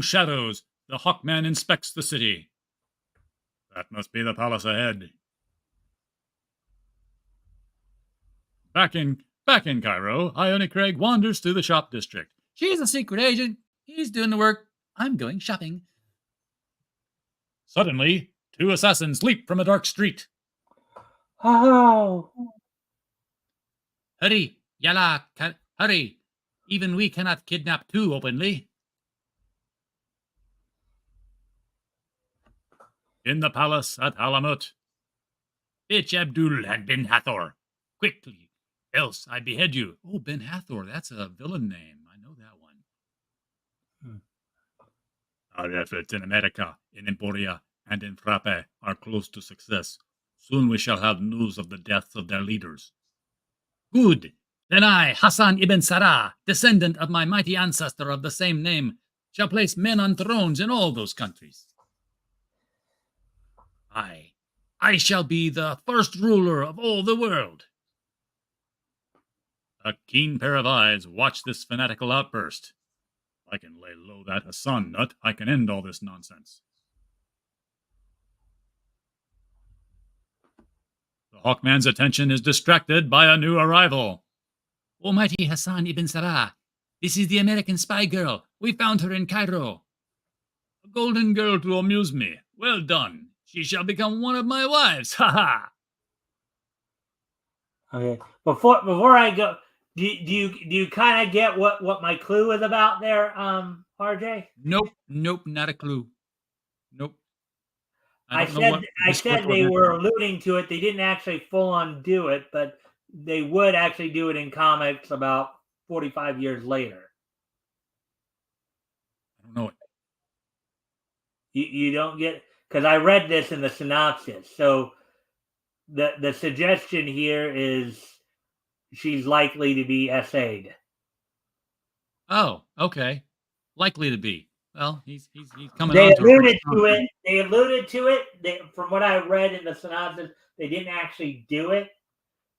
shadows, the Hawkman inspects the city. That must be the palace ahead. Back in Cairo, Ione Craig wanders through the shop district. She's a secret agent. He's doing the work. I'm going shopping. Suddenly, two assassins leap from a dark street. Oh! Hurry, Yala, hurry. Even we cannot kidnap two openly. In the palace at Alamut. Bitch Abdul and Ben Hathor. Quickly, else I behead you. Oh, Ben Hathor, that's a villain name. I know that one. Our efforts in America, in Emporia, and in Frappe are close to success. Soon we shall have news of the deaths of their leaders. Good. Then I, Hassan ibn Sarah, descendant of my mighty ancestor of the same name, shall place men on thrones in all those countries. I shall be the first ruler of all the world. A keen pair of eyes watch this fanatical outburst. I can lay low that Hassan nut. I can end all this nonsense. The Hawkman's attention is distracted by a new arrival. Almighty Hassan ibn Sarah, this is the American spy girl. We found her in Cairo. A golden girl to amuse me. Well done. She shall become one of my wives. Ha ha! Okay. Before I go, do you kind of get what my clue is about there, RJ? Nope, not a clue. Nope. I I don't know said what I this said ritual they has were to do. alluding to it. They didn't actually full on do it, but they would actually do it in comics about 45 years later. I don't know it. You don't get, because I read this in the synopsis. So the suggestion here is she's likely to be SA'd. Oh, okay. Likely to be. Well, he's coming They on to it pretty alluded to strongly. it. They alluded to it. From what I read in the synopsis, they didn't actually do it,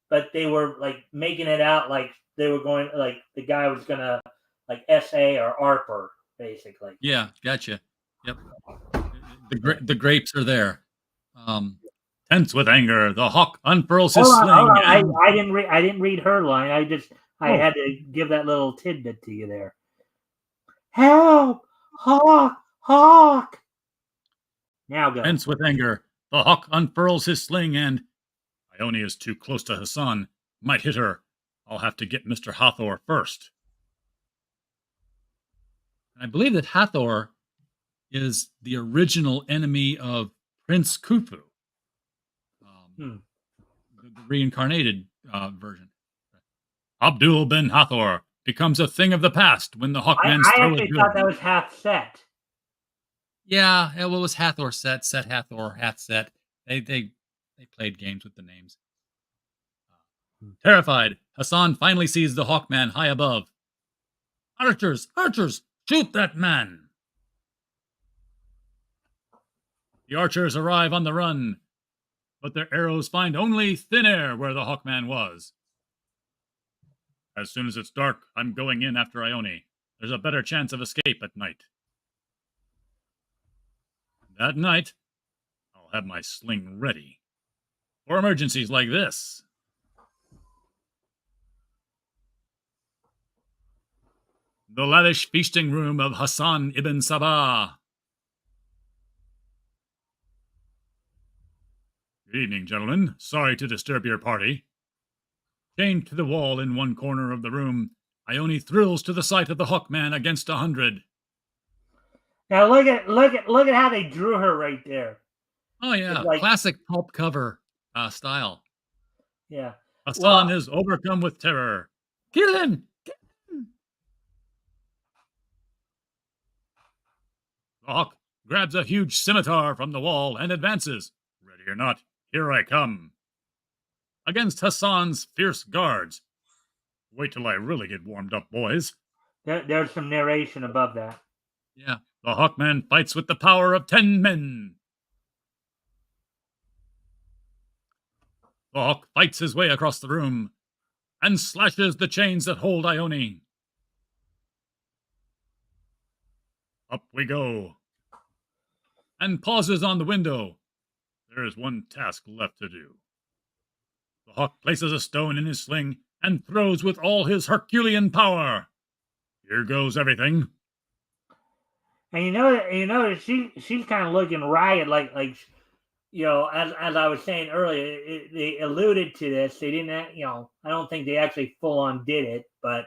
but they were like making it out like they were going, like the guy was gonna like SA or ARPer basically. Yeah, gotcha. Yep. The grapes are there. Tense with anger, the hawk unfurls his Hold sling. on. And, I didn't read her line. I oh, had to give that little tidbit to you there. Help! Hawk! Hawk! Now go. tense with anger, the hawk unfurls his sling, and Ione is too close to Hassan. Might hit her. I'll have to get Mr. Hathor first. And I believe that Hathor is the original enemy of Prince Khufu, the reincarnated version. Abdul bin Hathor becomes a thing of the past when the Hawkmen's I throw actually a thought good. that was half set. Yeah, well, it was Hathor set Hathor, hat set. They played games with the names. Terrified, Hassan finally sees the Hawkman high above. Archers! Archers! Shoot that man! The archers arrive on the run, but their arrows find only thin air where the Hawkman was. As soon as it's dark, I'm going in after Ione. There's a better chance of escape at night. That night, I'll have my sling ready for emergencies like this. The lavish feasting room of Hassan ibn Sabah. Good evening, gentlemen. Sorry to disturb your party. Chained to the wall in one corner of the room, Ione thrills to the sight of the Hawkman against 100. Now look at how they drew her right there. Oh yeah, Like, classic pulp cover style. yeah. Hassan is overcome with terror. Kill him! Kill him! The Hawk grabs a huge scimitar from the wall and advances. Ready or not, here I come. Against Hassan's fierce guards. Wait till I really get warmed up, boys. There's some narration above that. Yeah, the Hawkman fights with the power of 10 men. The Hawk fights his way across the room and slashes the chains that hold Ione. Up we go. And pauses on the window. There is one task left to do. The Hawk places a stone in his sling and throws with all his Herculean power. Here goes everything. And you know she's kind of looking ragged, like as I was saying earlier, they alluded to this. They didn't, I don't think they actually full on did it, but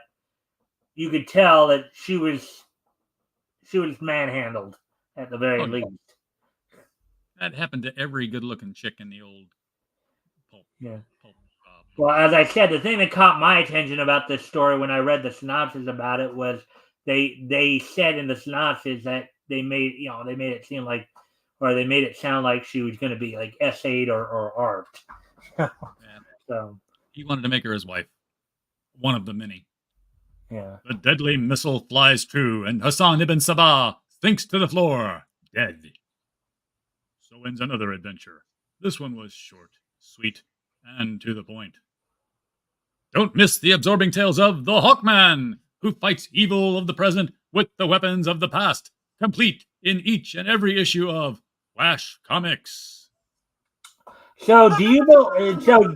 you could tell that she was manhandled at the very least. That happened to every good-looking chick in the old pulp. Yeah. Well, as I said, the thing that caught my attention about this story when I read the synopsis about it was they said in the synopsis that they made it seem like, or they made it sound like she was going to be like S8 or ARPed. Yeah. So he wanted to make her his wife. One of the many. Yeah. The deadly missile flies true, and Hassan ibn Sabah sinks to the floor, dead. So ends another adventure. This one was short, sweet, and to the point. Don't miss the absorbing tales of the Hawkman, who fights evil of the present with the weapons of the past, complete in each and every issue of Flash Comics. So do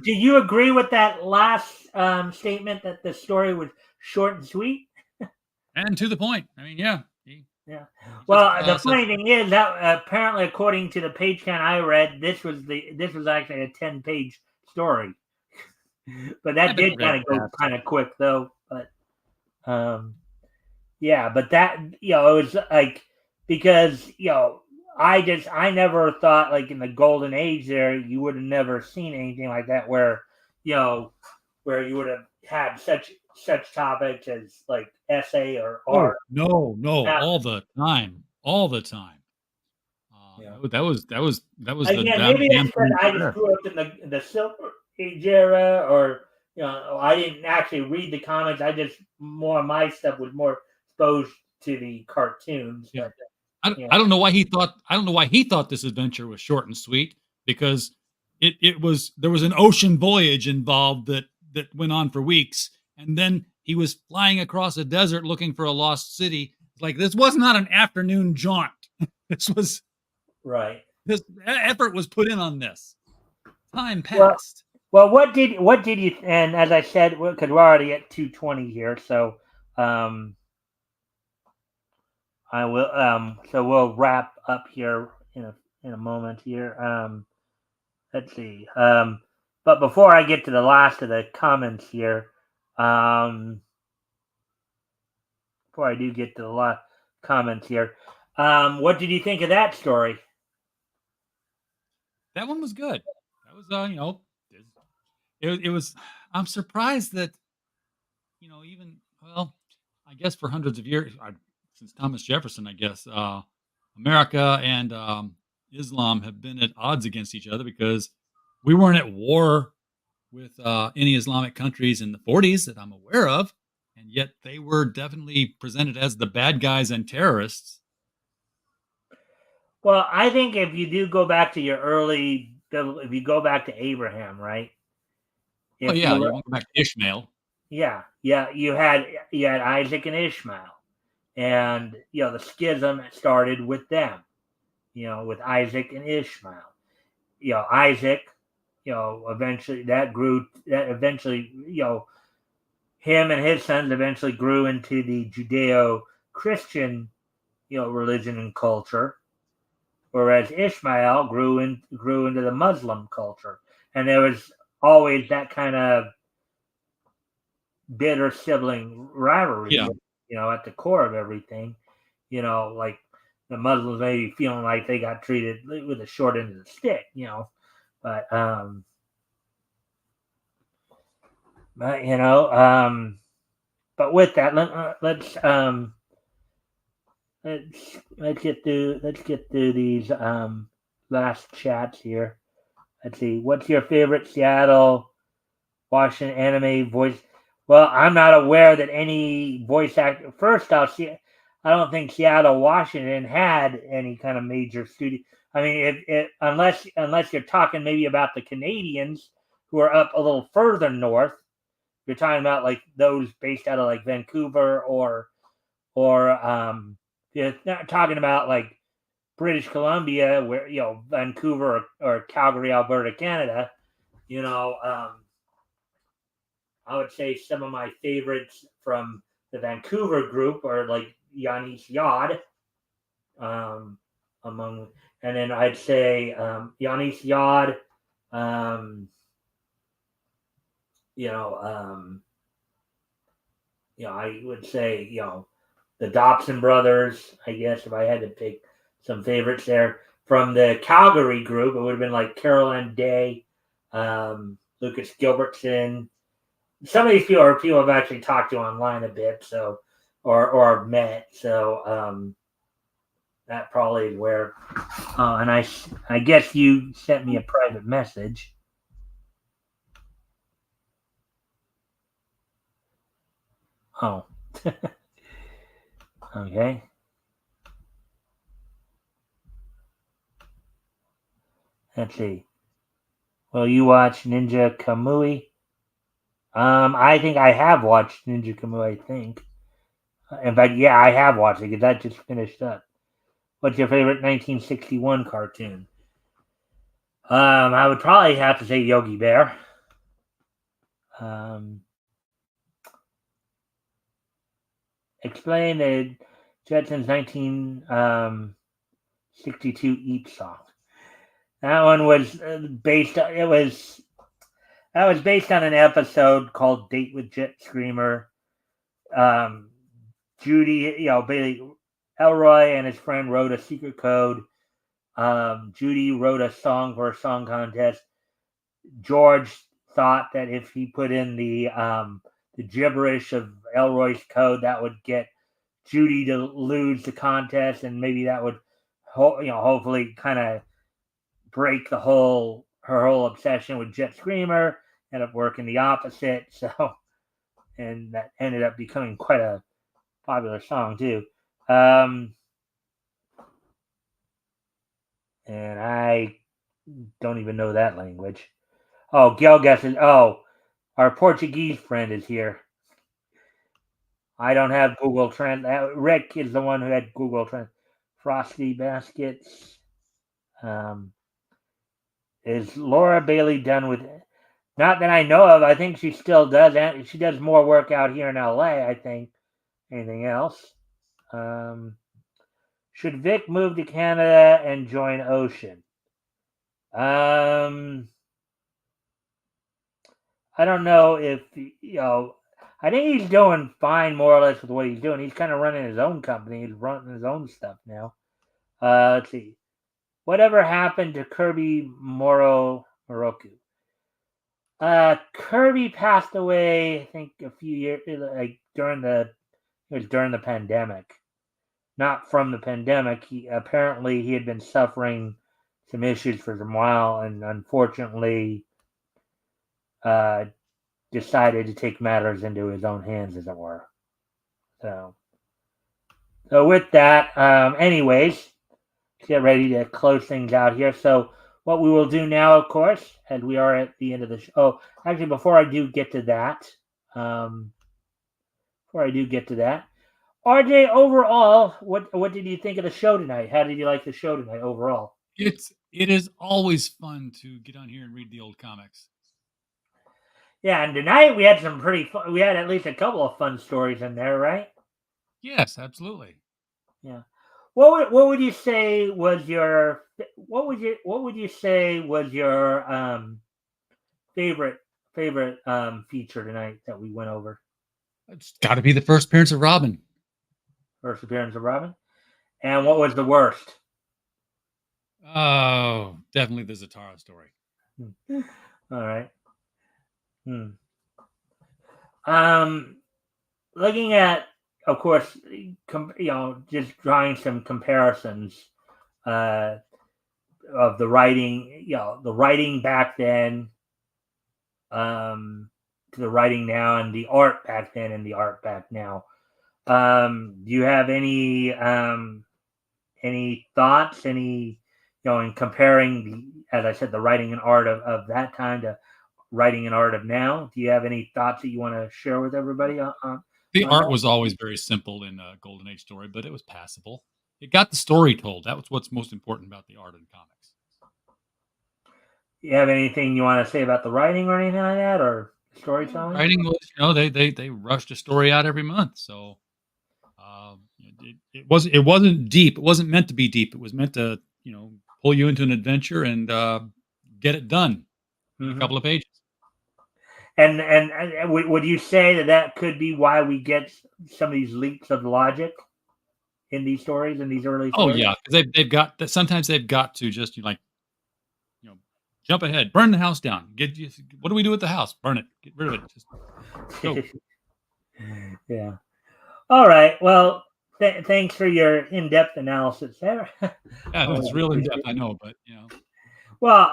you agree with that last statement that the story was short and sweet? And to the point. I mean, yeah. Yeah. Well, the funny thing is that apparently, according to the page count I read, this was actually a 10-page story. But that did kind of go kind of quick though. But yeah, but that it was like because I never thought like in the golden age there you would have never seen anything like that where where you would have had such topics as like essay or art. No, all the time. Yeah. That was Again, the maybe it's because I just grew up in the Silver Age era, or I didn't actually read the comics. I just more of my stuff was more exposed to the cartoons. Yeah. But, I don't know why he thought this adventure was short and sweet, because there was an ocean voyage involved that went on for weeks, and then he was flying across a desert looking for a lost city. Like, this was not an afternoon jaunt. This was right. This effort was put in on this. Time passed. Well, what did you? And as I said, because we're already at 2:20 here, so I will. So we'll wrap up here in a moment here. Let's see. But before I get to the last of the comments here, before I do get to the last comments here, what did you think of that story? That one was good. That was, it was. I'm surprised that, even I guess for hundreds of years, since Thomas Jefferson, I guess, America and Islam have been at odds against each other, because we weren't at war with any Islamic countries in the 40s that I'm aware of, and yet they were definitely presented as the bad guys and terrorists. Well, I think if you do go back to if you go back to Abraham, right? You want to go back to Ishmael. Yeah, you had Isaac and Ishmael, and the schism started with them, with Isaac and Ishmael. Isaac, eventually him and his sons eventually grew into the Judeo-Christian, religion and culture, whereas Ishmael grew into the Muslim culture, and there was always that kind of bitter sibling rivalry, at the core of everything. Like the Muslims maybe feeling like they got treated with the short end of the stick, but but with that, let's get through these last chats here. Let's see. What's your favorite Seattle, Washington anime voice? Well, I'm not aware that any voice actor. First, I don't think Seattle, Washington had any kind of major studio. I mean, unless you're talking maybe about the Canadians who are up a little further north, you're talking about like those based out of like Vancouver or you're not talking about like British Columbia, where Vancouver or Calgary, Alberta, Canada. I would say some of my favorites from the Vancouver group are like Yanis Yod, and then I'd say Yanis Yod, I would say the Dobson brothers. I guess if I had to pick some favorites there from the Calgary group, it would have been like Carolyn Day, Lucas Gilbertson. Some of these people are people I've actually talked to online a bit, so or met. So that probably is where. And I guess you sent me a private message. Oh. Okay. Let's see. Will you watch Ninja Kamui? I think I have watched Ninja Kamui, I think. In fact, yeah, I have watched it because that just finished up. What's your favorite 1961 cartoon? I would probably have to say Yogi Bear. Explain the Jetsons 1962 Eat song. That one was based. It was That was based on an episode called Date with Jet Screamer. Um, Judy, Bailey Elroy and his friend wrote a secret code. Judy wrote a song for a song contest. George thought that if he put in the gibberish of Elroy's code, that would get Judy to lose the contest, and maybe that would, hopefully, kind of break her whole obsession with Jet Screamer. Ended up working the opposite, and that ended up becoming quite a popular song too. And I don't even know that language. Oh, Gail guesses. Oh, our Portuguese friend is here. I don't have Google Translate. Rick is the one who had Google Translate. Frosty Baskets. Is Laura Bailey done with it? Not that I know of. I think she still does. She does more work out here in LA, I think. Anything else? Should Vic move to Canada and join Ocean? I don't know if I think he's doing fine more or less with what he's doing. He's kind of running his own company. He's running his own stuff now. Let's see. Whatever happened to Kirby Moroku? Kirby passed away, I think, a few years during the pandemic. Not from the pandemic. He had been suffering some issues for a while, and unfortunately, decided to take matters into his own hands, as it were. So with that, anyways, let's get ready to close things out here. So what we will do now, of course, and we are at the end of the show. Oh, actually, before I do get to that, RJ, overall, what did you think of the show tonight? How did you like the show tonight overall? It is always fun to get on here and read the old comics. Yeah, and tonight we had some pretty fun. We had at least a couple of fun stories in there, right? Yes, absolutely. Yeah. What would you say was your favorite feature tonight that we went over? It's got to be the first appearance of Robin. First appearance of Robin. And what was the worst? Oh, definitely the Zatara story. All right. Looking at, of course, just drawing some comparisons of the writing, the writing back then, to the writing now, and the art back then and the art back now. Do you have any thoughts? In comparing as I said, the writing and art of that time to writing and art of now? Do you have any thoughts that you want to share with everybody? The art was always very simple in a Golden Age story, but it was passable. It got the story told. That was what's most important about the art in comics. You have anything you want to say about the writing or anything like that, or storytelling? Writing was, they rushed a story out every month, so it wasn't deep. It wasn't meant to be deep. It was meant to pull you into an adventure and get it done in a couple of pages. And would you say that could be why we get some of these leaps of logic in these stories, in these early stories? Oh yeah, because they've got that. Sometimes they've got to just jump ahead, burn the house down. What do we do with the house? Burn it. Get rid of it. Just go. Yeah. All right. Well, thanks for your in-depth analysis there. Yeah, it's real in depth. I know, but Well,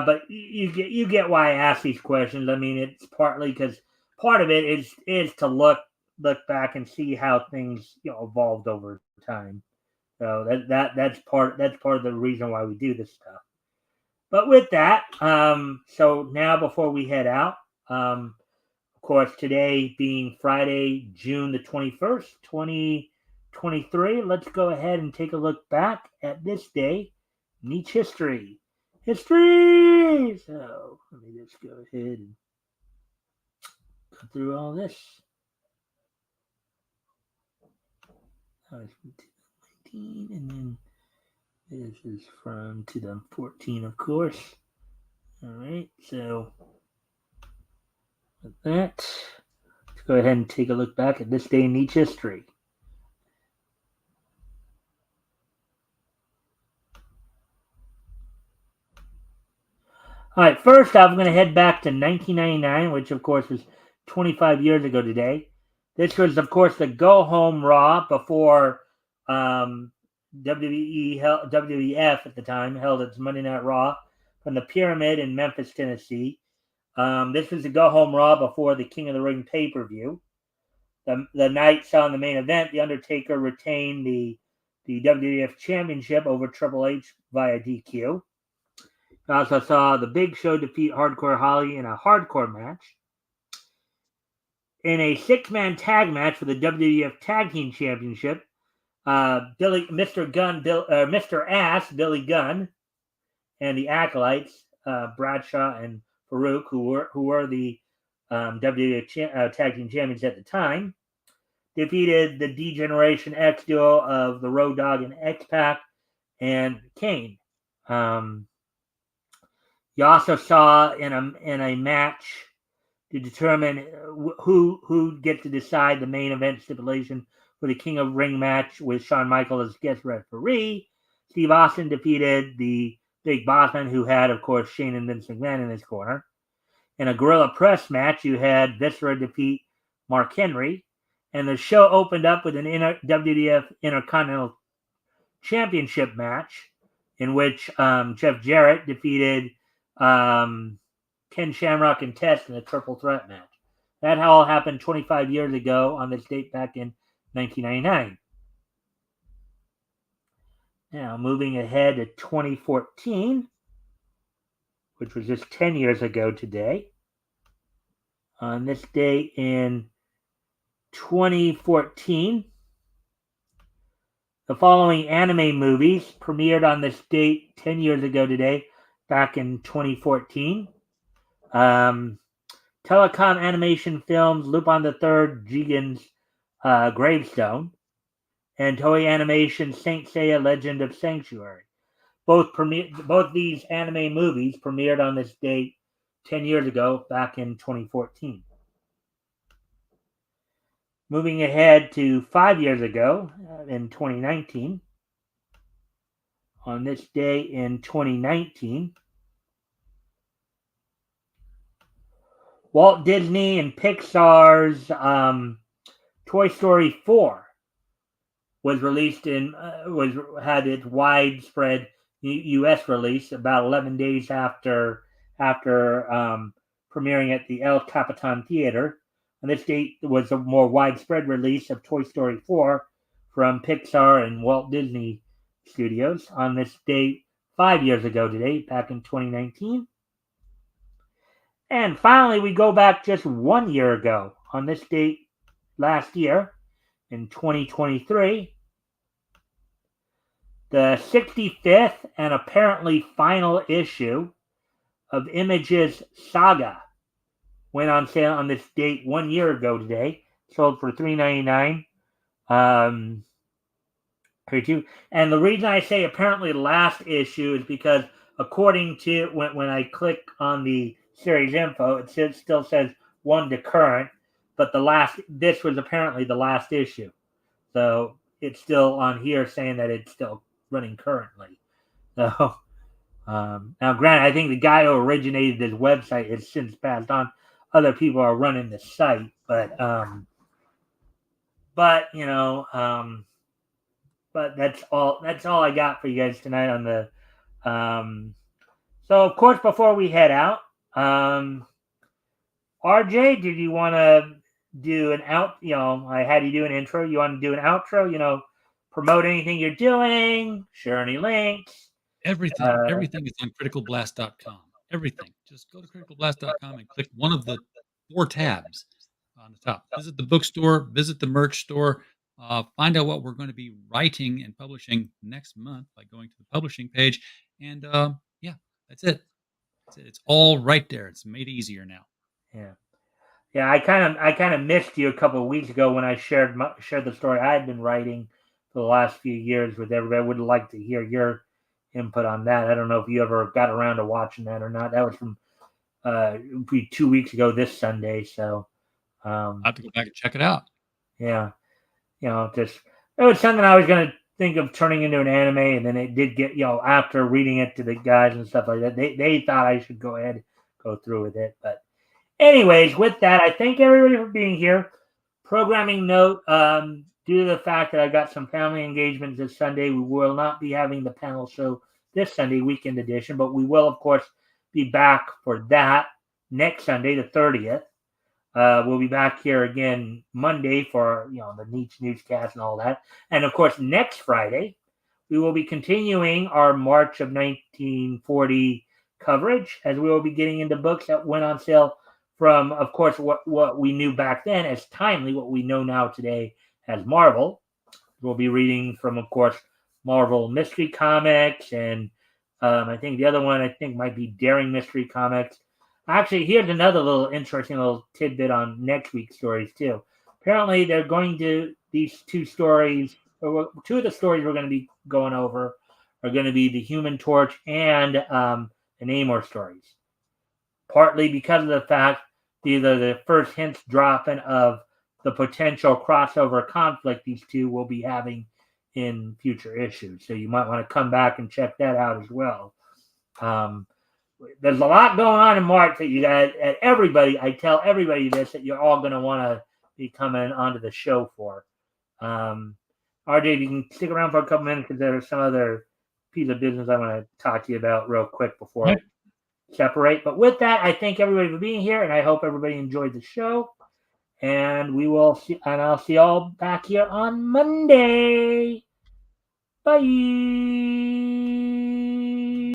but you get why I ask these questions. I mean, it's partly because part of it is to look back and see how things evolved over time. So that's part of the reason why we do this stuff. But with that, so now before we head out, of course, today being Friday, June the 21st, 2023, let's go ahead and take a look back at this day, Nietzsche history. History! So let me just go ahead and go through all this. And then this is from 2014, of course. All right, so With that, let's go ahead and take a look back at this day in Nietzsche's history. All right, first off, I'm going to head back to 1999, which of course was 25 years ago today. This was, of course, the Go Home Raw before WWF at the time held its Monday Night Raw from the Pyramid in Memphis, Tennessee. This was the Go Home Raw before the King of the Ring pay-per-view. The night saw in the main event, The Undertaker retained the WWF Championship over Triple H via DQ. We also saw the Big Show defeat Hardcore Holly in a hardcore match. In a six-man tag match for the WWF Tag Team Championship, Mr. Ass, Billy Gunn, and the Acolytes, Bradshaw and Farouk, who were the WWF Tag Team Champions at the time, defeated the D-Generation X duo of the Road Dogg and X-Pac and Kane. You also saw in a match to determine who gets to decide the main event stipulation for the King of Ring match with Shawn Michaels as guest referee. Steve Austin defeated the Big Bossman, who had, of course, Shane and Vince McMahon in his corner. In a Gorilla Press match, you had Viscera defeat Mark Henry. And the show opened up with an WWF Intercontinental Championship match in which Jeff Jarrett defeated Ken Shamrock and Test in a triple threat match. That all happened 25 years ago on this date back in 1999. Now, moving ahead to 2014, which was just 10 years ago today. On this date in 2014, the following anime movies premiered on this date 10 years ago today, back in 2014. Telecom Animation Films, Lupin the Third, Jigen's Gravestone, and Toei Animation Saint Seiya Legend of Sanctuary. Both these anime movies premiered on this date 10 years ago, back in 2014. Moving ahead to 5 years ago, in 2019. On this day in 2019, Walt Disney and Pixar's Toy Story 4 was released had its widespread U.S. release about 11 days after premiering at the El Capitan Theater. On this date was a more widespread release of Toy Story 4 from Pixar and Walt Disney Studios. On this date 5 years ago today, back in 2019. And finally, we go back just 1 year ago. On this date last year, in 2023, the 65th and apparently final issue of Image's Saga went on sale on this date 1 year ago today. Sold for $3.99. And the reason I say apparently last issue is because according to when I click on the series info, it still says 1 to current, but this was apparently the last issue. So it's still on here saying that it's still running currently. So now, granted, I think the guy who originated this website has since passed on. Other people are running the site, but that's all I got for you guys tonight on the. So of course, before we head out, RJ, did you want to do an out? I had you do an intro. You want to do an outro? Promote anything you're doing. Share any links. Everything is on criticalblast.com. Everything. Just go to criticalblast.com and click one of the 4 tabs on the top. Visit the bookstore. Visit the merch store. Find out what we're going to be writing and publishing next month by going to the publishing page. And that's it. It's all right there. It's made easier now. Yeah. I kind of missed you a couple of weeks ago when I shared the story I had been writing for the last few years with everybody. I would like to hear your input on that. I don't know if you ever got around to watching that or not. That was from it'll be 2 weeks ago this Sunday. So I'll have to go back and check it out. yeah, just it was something I was gonna think of turning into an anime, and then it did get after reading it to the guys and stuff like that, they thought I should go ahead go through with it. But anyways, with that, I thank everybody for being here. Programming note, due to the fact that I got some family engagements this Sunday, we will not be having the panel show this Sunday, weekend edition, but we will, of course, be back for that next Sunday, the 30th. We'll be back here again Monday for the Nietzsche newscast and all that. And of course, next Friday, we will be continuing our March of 1940 coverage, as we will be getting into books that went on sale from, of course, what we knew back then as Timely, what we know now today as Marvel. We'll be reading from, of course, Marvel Mystery Comics, and I think the other one might be Daring Mystery Comics. Actually, here's another little interesting little tidbit on next week's stories too. Apparently, they're going to these two stories, or two of the stories we're going to be going over are going to be the Human Torch and the Namor stories. Partly because of the fact these are the first hints dropping of the potential crossover conflict these two will be having in future issues. So you might want to come back and check that out as well. There's a lot going on in March that you guys, I tell everybody this, that you're all going to want to be coming onto the show for. RJ, if you can stick around for a couple minutes, because there's some other piece of business I want to talk to you about real quick before I separate. But with that, I thank everybody for being here, and I hope everybody enjoyed the show. And we will see, and I'll see y'all back here on Monday. Bye.